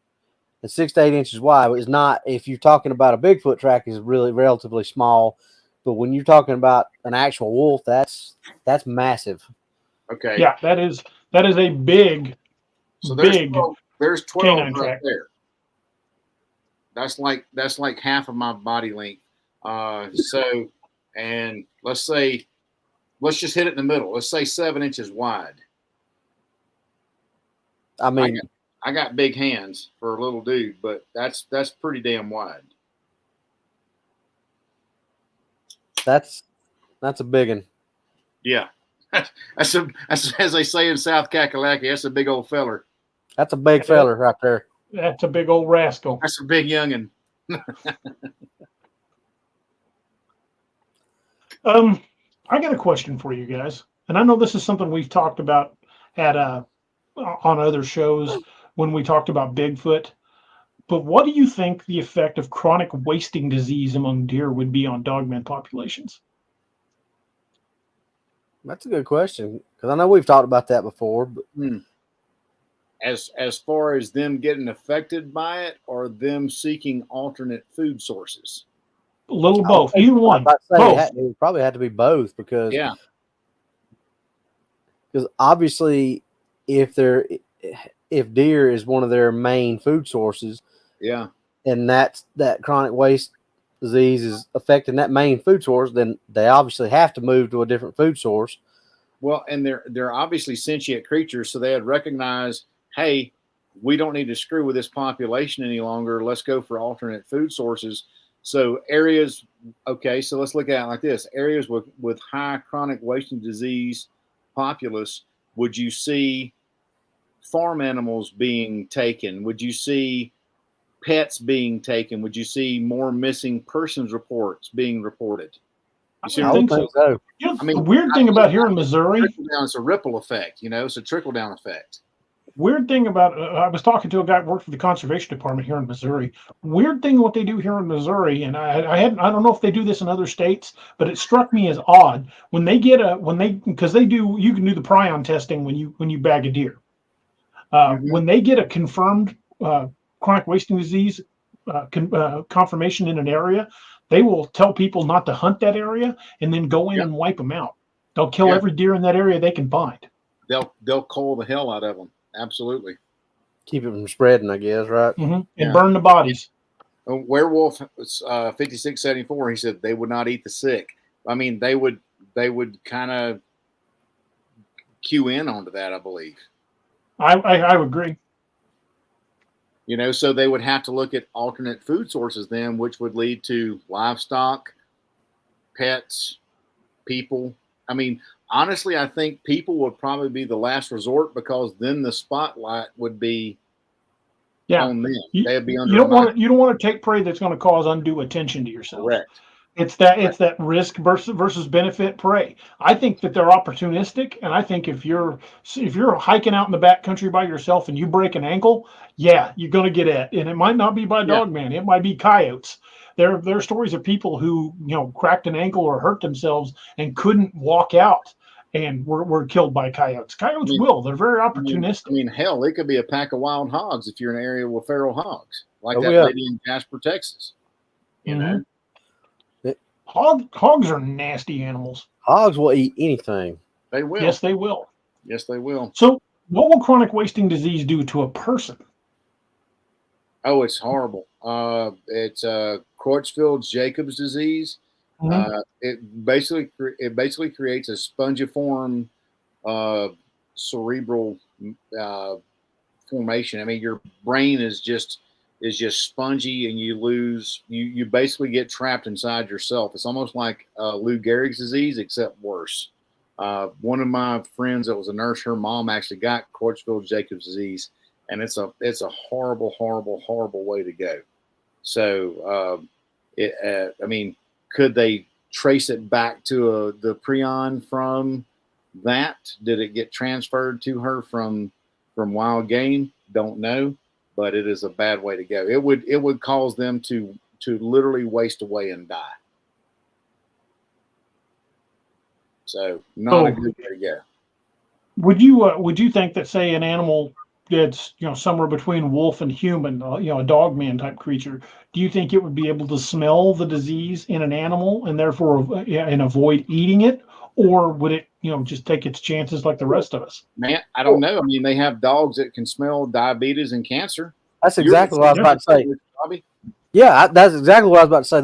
and 6 to 8 inches wide is not, if you're talking about a Bigfoot track, is really relatively small. But when you're talking about an actual wolf, that's massive. Okay. Yeah, that is a big, So there's big 12, there's 12 canine right track. there. That's like half of my body length. So, and let's just hit it in the middle. Let's say 7 inches wide. I mean, I got big hands for a little dude, but that's pretty damn wide. that's a big one. Yeah. That's as they say in South Kakalaki, that's a big old feller. That's a big feller right there. That's a big old rascal. That's a big youngin'. I got a question for you guys, and I know this is something we've talked about at on other shows when we talked about Bigfoot. But what do you think the effect of chronic wasting disease among deer would be on dogman populations? That's a good question, because I know we've talked about that before. But As far as them getting affected by it, or them seeking alternate food sources. A little both, either one. Both. It probably had to be both, because obviously, if deer is one of their main food sources, and that chronic waste disease is affecting that main food source, then they obviously have to move to a different food source. Well, and they're obviously sentient creatures, so they had recognized, hey, we don't need to screw with this population any longer. Let's go for alternate food sources. So areas, okay, so let's look at it like this. Areas with high chronic wasting disease populace, would you see farm animals being taken? Would you see pets being taken? Would you see more missing persons reports being reported? I think so. You know, the weird thing about here in Missouri, it's a ripple effect. It's a trickle down effect. Weird thing about I was talking to a guy who worked for the conservation department here in Missouri. Weird thing what they do here in Missouri, and I don't know if they do this in other states, but it struck me as odd when they get because you can do the prion testing when you bag a deer. When they get a confirmed chronic wasting disease confirmation in an area, they will tell people not to hunt that area and then go in and wipe them out. They'll kill every deer in that area they can find. They'll cull the hell out of them. Absolutely. Keep it from spreading, I guess, right? And burn the bodies. Werewolf 5674, he said they would not eat the sick. I mean, they would kind of cue in onto that, I believe. I would agree. So they would have to look at alternate food sources then, which would lead to livestock, pets, people. I mean, honestly, I think people would probably be the last resort, because then the spotlight would be on them. They'd be under. You don't want to take prey that's going to cause undue attention to yourself. Correct. It's that risk versus benefit prey. I think that they're opportunistic, and I think if you're hiking out in the backcountry by yourself and you break an ankle, you're going to get it, and it might not be by dogman. It might be coyotes. There are stories of people who cracked an ankle or hurt themselves and couldn't walk out, and were killed by coyotes. Coyotes they're very opportunistic. I mean, hell, it could be a pack of wild hogs if you're in an area with feral hogs, like lady in Jasper, Texas. You know. Hogs are nasty animals. Hogs will eat anything. They will. Yes, they will. Yes, they will. So, what will chronic wasting disease do to a person? Oh, it's horrible. It's Creutzfeldt-Jacobs disease. It basically creates a spongiform cerebral formation. I mean, your brain is just spongy, and you basically get trapped inside yourself. It's almost like Lou Gehrig's disease, except worse. One of my friends that was a nurse, her mom actually got Creutzfeldt-Jacobs disease, and it's a horrible, horrible, horrible way to go. So, I mean, could they trace it back to the prion from that? Did it get transferred to her from wild game? Don't know. But it is a bad way to go. It would cause them to literally waste away and die. So not a good way to go. Would you think that, say, an animal that's somewhere between wolf and human, a dogman type creature, do you think it would be able to smell the disease in an animal and therefore and avoid eating it, or would it, just take its chances like the rest of us? Man, I don't know. I mean, they have dogs that can smell diabetes and cancer. That's exactly what I was about to say. Bobby? Yeah, that's exactly what I was about to say.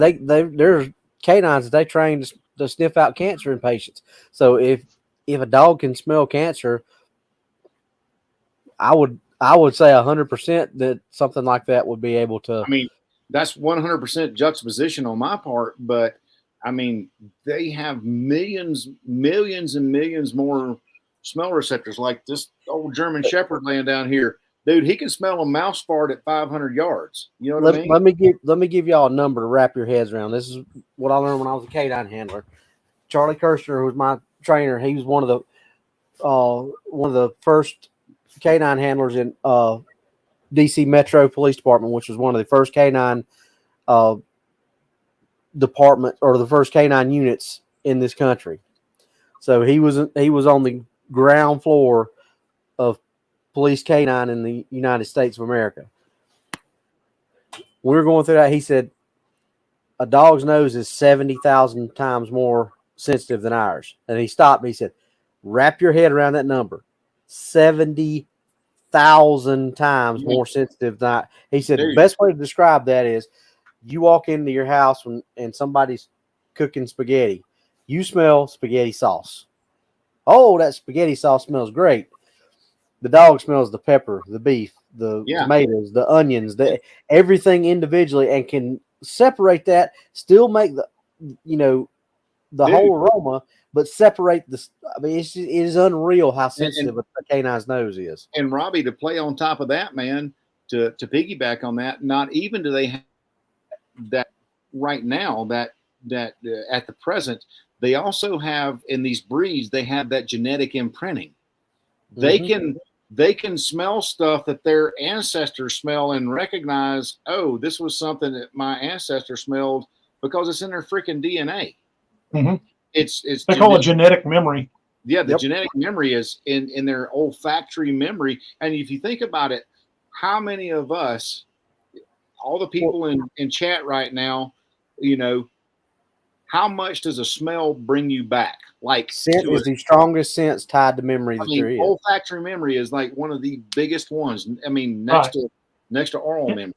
There's canines that they train to sniff out cancer in patients. So if a dog can smell cancer, I would say 100% that something like that would be able to. I mean, that's 100% juxtaposition on my part, but I mean, they have millions and millions more smell receptors. Like this old German Shepherd laying down here, dude. He can smell a mouse fart at 500 yards. You know what I mean? Let me give y'all a number to wrap your heads around. This is what I learned when I was a canine handler. Charlie Kirshner, who was my trainer, he was one of the first canine handlers in DC Metro Police Department, which was one of the first canine department or the first canine units in this country. So he was on the ground floor of police canine in the United States of America. We were going through that. He said a dog's nose is 70,000 times more sensitive than ours. And he stopped me. He said, wrap your head around that number. 70,000 times more sensitive than I. He said the best way to describe that is you walk into your house and somebody's cooking spaghetti. You smell spaghetti sauce. Oh, that spaghetti sauce smells great. The dog smells the pepper, the beef, the tomatoes, the onions, everything individually, and can separate that, still make the whole aroma, but separate the. I mean, it is unreal how sensitive a canine's nose is. And Robbie, to play on top of that, man, to piggyback on that, not even do they have that right now that at the present, they also have in these breeds, they have that genetic imprinting. They can smell stuff that their ancestors smell and recognize, oh, this was something that my ancestor smelled because it's in their freaking DNA. Mm-hmm. It's they call it genetic memory. Yeah, the genetic memory is in their olfactory memory. And if you think about it, how many of us, all the people in chat right now, how much does a smell bring you back? Like scent is the strongest sense tied to memory there is. Olfactory memory is like one of the biggest ones. I mean, next to oral memory.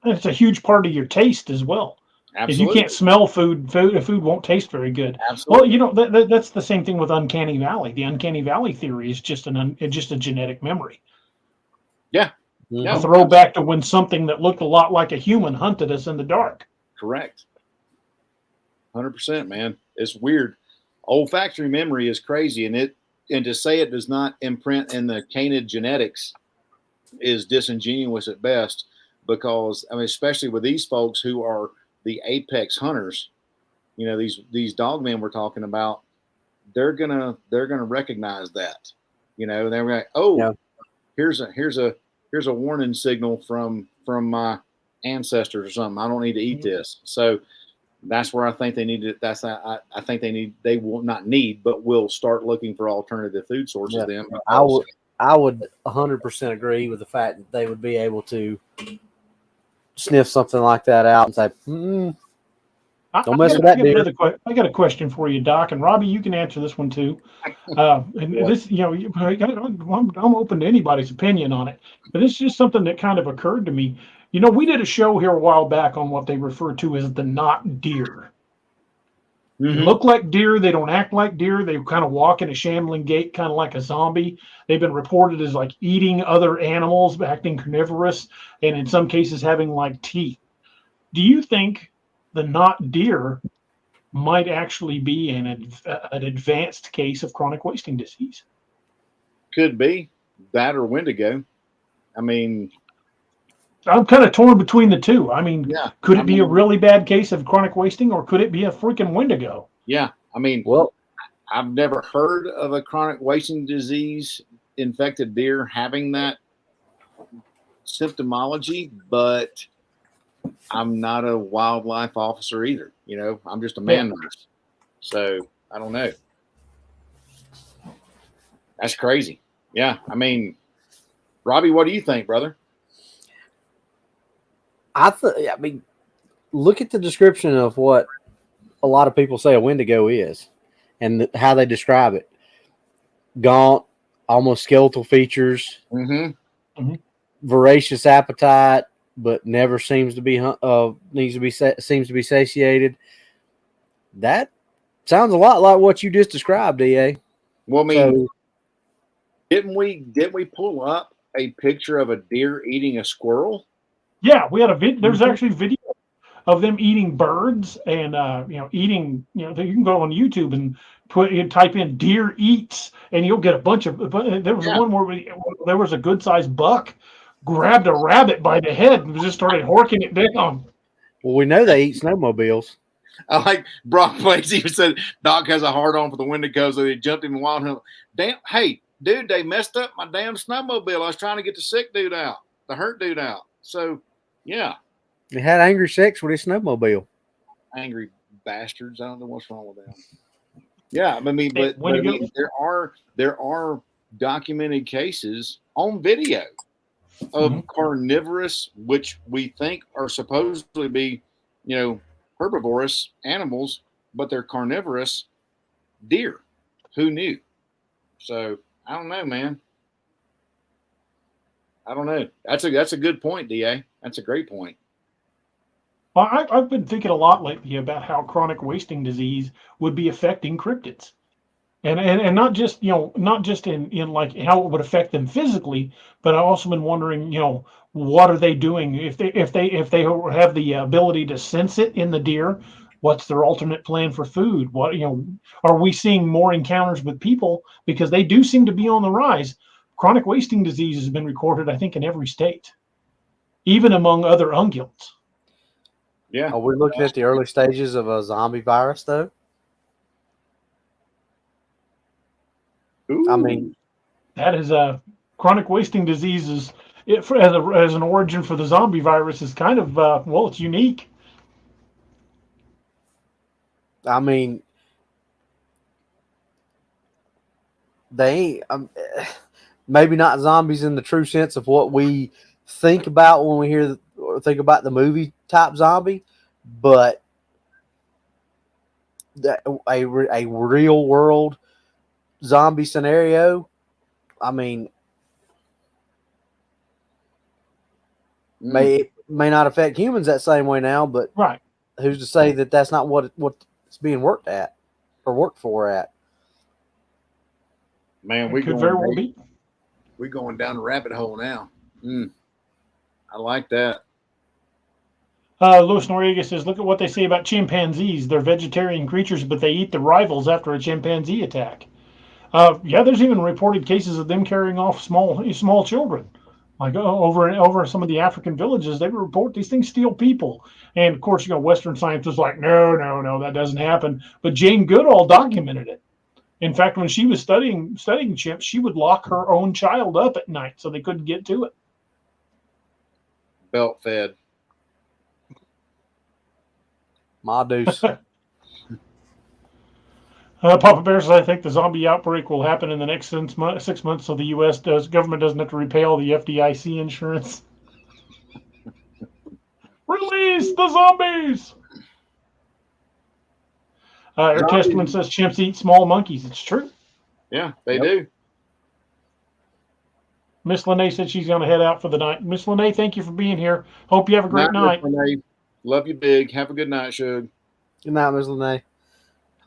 It's a huge part of your taste as well. Absolutely. If you can't smell food won't taste very good. Absolutely. Well, that's the same thing with Uncanny Valley. The Uncanny Valley theory is just a genetic memory. Yeah. A throwback to when something that looked a lot like a human hunted us in the dark. Correct. 100%, man. It's weird. Olfactory memory is crazy, and to say it does not imprint in the canid genetics is disingenuous at best, because I mean, especially with these folks who are the apex hunters, these dogmen we're talking about, they're gonna recognize that, they're like, here's a warning signal from my ancestors or something. I don't need to eat this. So that's where I think they need to. I think they will not need, but will start looking for alternative food sources. Yeah. Then I would 100% agree with the fact that they would be able to sniff something like that out and say, don't mess with that, dude. I got a question for you, Doc, and Robbie, you can answer this one too. This, I'm open to anybody's opinion on it, but it's just something that kind of occurred to me. We did a show here a while back on what they refer to as the not deer. They look like deer. They don't act like deer. They kind of walk in a shambling gait, kind of like a zombie. They've been reported as like eating other animals, acting carnivorous, and in some cases having like teeth. Do you think the not deer might actually be an advanced case of chronic wasting disease? Could be that or Wendigo. I mean, I'm kind of torn between the two. I mean, could it be a really bad case of chronic wasting, or could it be a freaking Wendigo? Yeah. I mean, well, I've never heard of a chronic wasting disease infected deer having that symptomology, but I'm not a wildlife officer either. I'm just a man nurse. So I don't know. That's crazy. Yeah. I mean, Robbie, what do you think, brother? I mean, look at the description of what a lot of people say a Wendigo is. and how they describe it. Gaunt, almost skeletal features, voracious appetite, but never seems to be seems to be satiated. That sounds a lot like what you just described, DA. Well, I mean, didn't we pull up a picture of a deer eating a squirrel? Yeah, we had a video. There's actually video of them eating birds and eating. You can go on YouTube and type in deer eats, and you'll get a bunch of. But there was one where there was a good sized buck grabbed a rabbit by the head and just started horking it down. Well, we know they eat snowmobiles. I like Brock Plates. He said Doc has a hard on for the Wendigo, so they jumped him in Wild Hunt. Damn, hey, dude, they messed up my damn snowmobile. I was trying to get the sick dude out, the hurt dude out. So, yeah. They had angry sex with his snowmobile. Angry bastards. I don't know what's wrong with them. Yeah, I mean, but I mean, there are documented cases on video of carnivorous, which we think are supposedly be, herbivorous animals, but they're carnivorous deer. Who knew? So I don't know, man. I don't know. That's a good point, DA. That's a great point. Well, I've been thinking a lot lately about how chronic wasting disease would be affecting cryptids, and not just in like how it would affect them physically, but I've also been wondering, what are they doing if they have the ability to sense it in the deer? What's their alternate plan for food? What are we seeing more encounters with people, because they do seem to be on the rise? Chronic wasting disease has been recorded, I think, in every state, even among other ungulates. Yeah. Are we looking at the early stages of a zombie virus, though? Ooh. I mean, that is a chronic wasting disease as an origin for the zombie virus is kind of it's unique. I mean, they maybe not zombies in the true sense of what we think about when we think about the movie type zombie, but a real world zombie scenario. I mean, may not affect humans that same way now, but right. Who's to say that that's not what's being worked at or worked for at? Man, we're going down the rabbit hole now. I like that. Louis Noriega says, look at what they say about chimpanzees. They're vegetarian creatures, but they eat the rivals after a chimpanzee attack. There's even reported cases of them carrying off small children. Like over some of the African villages, they report these things steal people. And of course, Western science was like, no, that doesn't happen. But Jane Goodall documented it. In fact, when she was studying chimps, she would lock her own child up at night so they couldn't get to it. Belt fed. Ma deuce. Papa Bear says, I think the zombie outbreak will happen in the next 6 months, so the U.S. government doesn't have to repay all the FDIC insurance. Release the zombies! Air Testament says chimps eat small monkeys. It's true. Yeah, they do. Miss Lene said she's going to head out for the night. Miss Lene, thank you for being here. Hope you have a great night. Love you big. Have a good night, Shug. Good night, Miss Lene.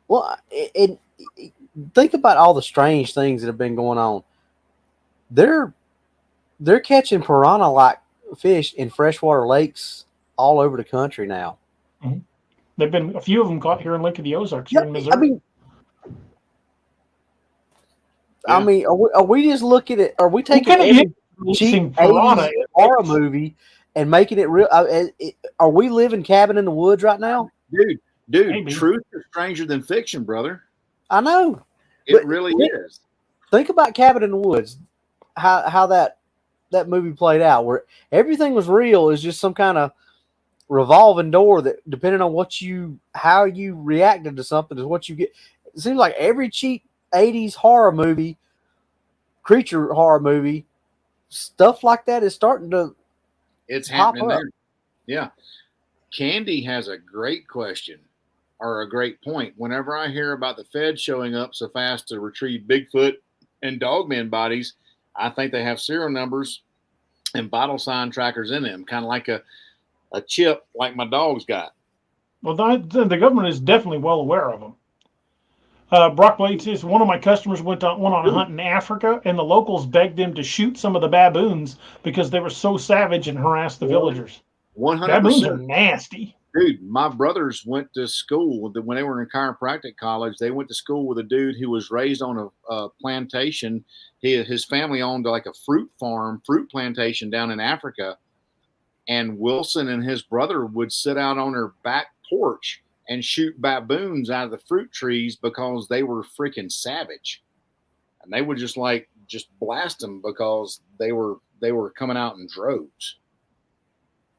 Well, think about all the strange things that have been going on. They're catching piranha like fish in freshwater lakes all over the country now. Mm-hmm. There've been a few of them caught here in Lake of the Ozarks here in Missouri. I mean, are we just looking at? Are we taking every cheap 80s horror movie and making it real? Are we living Cabin in the Woods right now, dude? Maybe. Truth is stranger than fiction, brother. I know. It really is. Think about Cabin in the Woods. How that movie played out, where everything was real, is just some kind of revolving door that, depending on how you reacted to something, is what you get. It seems like every cheap 80s horror movie, creature horror movie, stuff like that is starting to. It's happening there. Yeah. Candy has a great question. are a great point. Whenever I hear about the feds showing up so fast to retrieve Bigfoot and Dogman bodies, I think they have serial numbers and vital sign trackers in them, kind of like a chip like my dog's got. Well, the government is definitely well aware of them. Brock Blade says one of my customers went on a hunt in Africa, and the locals begged them to shoot some of the baboons because they were so savage and harassed the villagers. 100%. Baboons are nasty. Dude, my brothers went to school when they were in chiropractic college. They went to school with a dude who was raised on a plantation. His family owned like a fruit plantation down in Africa. And Wilson and his brother would sit out on their back porch and shoot baboons out of the fruit trees because they were freaking savage. And they would just blast them because they were coming out in droves.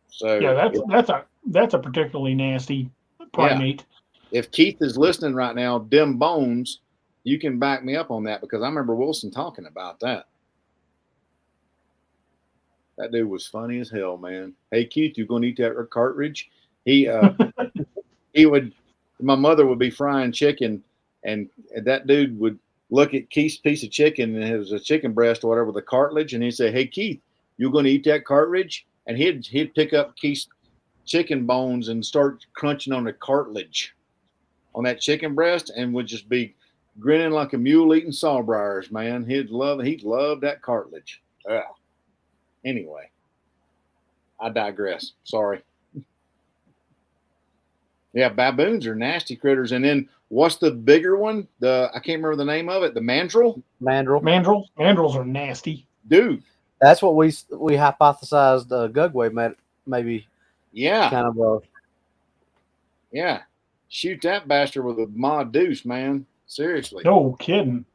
So yeah, that's a particularly nasty primate. Yeah. If Keith is listening right now, Dim Bones, you can back me up on that because I remember Wilson talking about that. That dude was funny as hell, man. Hey, Keith, you gonna eat that cartridge? My mother would be frying chicken, and that dude would look at Keith's piece of chicken, and it was a chicken breast or whatever with a cartilage, and he'd say, "Hey, Keith, you gonna eat that cartilage?" And he'd pick up Keith's chicken bones and start crunching on the cartilage on that chicken breast, and would just be grinning like a mule eating sawbriars, man. He'd love that cartilage. Anyway, I digress. Sorry. Yeah, baboons are nasty critters. And then what's the bigger one? I can't remember the name of it. The mandrill? Mandrills are nasty. Dude. That's what we hypothesized Gugway maybe. Yeah. Kind of yeah. Shoot that bastard with a Ma Deuce, man. Seriously. No kidding.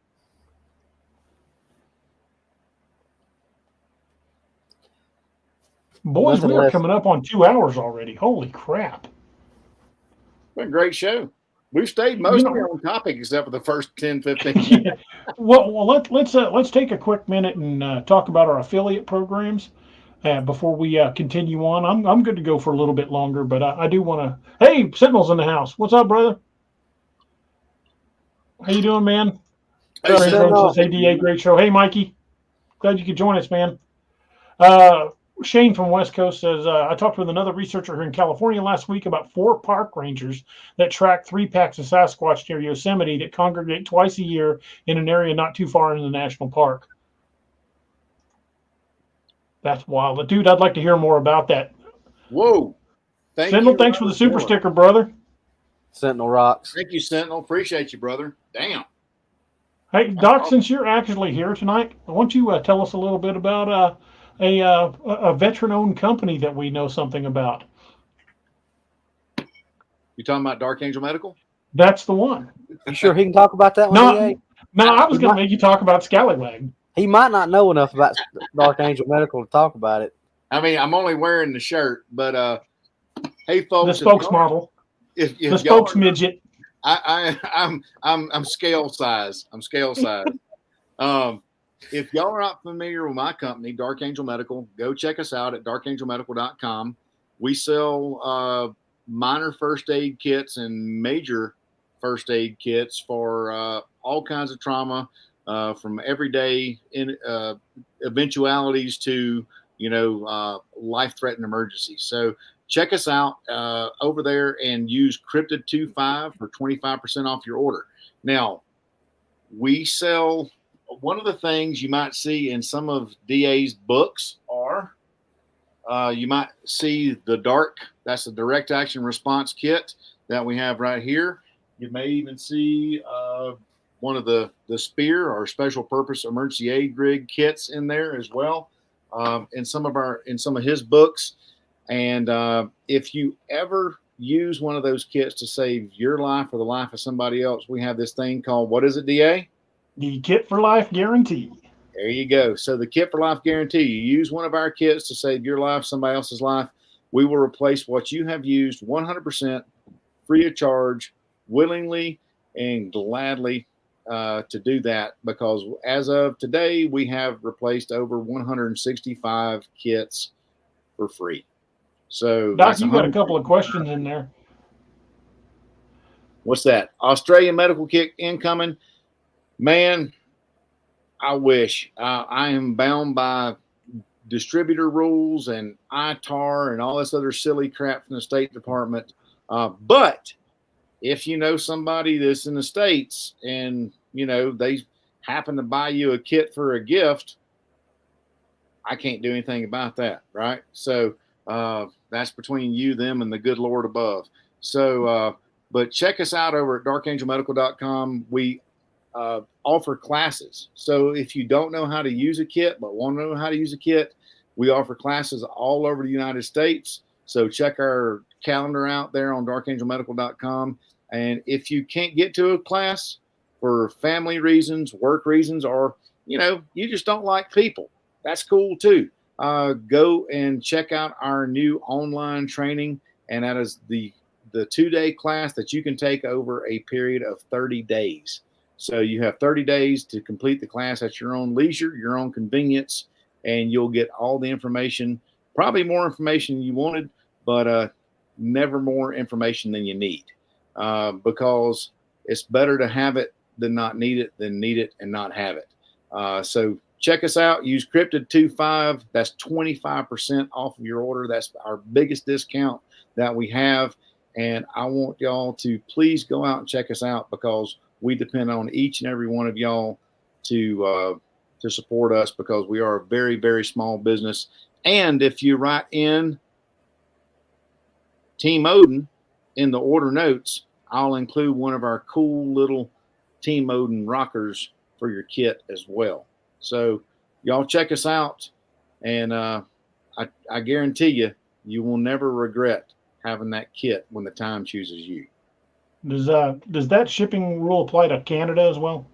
Boys, we are coming up on 2 hours already. Holy crap. Been a great show. We've stayed mostly on topic except for the first 10, 15 minutes. Well, let's take a quick minute and talk about our affiliate programs before we continue on. I'm good to go for a little bit longer, but I do want to. Hey, Sentinel's in the house. What's up, brother? How you doing, man? Hey, Hey, DA, great show. Hey, Mikey. Glad you could join us, man. Shane from West Coast says, I talked with another researcher here in California last week about 4 park rangers that track 3 packs of Sasquatch near Yosemite that congregate twice a year in an area not too far in the national park. That's wild. Dude, I'd like to hear more about that. Whoa. Sentinel, thanks for the super sticker, brother. Sentinel rocks. Thank you, Sentinel. Appreciate you, brother. Damn. Hey, Doc, since you're actually here tonight, why don't you tell us a little bit about a veteran-owned company that we know something about? You talking about Dark Angel Medical? That's the one. You sure he can talk about that one? No, I was going to make you talk about Scallywag. He might not know enough about Dark Angel Medical to talk about it. I mean, I'm only wearing the shirt, but hey, folks, the spokesmodel, the spokesmidget. I'm scale size. I'm scale size. If y'all are not familiar with my company, Dark Angel Medical, go check us out at darkangelmedical.com. We sell minor first aid kits and major first aid kits for all kinds of trauma, from everyday eventualities to life-threatening emergencies. So check us out over there and use Cryptid25 for 25% off your order. Now, we sell. One of the things you might see in some of DA's books are you might see the DARK. That's the direct action response kit that we have right here. You may even see one of the SPEAR or special purpose emergency aid rig kits in there as well in some of his books. And if you ever use one of those kits to save your life or the life of somebody else, we have this thing called, what is it, DA? The Kit for Life Guarantee. There you go. So the Kit for Life Guarantee, you use one of our kits to save your life, somebody else's life, we will replace what you have used 100% free of charge, willingly and gladly to do that, because as of today, we have replaced over 165 kits for free. So Doc, you got a couple of questions in there. What's that? Australian medical kit incoming. Man, I wish. I am bound by distributor rules and ITAR and all this other silly crap from the State Department. But if you know somebody that's in the States and, they happen to buy you a kit for a gift, I can't do anything about that, right? So that's between you, them, and the good Lord above. So, but check us out over at darkangelmedical.com. We offer classes. So if you don't know how to use a kit, but want to know how to use a kit, we offer classes all over the United States. So check our calendar out there on darkangelmedical.com. And if you can't get to a class for family reasons, work reasons, or, you just don't like people, that's cool too. Go and check out our new online training. And that is the 2-day class that you can take over a period of 30 days. So you have 30 days to complete the class at your own leisure, your own convenience, and you'll get all the information, probably more information than you wanted, but never more information than you need, because it's better to have it than not need it, than need it and not have it. So check us out. Use Cryptid25. That's 25% off of your order. That's our biggest discount that we have. And I want y'all to please go out and check us out, because we depend on each and every one of y'all to support us, because we are a very, very small business. And if you write in Team Odin in the order notes, I'll include one of our cool little Team Odin rockers for your kit as well. So y'all check us out, and I guarantee you will never regret having that kit when the time chooses you. Does that shipping rule apply to Canada as well?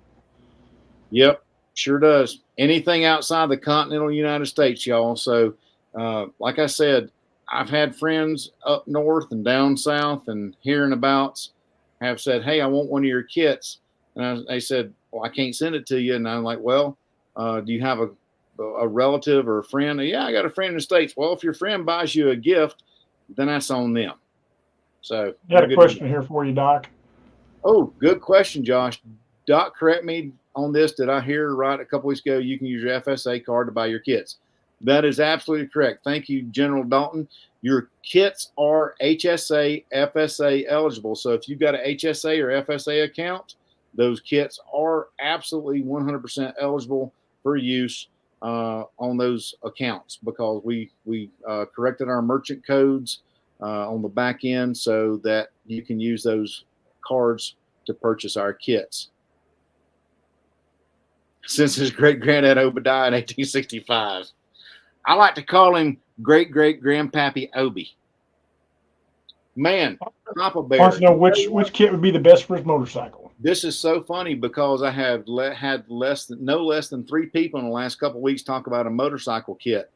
Yep, sure does. Anything outside the continental United States, y'all. So, like I said, I've had friends up north and down south and hearing abouts have said, "Hey, I want one of your kits," and they said, "Well, I can't send it to you." And I'm like, "Well, do you have a relative or a friend?" "Yeah, I got a friend in the States." "Well, if your friend buys you a gift, then that's on them." So I got a question here for you, Doc. Oh, good question, Josh. Doc, correct me on this. Did I hear right a couple weeks ago you can use your FSA card to buy your kits? That is absolutely correct. Thank you, General Dalton. Your kits are HSA, FSA eligible. So if you've got an HSA or FSA account, those kits are absolutely 100% eligible for use on those accounts, because we corrected our merchant codes on the back end so that you can use those cards to purchase our kits. Since his great granddad Obadiah in 1865, I like to call him great grandpappy Obi. Man, Papa Bear. Wants to know which kit would be the best for his motorcycle. This is so funny, because I have had no less than 3 people in the last couple of weeks talk about a motorcycle kit.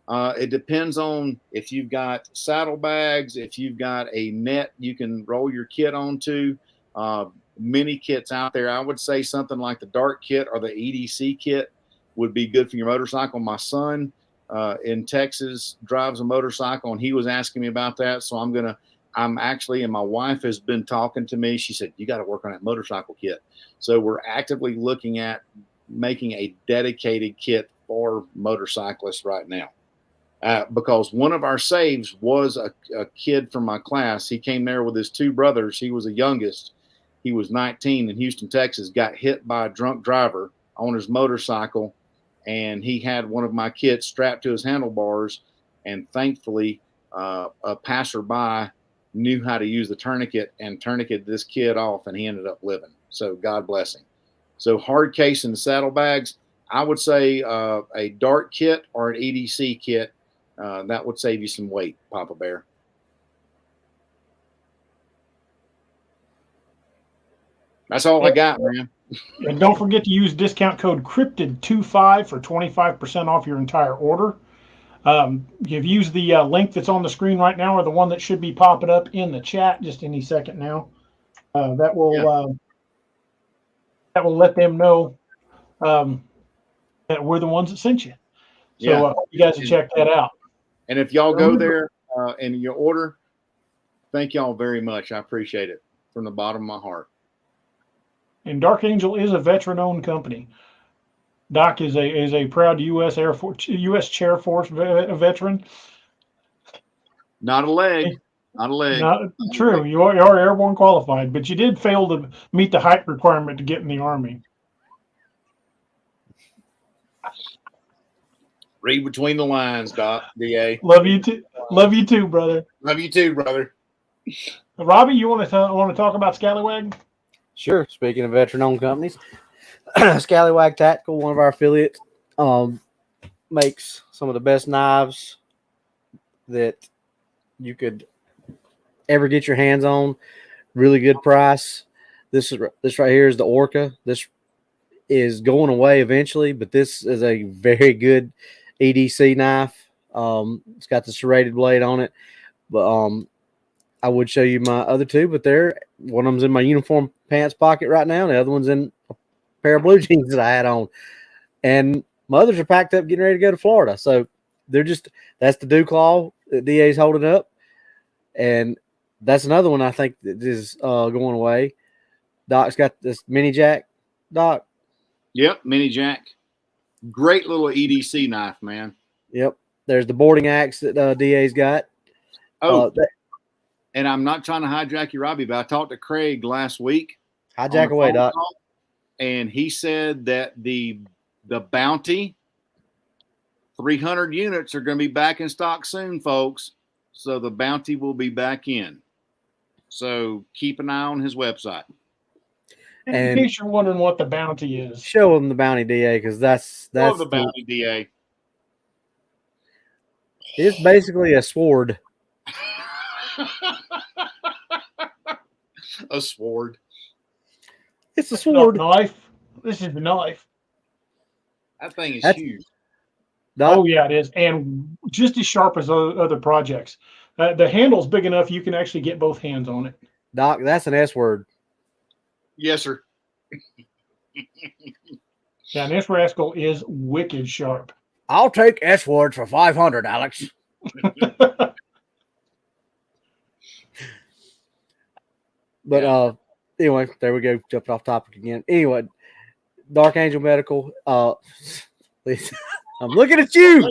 It depends on if you've got saddlebags, if you've got a net you can roll your kit onto. Many kits out there. I would say something like the Dart kit or the EDC kit would be good for your motorcycle. My son in Texas drives a motorcycle, and he was asking me about that. So I'm actually, and my wife has been talking to me. She said, "You got to work on that motorcycle kit." So we're actively looking at making a dedicated kit for motorcyclists right now. Because one of our saves was a kid from my class. He came there with his 2 brothers. He was the youngest. He was 19 in Houston, Texas, got hit by a drunk driver on his motorcycle, and he had one of my kits strapped to his handlebars, and thankfully a passerby knew how to use the tourniquet and tourniqueted this kid off, and he ended up living. So God bless him. So hard case and saddlebags, I would say a Dart kit or an EDC kit. That would save you some weight, Papa Bear. That's all I got, man. And don't forget to use discount code Cryptid25 for 25% off your entire order. You've used the link that's on the screen right now, or the one that should be popping up in the chat just any second now. That will let them know that we're the ones that sent you. So you guys will check that out. And if y'all go there and you order, thank y'all very much. I appreciate it from the bottom of my heart. And Dark Angel is a veteran-owned company. Doc is a proud U.S. Air Force, U.S. Chair Force veteran. Not a leg. Not a leg. Not true. You are airborne qualified, but you did fail to meet the height requirement to get in the Army. Read between the lines, Doc. DA. Love you too. Love you too, brother. Love you too, brother. Robbie, you want to talk about Scallywag? Sure. Speaking of veteran-owned companies, Scallywag Tactical, one of our affiliates, makes some of the best knives that you could ever get your hands on. Really good price. This right here is the Orca. This is going away eventually, but this is a very good EDC knife. It's got the serrated blade on it, but I would show you my other two, but one of them's in my uniform pants pocket right now, and the other one's in a pair of blue jeans that I had on. And my others are packed up getting ready to go to Florida. So that's the dew claw that DA's holding up. And that's another one I think that is going away. Doc's got this mini jack. Doc. Yep, mini jack. Great little EDC knife, man. Yep. There's the boarding axe that DA's got. And I'm not trying to hijack you, Robbie, but I talked to Craig last week. Hijack away, Doc. And he said that the Bounty 300 units are going to be back in stock soon, folks. So the Bounty will be back in. So keep an eye on his website. In case you're wondering what the Bounty is, show him the Bounty, DA, because that's the Bounty, DA. It's basically a sword. A sword. It's a sword. Knife. This is the knife. That thing is huge. Oh yeah, it is, and just as sharp as other projects. The handle's big enough you can actually get both hands on it. Doc, that's an S word. Yes, sir. Yeah, and this rascal is wicked sharp. I'll take S word for 500, Alex. But anyway, there we go. Jumping off topic again. Anyway, Dark Angel Medical. Please, I'm looking at you.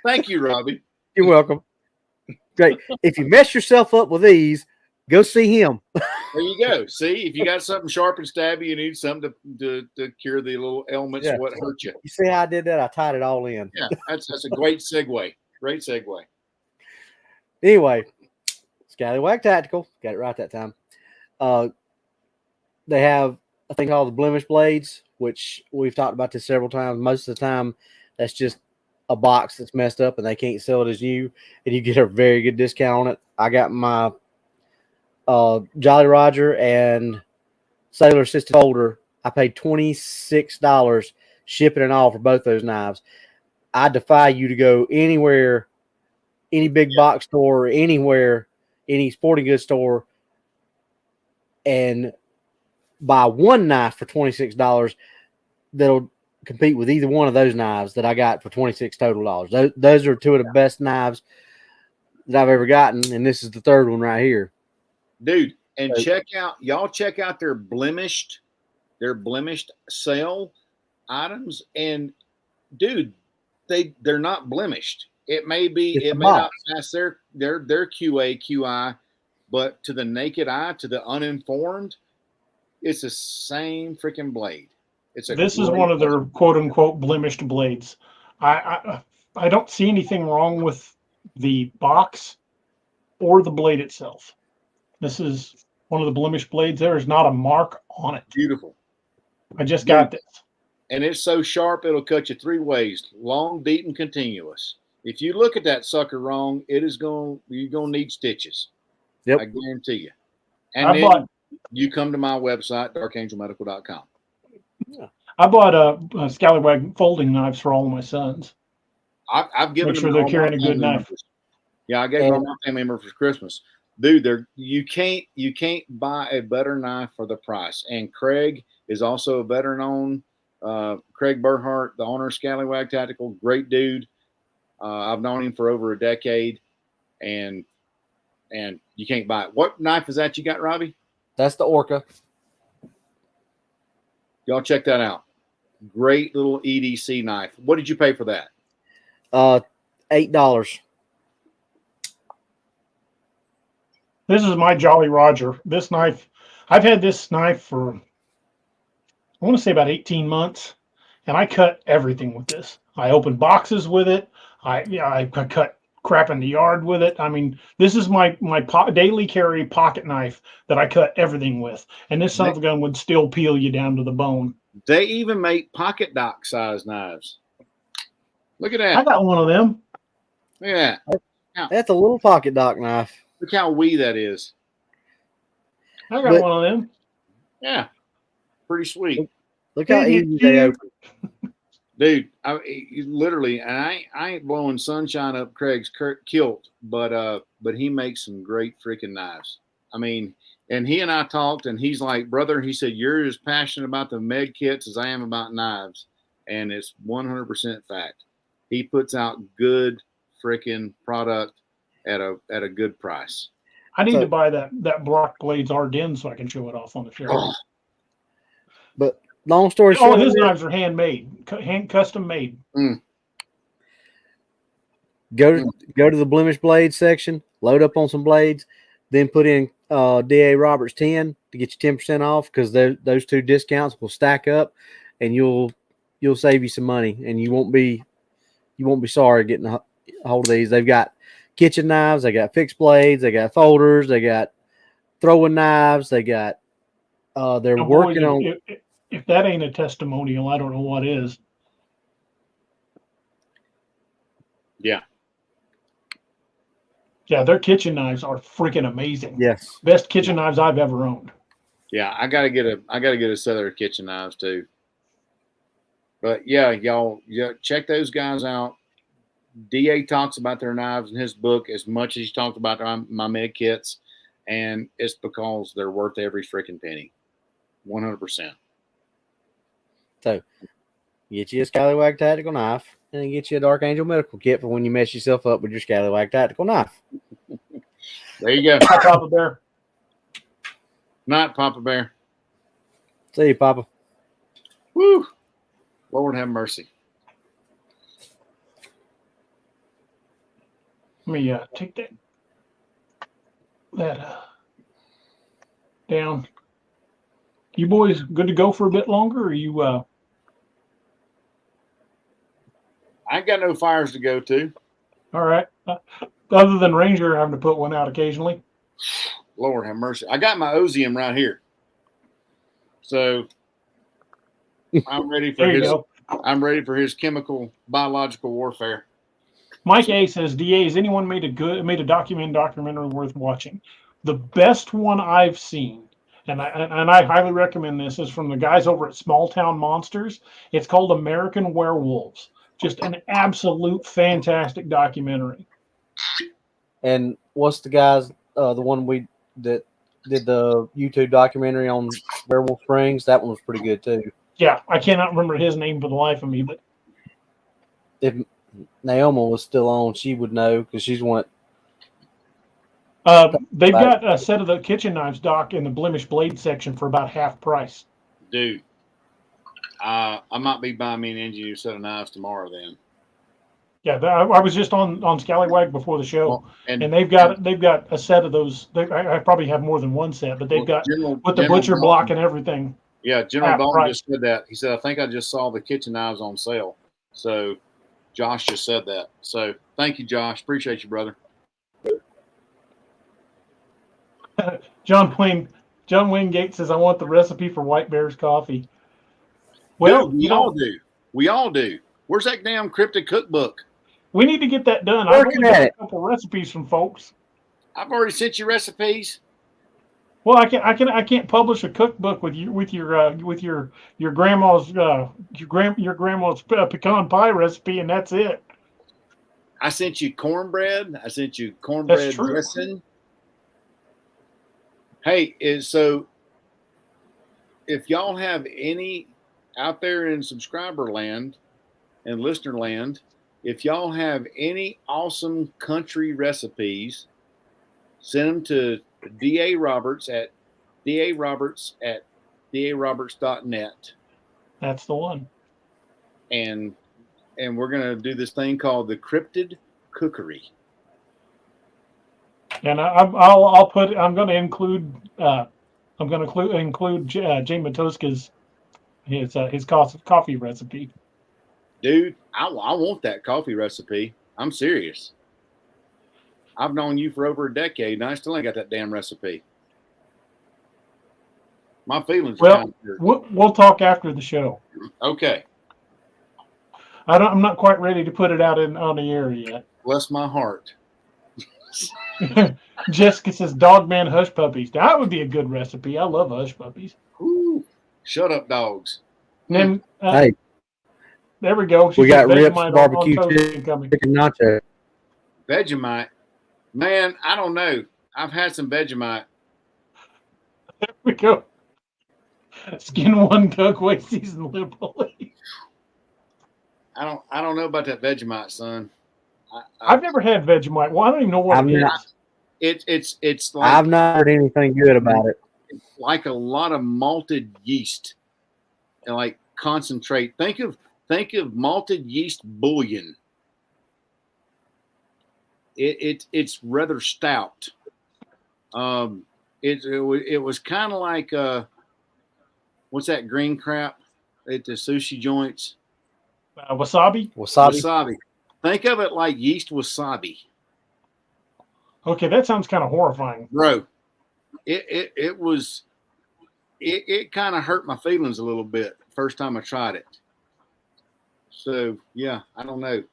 Thank you, Robbie. You're welcome. Great. If you mess yourself up with these, go see him. There you go. See, if you got something sharp and stabby, you need something to cure the little ailments of what hurt you. You see how I did that? I tied it all in. Yeah, that's a great segue. Great segue. Anyway, Scallywag Tactical. Got it right that time. They have a thing called the blemish blades, which we've talked about this several times. Most of the time, that's just a box that's messed up and they can't sell it as new, and you get a very good discount on it. I got my Jolly Roger and Sailor Assisted Folder. I paid $26 shipping and all for both those knives. I defy you to go anywhere, any big box store, anywhere, any sporting goods store, and buy one knife for $26 that'll compete with either one of those knives that I got for $26 total. Those are two of the best knives that I've ever gotten, and this is the third one right here. Dude, and check out their blemished sale items, and dude, they're not blemished. It may not pass their QI, but to the naked eye, to the uninformed, it's the same freaking blade. This is one of their quote unquote blemished blades. I don't see anything wrong with the box or the blade itself. This is one of the blemished blades. There is not a mark on it. Beautiful. I just got this. And it's so sharp, it'll cut you three ways: long, deep, and continuous. If you look at that sucker wrong, you're going to need stitches. Yep. I guarantee you. And you come to my website, darkangelmedical.com. Yeah. I bought a Scallywag folding knives for all of my sons. I've given Make sure they're carrying a good knife. Yeah, I gave all my family members for Christmas. Dude, you can't buy a better knife for the price. And Craig is also a better known. Craig Burhart, the owner of Scallywag Tactical, great dude. I've known him for over a decade, and you can't buy it. What knife is that you got, Robbie? That's the Orca. Y'all check that out. Great little EDC knife. What did you pay for that? $8. This is my Jolly Roger. This knife, I've had this knife for, I want to say about 18 months, and I cut everything with this. I opened boxes with it. I cut crap in the yard with it. I mean, this is my daily carry pocket knife that I cut everything with. And this son of a gun would still peel you down to the bone. They even make pocket dock size knives. Look at that. I got one of them. Look at that. That's a little pocket dock knife. Look how wee that is. I got one of them. Yeah. Pretty sweet. Look how easy they open. Dude, literally, and I ain't blowing sunshine up Craig's kilt, but he makes some great freaking knives. I mean, and he and I talked, and he's like, brother, he said, you're as passionate about the med kits as I am about knives. And it's 100% fact. He puts out good freaking product at a good price. I need to buy that Block Blades Ardennes so I can show it off on the show. Oh. But long story short, all his knives are handmade, custom made. Go to the blemish blade section, load up on some blades, then put in DA Roberts 10 to get you 10% off, because those two discounts will stack up, and you'll save you some money, and you won't be sorry getting a hold of these. They've got kitchen knives, they got fixed blades, they got folders, they got throwing knives, they got they're working on. If that ain't a testimonial, I don't know what is. Yeah. Yeah, their kitchen knives are freaking amazing. Yes. Best kitchen knives I've ever owned. Yeah, I gotta get a set of their kitchen knives too. But yeah, y'all, check those guys out. DA talks about their knives in his book as much as he talked about my med kits, and it's because they're worth every freaking penny. 100%. So, get you a Scallywag tactical knife, and then get you a Dark Angel medical kit for when you mess yourself up with your Scallywag tactical knife. There you go. Hi, Papa Bear. Not Papa Bear. See you, Papa. Woo! Lord have mercy. Let me take that down. You boys good to go for a bit longer, or you? I ain't got no fires to go to. All right. Other than Ranger having to put one out occasionally. Lord have mercy. I got my Ozium right here. So I'm ready for I'm ready for his chemical biological warfare. Mike A says, DA, has anyone made a documentary worth watching? The best one I've seen, and I highly recommend this, is from the guys over at Small Town Monsters. It's called American Werewolves. Just an absolute fantastic documentary. And what's the guys, the one that did the YouTube documentary on Werewolf Springs? That one was pretty good too. Yeah, I cannot remember his name for the life of me, but if Naoma was still on, she would know, because she's one. They've got a set of the kitchen knives, Doc, in the blemish blade section for about half price. Dude, I might be buying me an engineer set of knives tomorrow then. Yeah, I was just on Scallywag before the show, and they've got a set of those. I probably have more than one set, but they've got with the butcher block and everything. Yeah, General Dalton just said that. He said, I think I just saw the kitchen knives on sale. So Josh just said that. So thank you, Josh. Appreciate you, brother. John Wayne Gates says, I want the recipe for White Bear's coffee. Well, dude, we all do. Where's that damn Cryptid cookbook? We need to get that done. I've only got a couple recipes from folks. I've already sent you recipes. Well, I can't publish a cookbook with your grandma's pecan pie recipe, and that's it. I sent you cornbread. I sent you cornbread dressing. Hey, so if y'all have any out there in subscriber land and listener land, if y'all have any awesome country recipes, send them to DA Roberts at DA Roberts at daroberts.net. That's the one. And we're going to do this thing called the Cryptid Cookery. And I'll put. I'm going to include. I'm going to include Jay Matoska's his coffee recipe. Dude, I want that coffee recipe. I'm serious. I've known you for over a decade, and I still ain't got that damn recipe. My feelings are kind of hurt. We'll talk after the show. Okay. I'm not quite ready to put it out on the air yet. Bless my heart. Jessica says Dogman hush puppies. That would be a good recipe. I love hush puppies. Ooh, shut up, dogs. And then, Hey, there we go. we got ribs, Vegemite barbecue, on toast chicken nacho. Vegemite. Man, I don't know. I've had some Vegemite. There we go. Skin one, cook, wait, season liberally. I don't know about that Vegemite, son. I've never had Vegemite. Well, I don't even know what it is. It's like, I've not heard anything good about it. It's like a lot of malted yeast and like concentrate. Think of malted yeast bouillon. It's rather stout. It was kind of like what's that green crap at the sushi joints? Wasabi. Wasabi. Think of it like yeast wasabi. Okay, that sounds kind of horrifying, bro. It kind of hurt my feelings a little bit first time I tried it. So yeah, I don't know.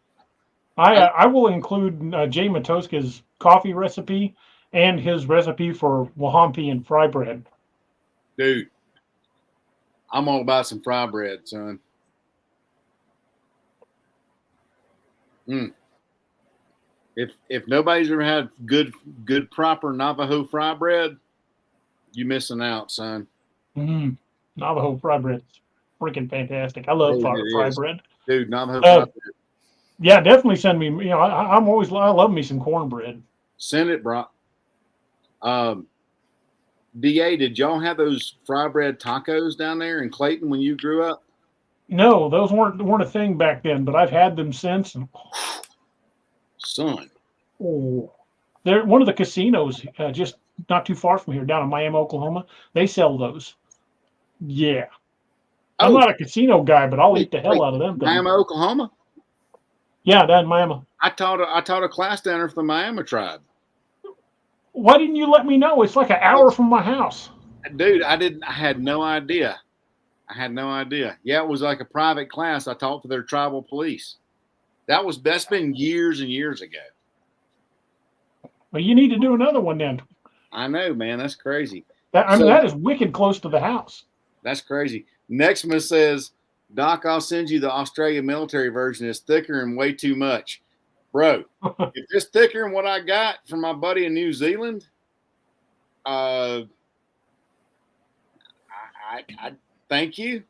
I will include Jay Matoska's coffee recipe and his recipe for wahampi and fry bread. Dude, I'm all about some fry bread, son. If nobody's ever had good proper Navajo fry bread, you missing out, son. Navajo fry bread's freaking fantastic. I love fry bread. Dude, Navajo fry bread. Yeah, definitely send me. You know, I love me some cornbread. Send it, bro. DA, did y'all have those fry bread tacos down there in Clayton when you grew up? No, those weren't a thing back then, but I've had them since. Son. Oh, they're one of the casinos just not too far from here, down in Miami, Oklahoma. They sell those. Yeah. I'm not a casino guy, but I'll eat the hell out of them. Miami, Oklahoma? Yeah, down in Miami. I taught a class down there for the Miami tribe. Why didn't you let me know? It's like an hour from my house. Dude, I had no idea. Yeah, it was like a private class I taught for their tribal police. That's been years and years ago. Well, you need to do another one then. I know, man. That's crazy. That is wicked close to the house. That's crazy. Nextman says, Doc, I'll send you the Australian military version. It's thicker and way too much. Bro, if it's thicker than what I got from my buddy in New Zealand, I thank you.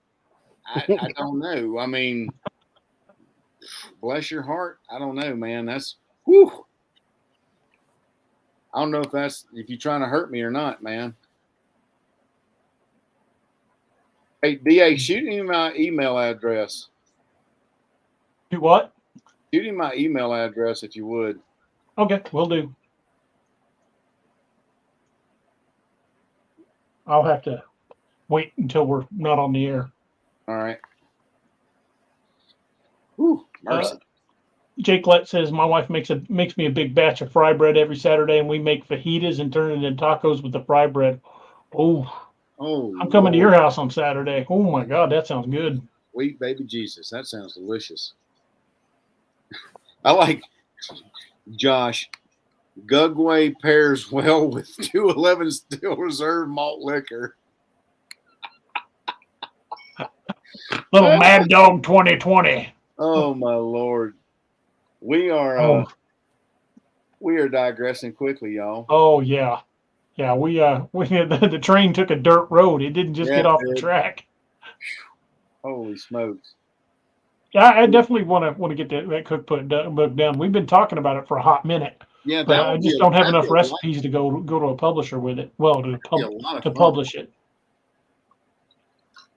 I don't know. I mean, bless your heart. I don't know, man. That's whew. I don't know if you're trying to hurt me or not, man. Hey, DA, shoot me my email address. Do what? Shoot him my email address if you would. Okay, will do. I'll have to wait until we're not on the air. All right. Whew, mercy. Jake Lett says my wife makes me a big batch of fry bread every Saturday, and we make fajitas and turn it into tacos with the fry bread. Oh, I'm coming to your house on Saturday. Oh my God, that sounds good. Sweet baby Jesus, that sounds delicious. I like Josh. Gugway pairs well with 211 Still Reserve malt liquor. Little Mad Dog 2020. Oh my Lord. We are digressing quickly, y'all. Oh yeah. Yeah, we the train took a dirt road. It didn't just get off the track. Holy smokes. Yeah, I definitely want to get that cookbook done. We've been talking about it for a hot minute. Yeah, But that I would be just don't have that'd enough be a lot, recipes to go to a publisher with it. Well, be a lot of to fun. publish it.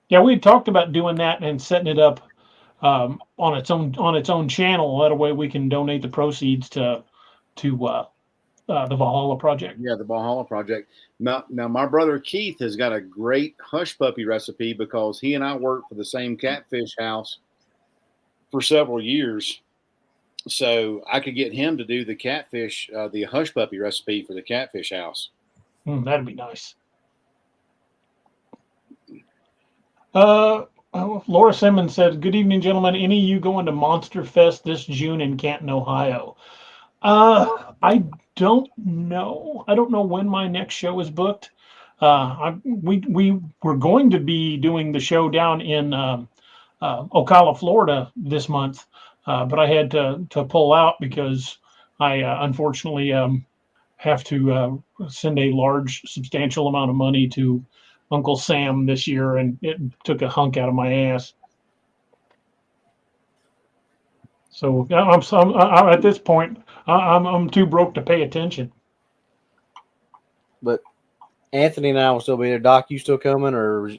Yeah, we had talked about doing that and setting it up on its own channel. That way, we can donate the proceeds to the Valhalla project. Yeah, the Valhalla project. Now, my brother Keith has got a great hush puppy recipe because he and I worked for the same catfish house for several years. So I could get him to do the catfish, the hush puppy recipe for the catfish house. That'd be nice. Laura Simmons said, "Good evening, gentlemen. Any of you going to Monster Fest this June in Canton, Ohio?" I don't know. I don't know when my next show is booked. We were going to be doing the show down in Ocala, Florida this month, but I had to pull out because I unfortunately have to send a large, substantial amount of money to Uncle Sam this year, and it took a hunk out of my ass. So I'm at this point, I'm too broke to pay attention. But Anthony and I will still be there. Doc, you still coming, or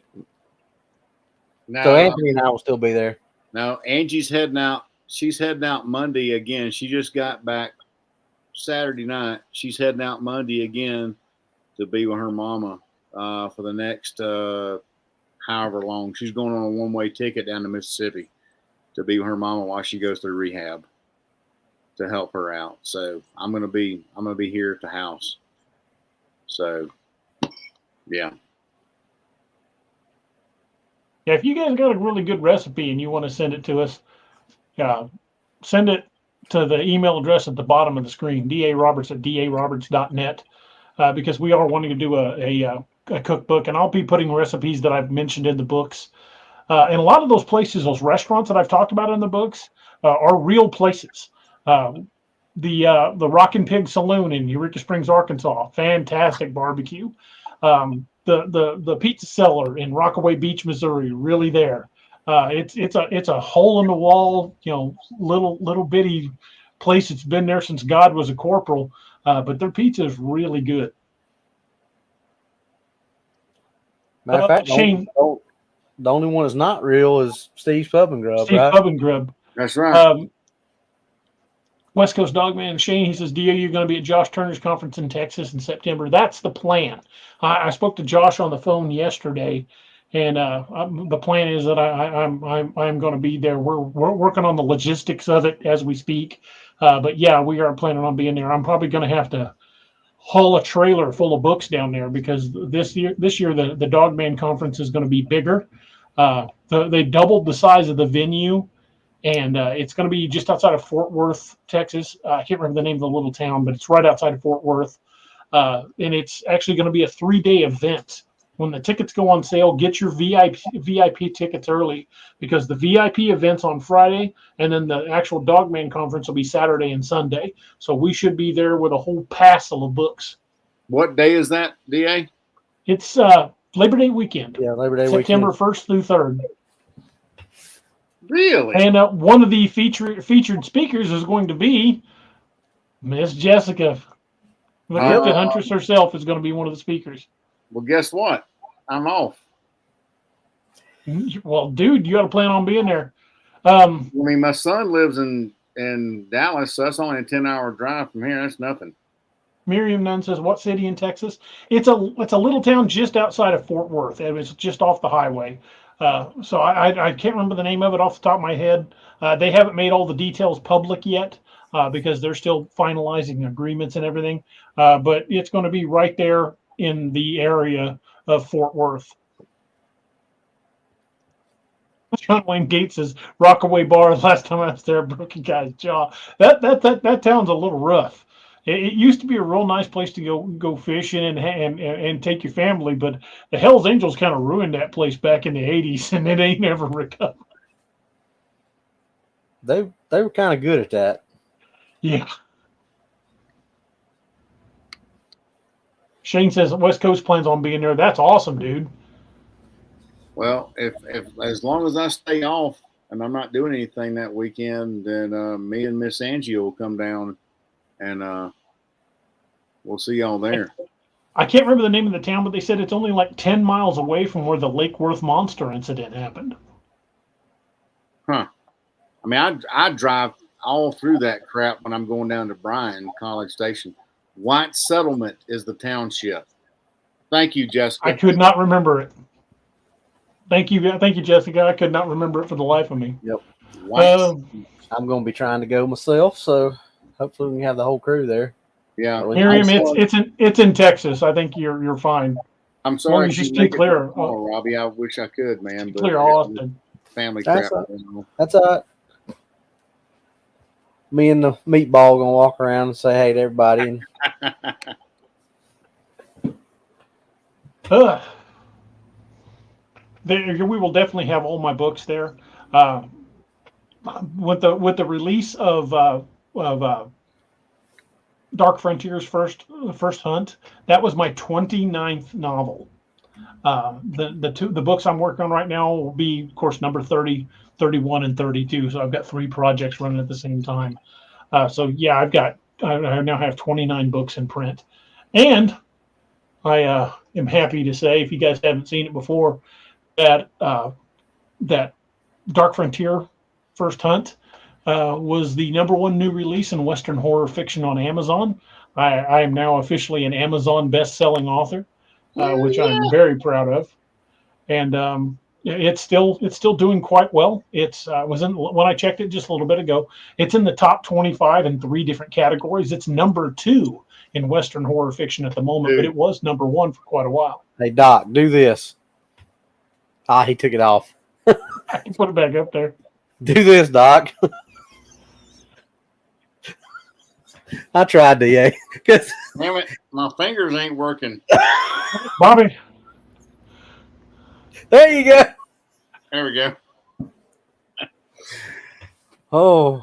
Now, so Anthony and I will still be there. now Angie's heading out. She's heading out Monday again. She just got back Saturday night. She's heading out Monday again to be with her mama for the next however long. She's going on a one-way ticket down to Mississippi to be with her mama while she goes through rehab to help her out. So I'm gonna be here at the house. So yeah. Yeah, if you guys got a really good recipe and you want to send it to us, send it to the email address at the bottom of the screen, daroberts@daroberts.net, because we are wanting to do a cookbook, and I'll be putting recipes that I've mentioned in the books. And a lot of those places, those restaurants that I've talked about in the books, are real places. The Rockin' Pig Saloon in Eureka Springs, Arkansas, fantastic barbecue. The Pizza Cellar in Rockaway Beach, Missouri, really there. It's a hole in the wall, little bitty place. It's been there since God was a corporal, but their pizza is really good. Matter of fact, Shane, the only one that's not real is Steve's Pub and Grub, Steve right? Pub and Grub. That's right. West Coast Dogman Shane, he says, "Do you're going to be at Josh Turner's conference in Texas in September?" That's the plan. I spoke to Josh on the phone yesterday, and the plan is that I'm going to be there. We're working on the logistics of it as we speak, but yeah, we are planning on being there. I'm probably going to have to haul a trailer full of books down there because this year the Dogman conference is going to be bigger. They doubled the size of the venue. And it's going to be just outside of Fort Worth, Texas. I can't remember the name of the little town, but it's right outside of Fort Worth. And it's actually going to be a 3-day event. When the tickets go on sale, get your VIP tickets early because the VIP event's on Friday, and then the actual Dogman conference will be Saturday and Sunday. So we should be there with a whole passel of books. What day is that, DA? It's Labor Day weekend. Yeah, Labor Day September weekend. 1st through 3rd. Really? And one of the featured speakers is going to be Miss Jessica. The Cryptid Huntress herself is going to be one of the speakers. Well, guess what? I'm off. Well, dude, you got to plan on being there. I mean, my son lives in Dallas, so that's only a 10-hour drive from here. That's nothing. Miriam Nunn says, "What city in Texas?" It's a little town just outside of Fort Worth. It was just off the highway. So I can't remember the name of it off the top of my head. They haven't made all the details public yet because they're still finalizing agreements and everything. But it's going to be right there in the area of Fort Worth. John Wayne Gates says, "Rockaway Bar. Last time I was there, broke a guy's jaw." That town's a little rough. It used to be a real nice place to go fishing and take your family, but the Hells Angels kind of ruined that place back in the 80s, and it ain't never recovered. They were kind of good at that. Yeah. Shane says West Coast plans on being there. That's awesome, dude. Well, if as long as I stay off and I'm not doing anything that weekend, then me and Miss Angie will come down and we'll see y'all there. I can't remember the name of the town, but they said it's only like 10 miles away from where the Lake Worth monster incident happened. Huh. I mean, I drive all through that crap when I'm going down to Bryan College Station. White Settlement is the township. Thank you, Jessica. I could not remember it. Thank you, Jessica. I could not remember it for the life of me. Yep. White, I'm going to be trying to go myself, so hopefully we can have the whole crew there. yeah. Miriam, it's in Texas. I think you're fine. I'm sorry. As long as you stay clear. Robbie. I wish I could, man. But clear Austin. Family That's crap. That's all right. Me and the meatball gonna walk around and say hey to everybody. And we will definitely have all my books there. With the release of Dark Frontiers first hunt, that was my 29th novel. The books I'm working on right now will be, of course, number 30, 31, and 32. So I've got 3 projects running at the same time. So yeah, I now have 29 books in print, and I am happy to say, if you guys haven't seen it before, that that Dark Frontier First Hunt was the #1 new release in Western horror fiction on Amazon. I am now officially an Amazon best-selling author, which I'm very proud of, and it's still doing quite well. It's when I checked it just a little bit ago, it's in the top 25 in 3 different categories. It's #2 in Western horror fiction at the moment, but it was #1 for quite a while. Hey Doc, do this. He took it off. I can put it back up there. Do this, Doc. I tried to, yeah. Damn it, my fingers ain't working. Bobby. There you go. There we go. Oh,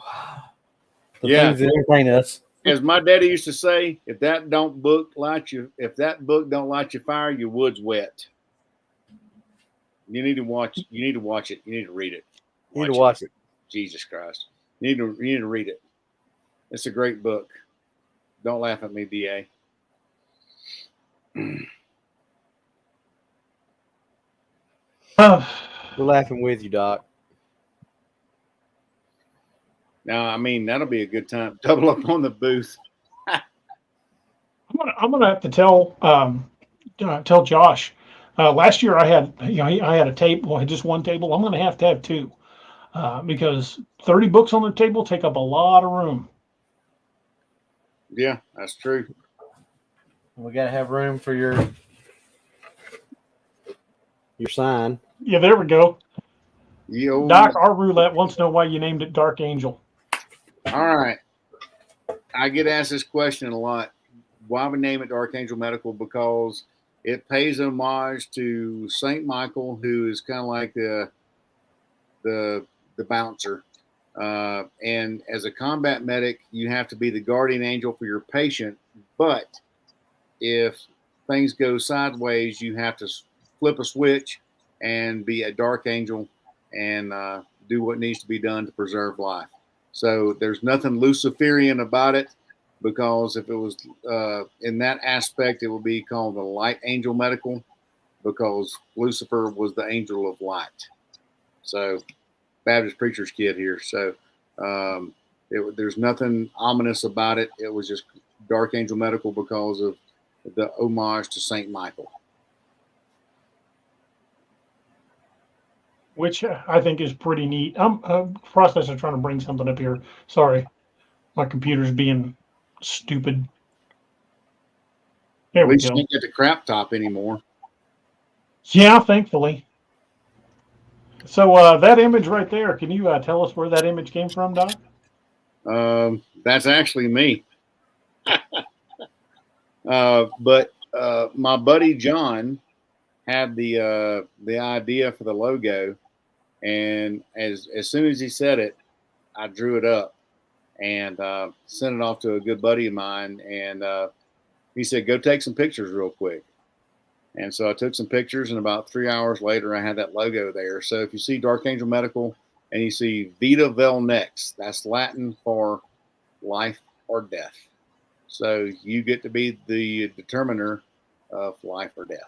Yeah. things that entertain us. As my daddy used to say, if that book don't light your fire, your wood's wet. You need to watch it. You need to read it. You need to watch it. Jesus Christ. You need to read it. It's a great book. Don't laugh at me, DA. We're laughing with you, Doc. Now, I mean, that'll be a good time. Double up on the booth. I'm gonna have to tell Josh. Last year I had a table. I had just one table. I'm gonna have to have 2 because 30 books on the table take up a lot of room. Yeah, that's true. We gotta have room for your sign. Yeah, there we go. Yo. Doc, our roulette wants to know why you named it Dark Angel. All right. I get asked this question a lot. Why we name it Dark Angel Medical? Because it pays homage to Saint Michael, who is kind of like the bouncer. And as a combat medic, you have to be the guardian angel for your patient. But if things go sideways, you have to flip a switch and be a dark angel and do what needs to be done to preserve life. So there's nothing Luciferian about it, because if it was in that aspect, it would be called the Light Angel Medical, because Lucifer was the angel of light. So Baptist preacher's kid here. So there's nothing ominous about it. It was just Dark Angel Medical because of the homage to Saint Michael. Which I think is pretty neat. I'm processor trying to bring something up here. Sorry, my computer's being stupid. There At we least go. you don't get the crap top anymore. Yeah, thankfully. So that image right there, can you tell us where that image came from, Doc? That's actually me. But my buddy John had the idea for the logo, and as soon as he said it, I drew it up and sent it off to a good buddy of mine, and he said, "Go take some pictures real quick." And so I took some pictures, and about 3 hours later, I had that logo there. So if you see Dark Angel Medical and you see Vita Vel Nex, that's Latin for life or death. So you get to be the determiner of life or death.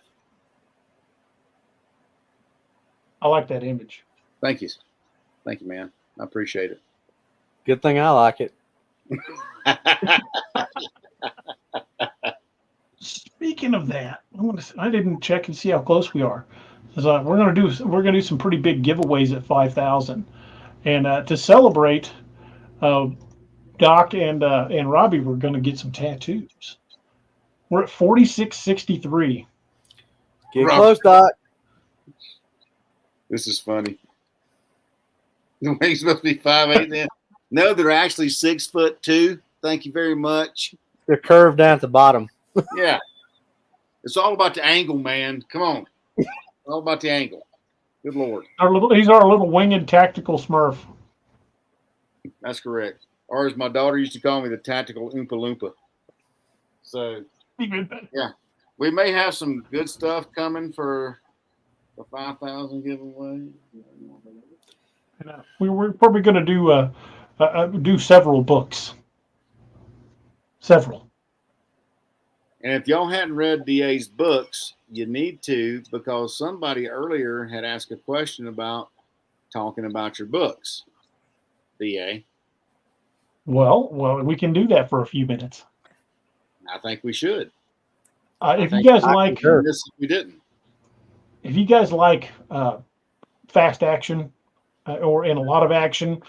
I like that image. Thank you. Thank you, man. I appreciate it. Good thing I like it. Speaking of that, I didn't check and see how close we are. So we're gonna do some pretty big giveaways at 5,000, and to celebrate, Doc and Robbie were gonna get some tattoos. We're at 4663. Get Rob. close, Doc. This is funny. He's supposed to be 5'8" then. No, they're actually 6'2". Thank you very much. They're curved down at the bottom. Yeah. It's all about the angle, man. Come on. All about the angle. Good Lord. He's our little winged tactical Smurf. That's correct. Or as my daughter used to call me, the tactical Oompa Loompa. So, yeah. We may have some good stuff coming for the 5,000 giveaway. We're probably going to do several books. Several. And if y'all hadn't read DA's books, you need to, because somebody earlier had asked a question about talking about your books. DA. Well, we can do that for a few minutes. I think we should. If you guys We didn't. If you guys like fast action or in a lot of action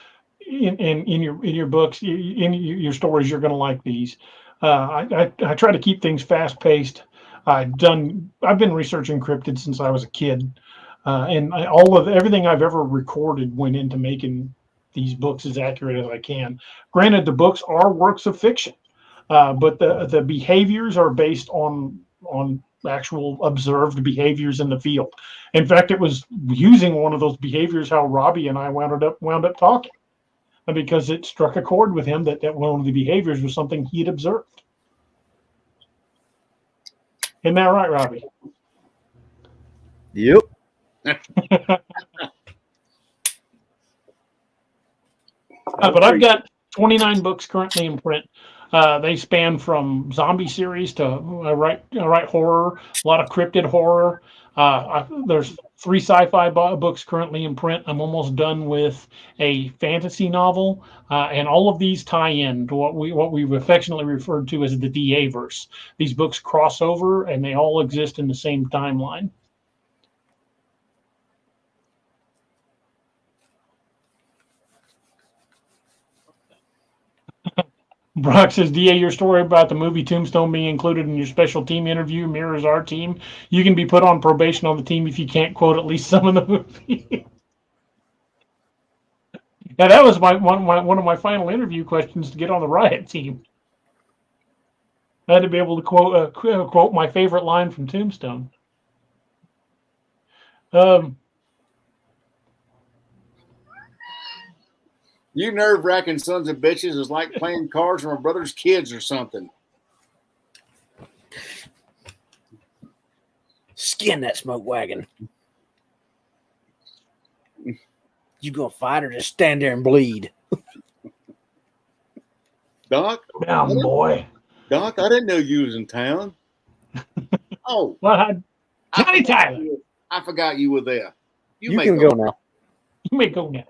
in your books, in your stories, you're going to like these. I try to keep things fast paced. I've been researching cryptids since I was a kid, and everything I've ever recorded went into making these books as accurate as I can. Granted, the books are works of fiction, but the behaviors are based on actual observed behaviors in the field. In fact, it was using one of those behaviors how Robbie and I wound up talking, because it struck a chord with him that one of the behaviors was something he'd observed. Isn't that right, Robbie? Yep. But I've got 29 books currently in print. They span from zombie series to I write horror, a lot of cryptid horror. There's 3 sci-fi books currently in print. I'm almost done with a fantasy novel, and all of these tie in to what we've affectionately referred to as the DA verse. These books cross over, and they all exist in the same timeline. Brock says, DA, your story about the movie Tombstone being included in your special team interview mirrors our team. You can be put on probation on the team if you can't quote at least some of the movie. Yeah, that was one of my final interview questions to get on the riot team. I had to be able to quote my favorite line from Tombstone. You nerve-wracking sons of bitches is like playing cards with my brother's kids or something. Skin that smoke wagon. You gonna fight or just stand there and bleed? Doc? Down, boy. Doc, I didn't know you was in town. Oh. Well, Johnny Tyler. I forgot you were there. You can go now. You may go now.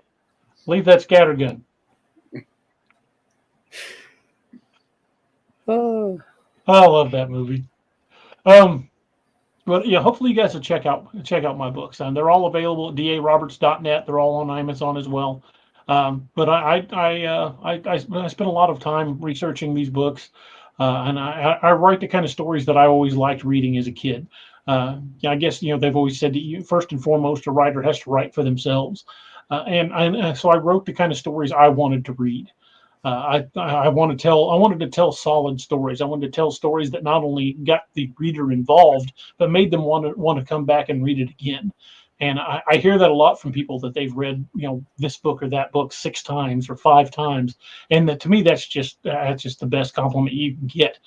Leave that scattergun. Oh. I love that movie. But yeah, hopefully you guys will check out my books, and they're all available at daroberts.net. They're all on Amazon as well. But I spent a lot of time researching these books, and I write the kind of stories that I always liked reading as a kid. I guess they've always said that you first and foremost a writer has to write for themselves. So I wrote the kind of stories I wanted to read. I wanted to tell solid stories. I wanted to tell stories that not only got the reader involved, but made them want to come back and read it again. And I hear that a lot from people that they've read, this book or that book 6 times or 5 times. And that to me, that's just the best compliment you can get.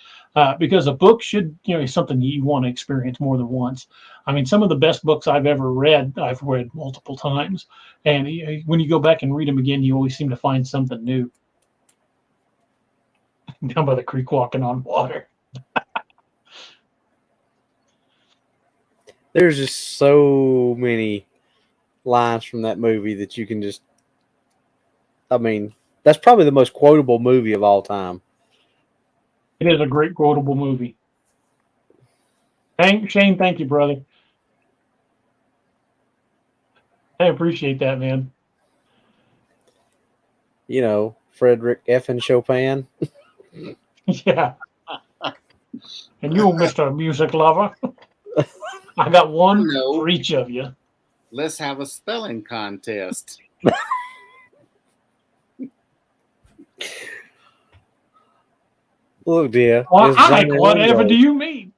Because a book should, is something you want to experience more than once. I mean, some of the best books I've ever read, I've read multiple times. And when you go back and read them again, you always seem to find something new. down by the creek walking on water. There's just so many lines from that movie that you can just. I mean, that's probably the most quotable movie of all time. It is a great quotable movie. Shane, thank you, brother. I appreciate that, man. You know, Frederick effing Chopin. Yeah. And you, Mr. Music Lover, I got one No. for each of you. Let's have a spelling contest. Look, dear. Well, it's Johnny whatever Ringo. do you mean?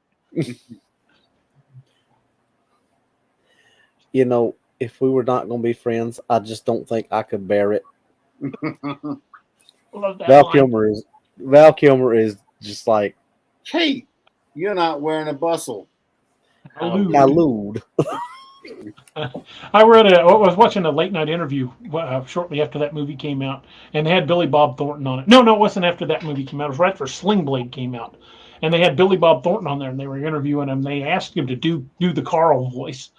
You know, if we were not going to be friends, I just don't think I could bear it. Love that Val line. Kilmer is just like Kate, you're not wearing a bustle. Allude. Allude. I was watching a late night interview shortly after that movie came out, and they had Billy Bob Thornton on it. No, it wasn't after that movie came out. It was right after Sling Blade came out, and they had Billy Bob Thornton on there, and they were interviewing him. They asked him to do the Carl voice,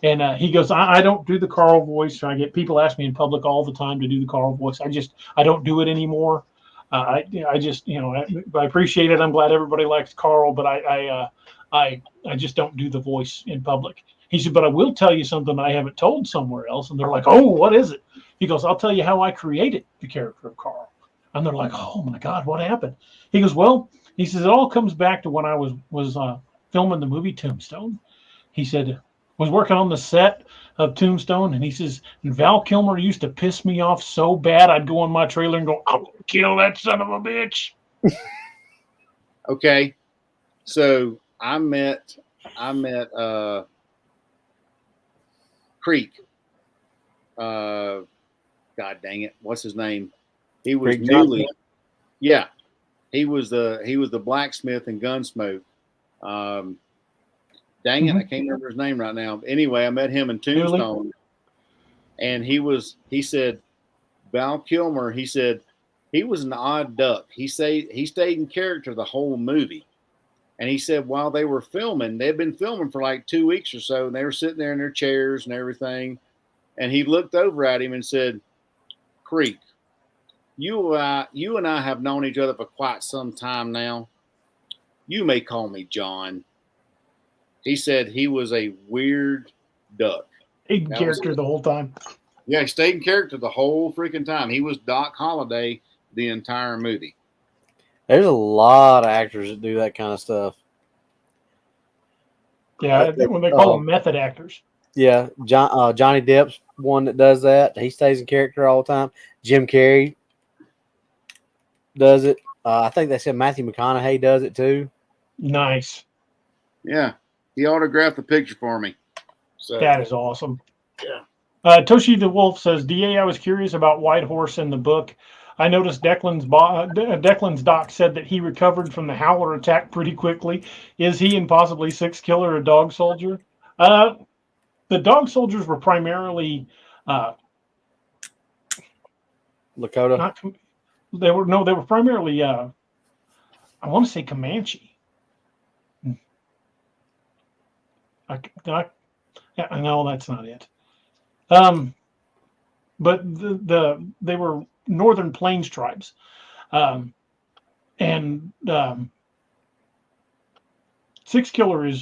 and he goes, "I don't do the Carl voice. I get people ask me in public all the time to do the Carl voice. I don't do it anymore. I just I appreciate it. I'm glad everybody likes Carl, but I just don't do the voice in public." He said, "But I will tell you something I haven't told somewhere else." And they're like, "Oh, what is it?" He goes, "I'll tell you how I created the character of Carl." And they're like, "Oh my God, what happened?" He goes, "Well," he says, "it all comes back to when I was filming the movie Tombstone." He said, "Was working on the set of Tombstone," and he says, "Val Kilmer used to piss me off so bad, I'd go on my trailer and go, 'I'll kill that son of a bitch.'" Okay, so I met Creek. God dang it, what's his name? He was Creek newly. Johnson? Yeah, he was the blacksmith in Gunsmoke. Dang it, I can't remember his name right now. Anyway, I met him in Tombstone, and he said, Val Kilmer, he said, he was an odd duck. He stayed in character the whole movie. And he said while they were filming, they'd been filming for like 2 weeks or so, and they were sitting there in their chairs and everything. And he looked over at him and said, "Creek, you and I have known each other for quite some time now. You may call me John." He said he was a weird duck. Stayed in character the whole time. Yeah, he stayed in character the whole freaking time. He was Doc Holliday the entire movie. There's a lot of actors that do that kind of stuff. Yeah, when they call them method actors. Yeah, Johnny Depp's one that does that. He stays in character all the time. Jim Carrey does it. I think they said Matthew McConaughey does it too. Nice. Yeah, he autographed the picture for me. So that is awesome. Yeah. Toshi the Wolf says, "DA, I was curious about White Horse in the book. I noticed Declan's doc said that he recovered from the Howler attack pretty quickly. Is he and possibly Six Killer a dog soldier?" The dog soldiers were primarily Lakota. They were primarily I want to say Comanche. No, that's not it. But they were Northern Plains tribes, and Six Killer is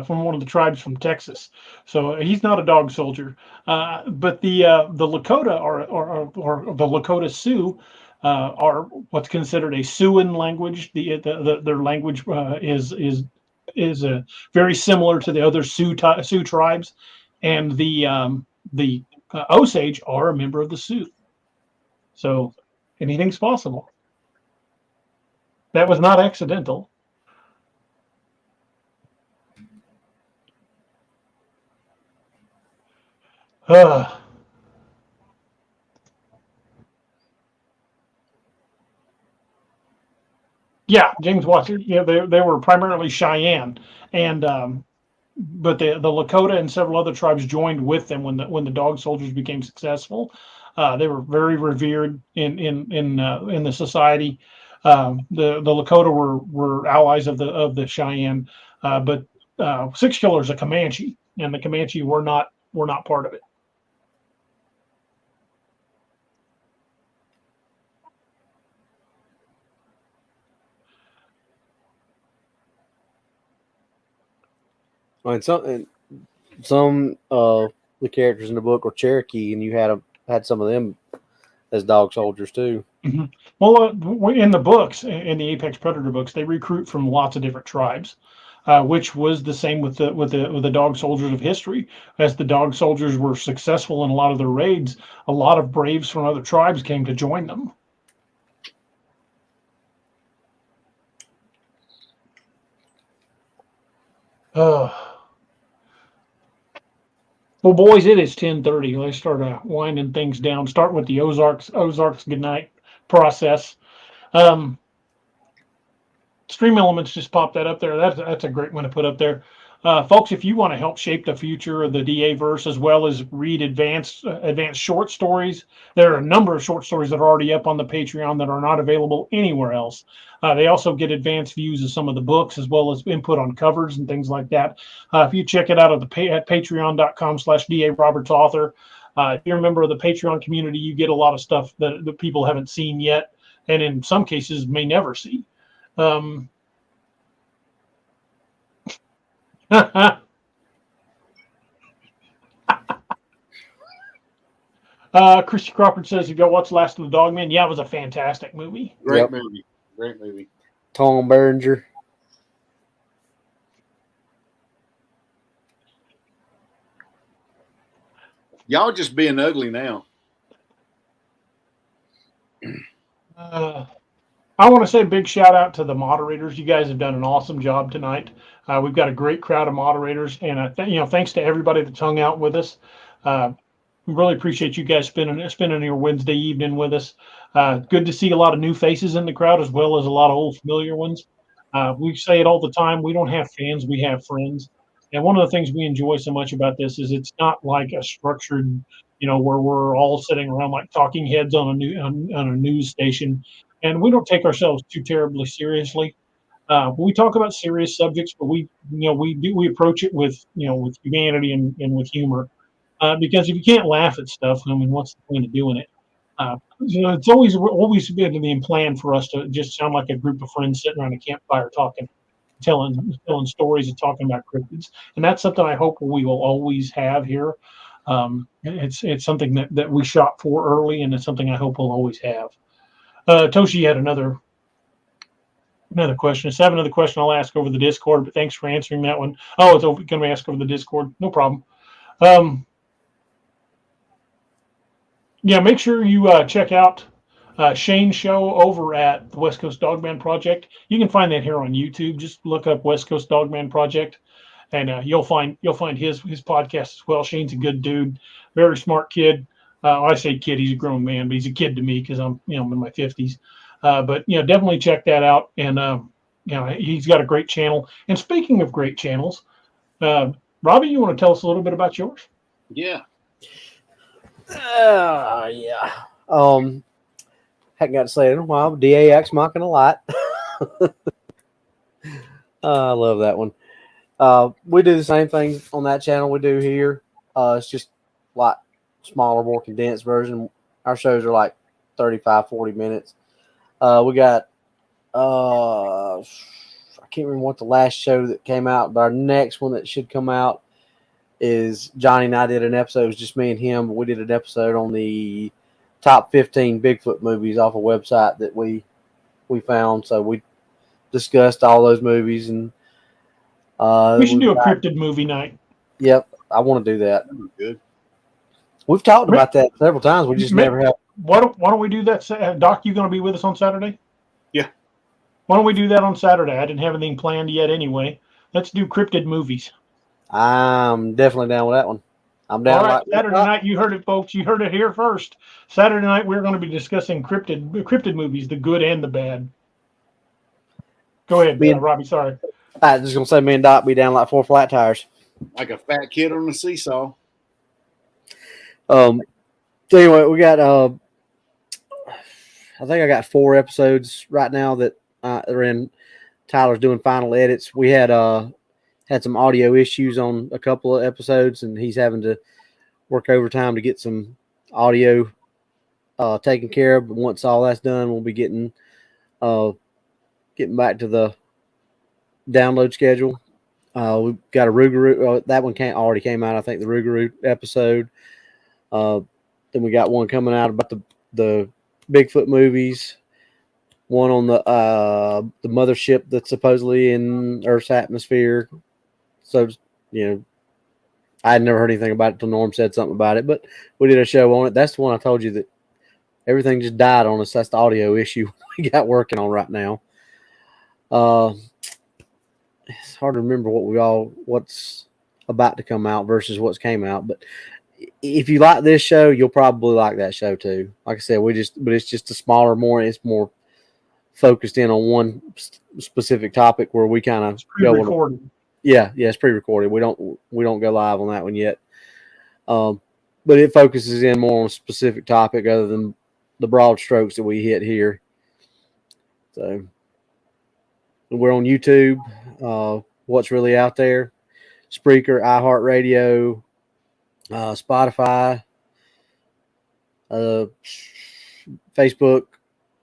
from one of the tribes from Texas, so he's not a dog soldier. But the Lakota or the Lakota Sioux are what's considered a Siouan language. Their language is very similar to the other Sioux tribes, and the Osage are a member of the Sioux. So anything's possible. That was not accidental. Yeah, James Watson. Yeah, they were primarily Cheyenne, and but the Lakota and several other tribes joined with them when the dog soldiers became successful. They were very revered in the society. The Lakota were allies of the Cheyenne, but Six Killer is a Comanche, and the Comanche were not part of it. And some the characters in the book were Cherokee, and you had some of them as dog soldiers too. Mm-hmm. Well, in the books, in the Apex Predator books, they recruit from lots of different tribes, which was the same with the dog soldiers of history. As the dog soldiers were successful in a lot of their raids, a lot of braves from other tribes came to join them. Well, boys, it is 10:30. Let's start winding things down. Start with the Ozarks goodnight process. Stream Elements just popped that up there. That's a great one to put up there. Folks, if you want to help shape the future of the DA verse as well as read advanced short stories, there are a number of short stories that are already up on the Patreon that are not available anywhere else. They also get advanced views of some of the books as well as input on covers and things like that. If you check it out at patreon.com/DA Roberts Author, if you're a member of the Patreon community, you get a lot of stuff that people haven't seen yet, and in some cases may never see. Christy Crawford says, "Have y'all watched Last of the Dogman?" Yeah, it was a fantastic movie. Great movie. Great movie. Tom Berenger. Y'all just being ugly now. I want to say a big shout out to the moderators. You guys have done an awesome job tonight. We've got a great crowd of moderators, and thanks to everybody that's hung out with us. Really appreciate you guys spending your Wednesday evening with us. Good to see a lot of new faces in the crowd as well as a lot of old familiar ones. We say it all the time. We don't have fans, we have friends. And one of the things we enjoy so much about this is it's not like a structured, where we're all sitting around like talking heads on a news station. And we don't take ourselves too terribly seriously. We talk about serious subjects, but we approach it with humanity and with humor. Because if you can't laugh at stuff, I mean, what's the point of doing it? It's always been planned for us to just sound like a group of friends sitting around a campfire talking, telling stories and talking about cryptids, and that's something I hope we will always have here. It's something that we shot for early, and it's something I hope we'll always have. Toshi had another question. I have another question I'll ask over the Discord, but thanks for answering that one. Oh, it's going to be asked over the Discord. No problem. Yeah, make sure you check out Shane's show over at the West Coast Dogman Project. You can find that here on YouTube. Just look up West Coast Dogman Project, and you'll find his podcast as well. Shane's a good dude, very smart kid. I say kid, he's a grown man, but he's a kid to me because I'm in my 50s. But definitely check that out. And he's got a great channel. And speaking of great channels, Robbie, you want to tell us a little bit about yours? Yeah. Yeah. Hadn't got to say it in a while, but Dax Machina a lot. I love that one. We do the same thing on that channel we do here. It's just a lot smaller, more condensed version. Our shows are like 35, 40 minutes. We got, I can't remember what the last show that came out, but our next one that should come out is Johnny and I did an episode. It was just me and him. We did an episode on the top 15 Bigfoot movies off a website that we found. So we discussed all those movies, and we should do a cryptid movie night. Yep, I want to do that. That'd be good. We've talked about that several times. We just never have. Why don't we do that? Doc, you going to be with us on Saturday? Yeah. Why don't we do that on Saturday? I didn't have anything planned yet anyway. Let's do cryptid movies. I'm definitely down with that one. I'm down. All right, Saturday night, you heard it, folks. You heard it here first. Saturday night, we're going to be discussing cryptid movies, the good and the bad. Go ahead, Robbie. Sorry. I was just going to say, me and Doc be down like 4 flat tires. Like a fat kid on a seesaw. So anyway, we got I think I got 4 episodes right now that are in. Tyler's doing final edits. We had some audio issues on a couple of episodes, and he's having to work overtime to get some audio taken care of. But once all that's done, we'll be getting back to the download schedule. We've got a Rougarou. That one already came out. I think the Rougarou episode. Then we got one coming out about the Bigfoot movies. One on the mothership that's supposedly in Earth's atmosphere. So, I had never heard anything about it till Norm said something about it, but we did a show on it. That's the one I told you that everything just died on us. That's the audio issue we got working on right now. It's hard to remember what's about to come out versus what's came out, but if you like this show, you'll probably like that show too. Like I said, but it's just it's more focused in on one specific topic where we kind of go Pre-recorded. Yeah, it's pre-recorded. We don't go live on that one yet. But it focuses in more on a specific topic other than the broad strokes that we hit here. So we're on YouTube. What's really out there? Spreaker, iHeartRadio, Spotify, Facebook.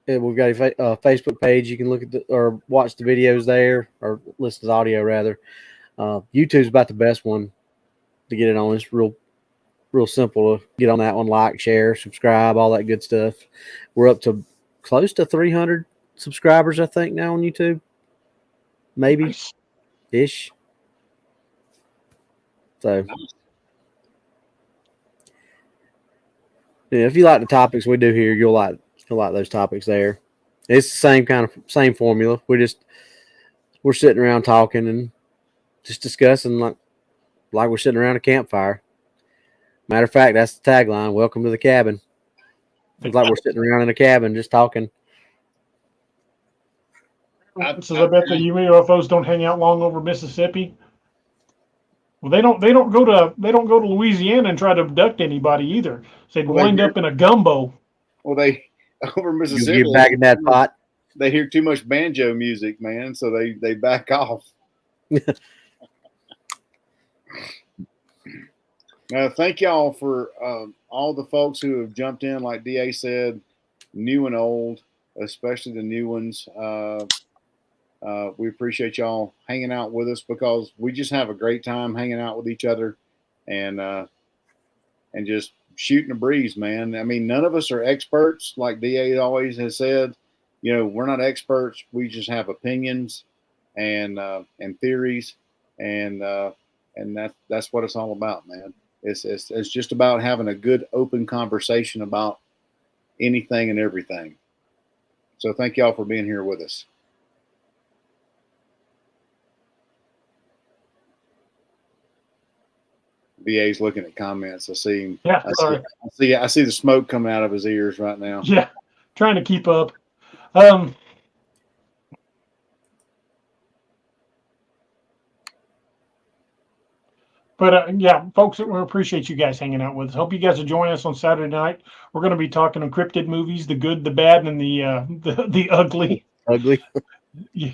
We've got a Facebook page. You can look at or watch the videos there, or listen to the audio rather. YouTube's about the best one to get it on. It's real simple to get on that one. Like, share, subscribe, all that good stuff. We're up to close to 300 subscribers, I think, now on YouTube. Maybe ish. So, if you like the topics we do here, you'll like those topics there. It's the same formula. We're sitting around talking and just discussing like we're sitting around a campfire. Matter of fact, that's the tagline. Welcome to the cabin. It's like we're sitting around in a cabin just talking. So I bet the UFOs don't hang out long over Mississippi. Well, they don't go to Louisiana and try to abduct anybody either. So they'd wind up in a gumbo. Well, they over Mississippi. You get back in that pot. They hear too much banjo music, man, so they back off. Thank y'all for all the folks who have jumped in, like DA said, new and old, especially the new ones. We appreciate y'all hanging out with us because we just have a great time hanging out with each other and just shooting a breeze, man. I mean, none of us are experts, like DA always has said. We're not experts. We just have opinions and theories, and that's what it's all about, man. It's just about having a good, open conversation about anything and everything. So thank y'all for being here with us. VA's looking at comments. I see him. Yeah, I see the smoke coming out of his ears right now. Yeah, trying to keep up. But yeah, folks, we appreciate you guys hanging out with us. Hope you guys will join us on Saturday night. We're going to be talking on cryptid movies, the good, the bad, and the ugly. Ugly. Yeah.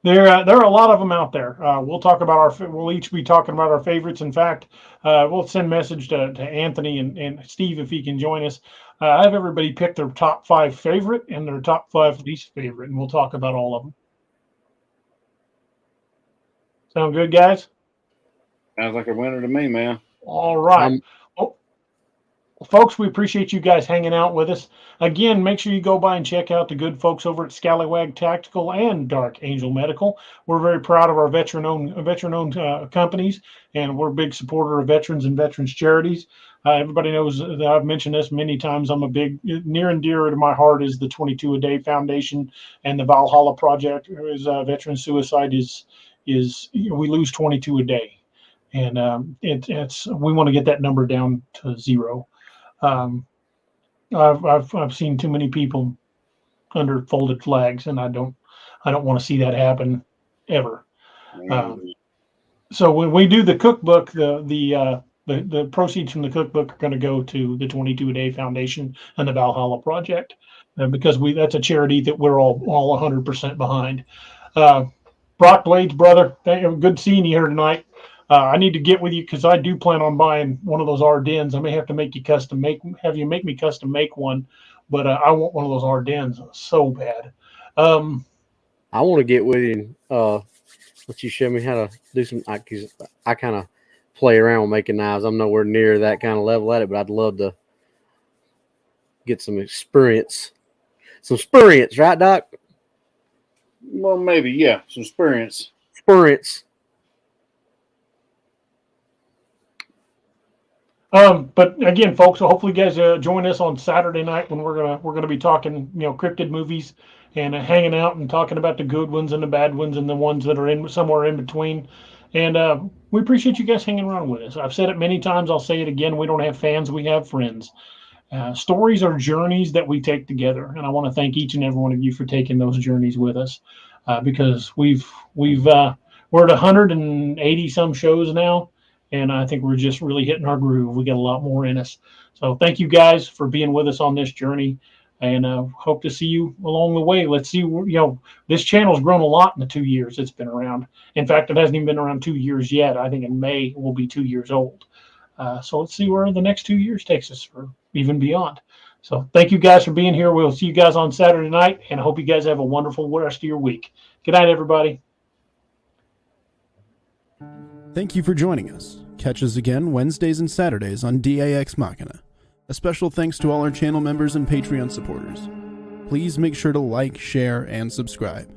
There are a lot of them out there. We'll talk about we'll each be talking about our favorites. In fact, we'll send a message to Anthony and Steve if he can join us. I have everybody pick their top 5 favorite and their top 5 least favorite, and we'll talk about all of them. Sound good, guys? Sounds like a winner to me, man. All right. Folks, we appreciate you guys hanging out with us. Again, make sure you go by and check out the good folks over at Scallywag Tactical and Dark Angel Medical. We're very proud of our veteran-owned companies, and we're a big supporter of veterans and veterans charities. Everybody knows that I've mentioned this many times. I'm a big, near and dear to my heart is the 22 a Day Foundation and the Valhalla Project. Is veteran suicide is we lose 22 a day, and it's we want to get that number down to 0. I've seen too many people under folded flags, and I don't want to see that happen ever. So when we do the cookbook, the the proceeds from the cookbook are going to go to the 22 A Day Foundation and the Valhalla Project, because that's a charity that we're all 100% behind. Brock Blades, brother, good seeing you here tonight. I need to get with you because I do plan on buying one of those Ardennes. I may have to have you make me custom make one, but I want one of those Ardennes so bad. I want to get with you. Let you show me how to do some. I kind of play around with making knives. I'm nowhere near that kind of level at it, but I'd love to get some experience. Some experience, right, Doc? Well, maybe, yeah, some experience. Experience. But again, folks, so hopefully you guys join us on Saturday night when we're gonna be talking, cryptid movies and hanging out and talking about the good ones and the bad ones and the ones that are somewhere in between. And we appreciate you guys hanging around with us. I've said it many times. I'll say it again. We don't have fans. We have friends. Stories are journeys that we take together, and I want to thank each and every one of you for taking those journeys with us, because we're at 180 some shows now, and I think we're just really hitting our groove. We got a lot more in us. So thank you guys for being with us on this journey, and hope to see you along the way. Let's see, this channel's grown a lot in the 2 years it's been around. In fact, it hasn't even been around 2 years yet. I think in May it will be 2 years old. So let's see where the next 2 years takes us, or even beyond. So thank you guys for being here. We'll see you guys on Saturday night, and I hope you guys have a wonderful rest of your week. Good night, everybody. Thank you for joining us. Catch us again Wednesdays and Saturdays on Dax Machina. A special thanks to all our channel members and Patreon supporters. Please make sure to like, share, and subscribe.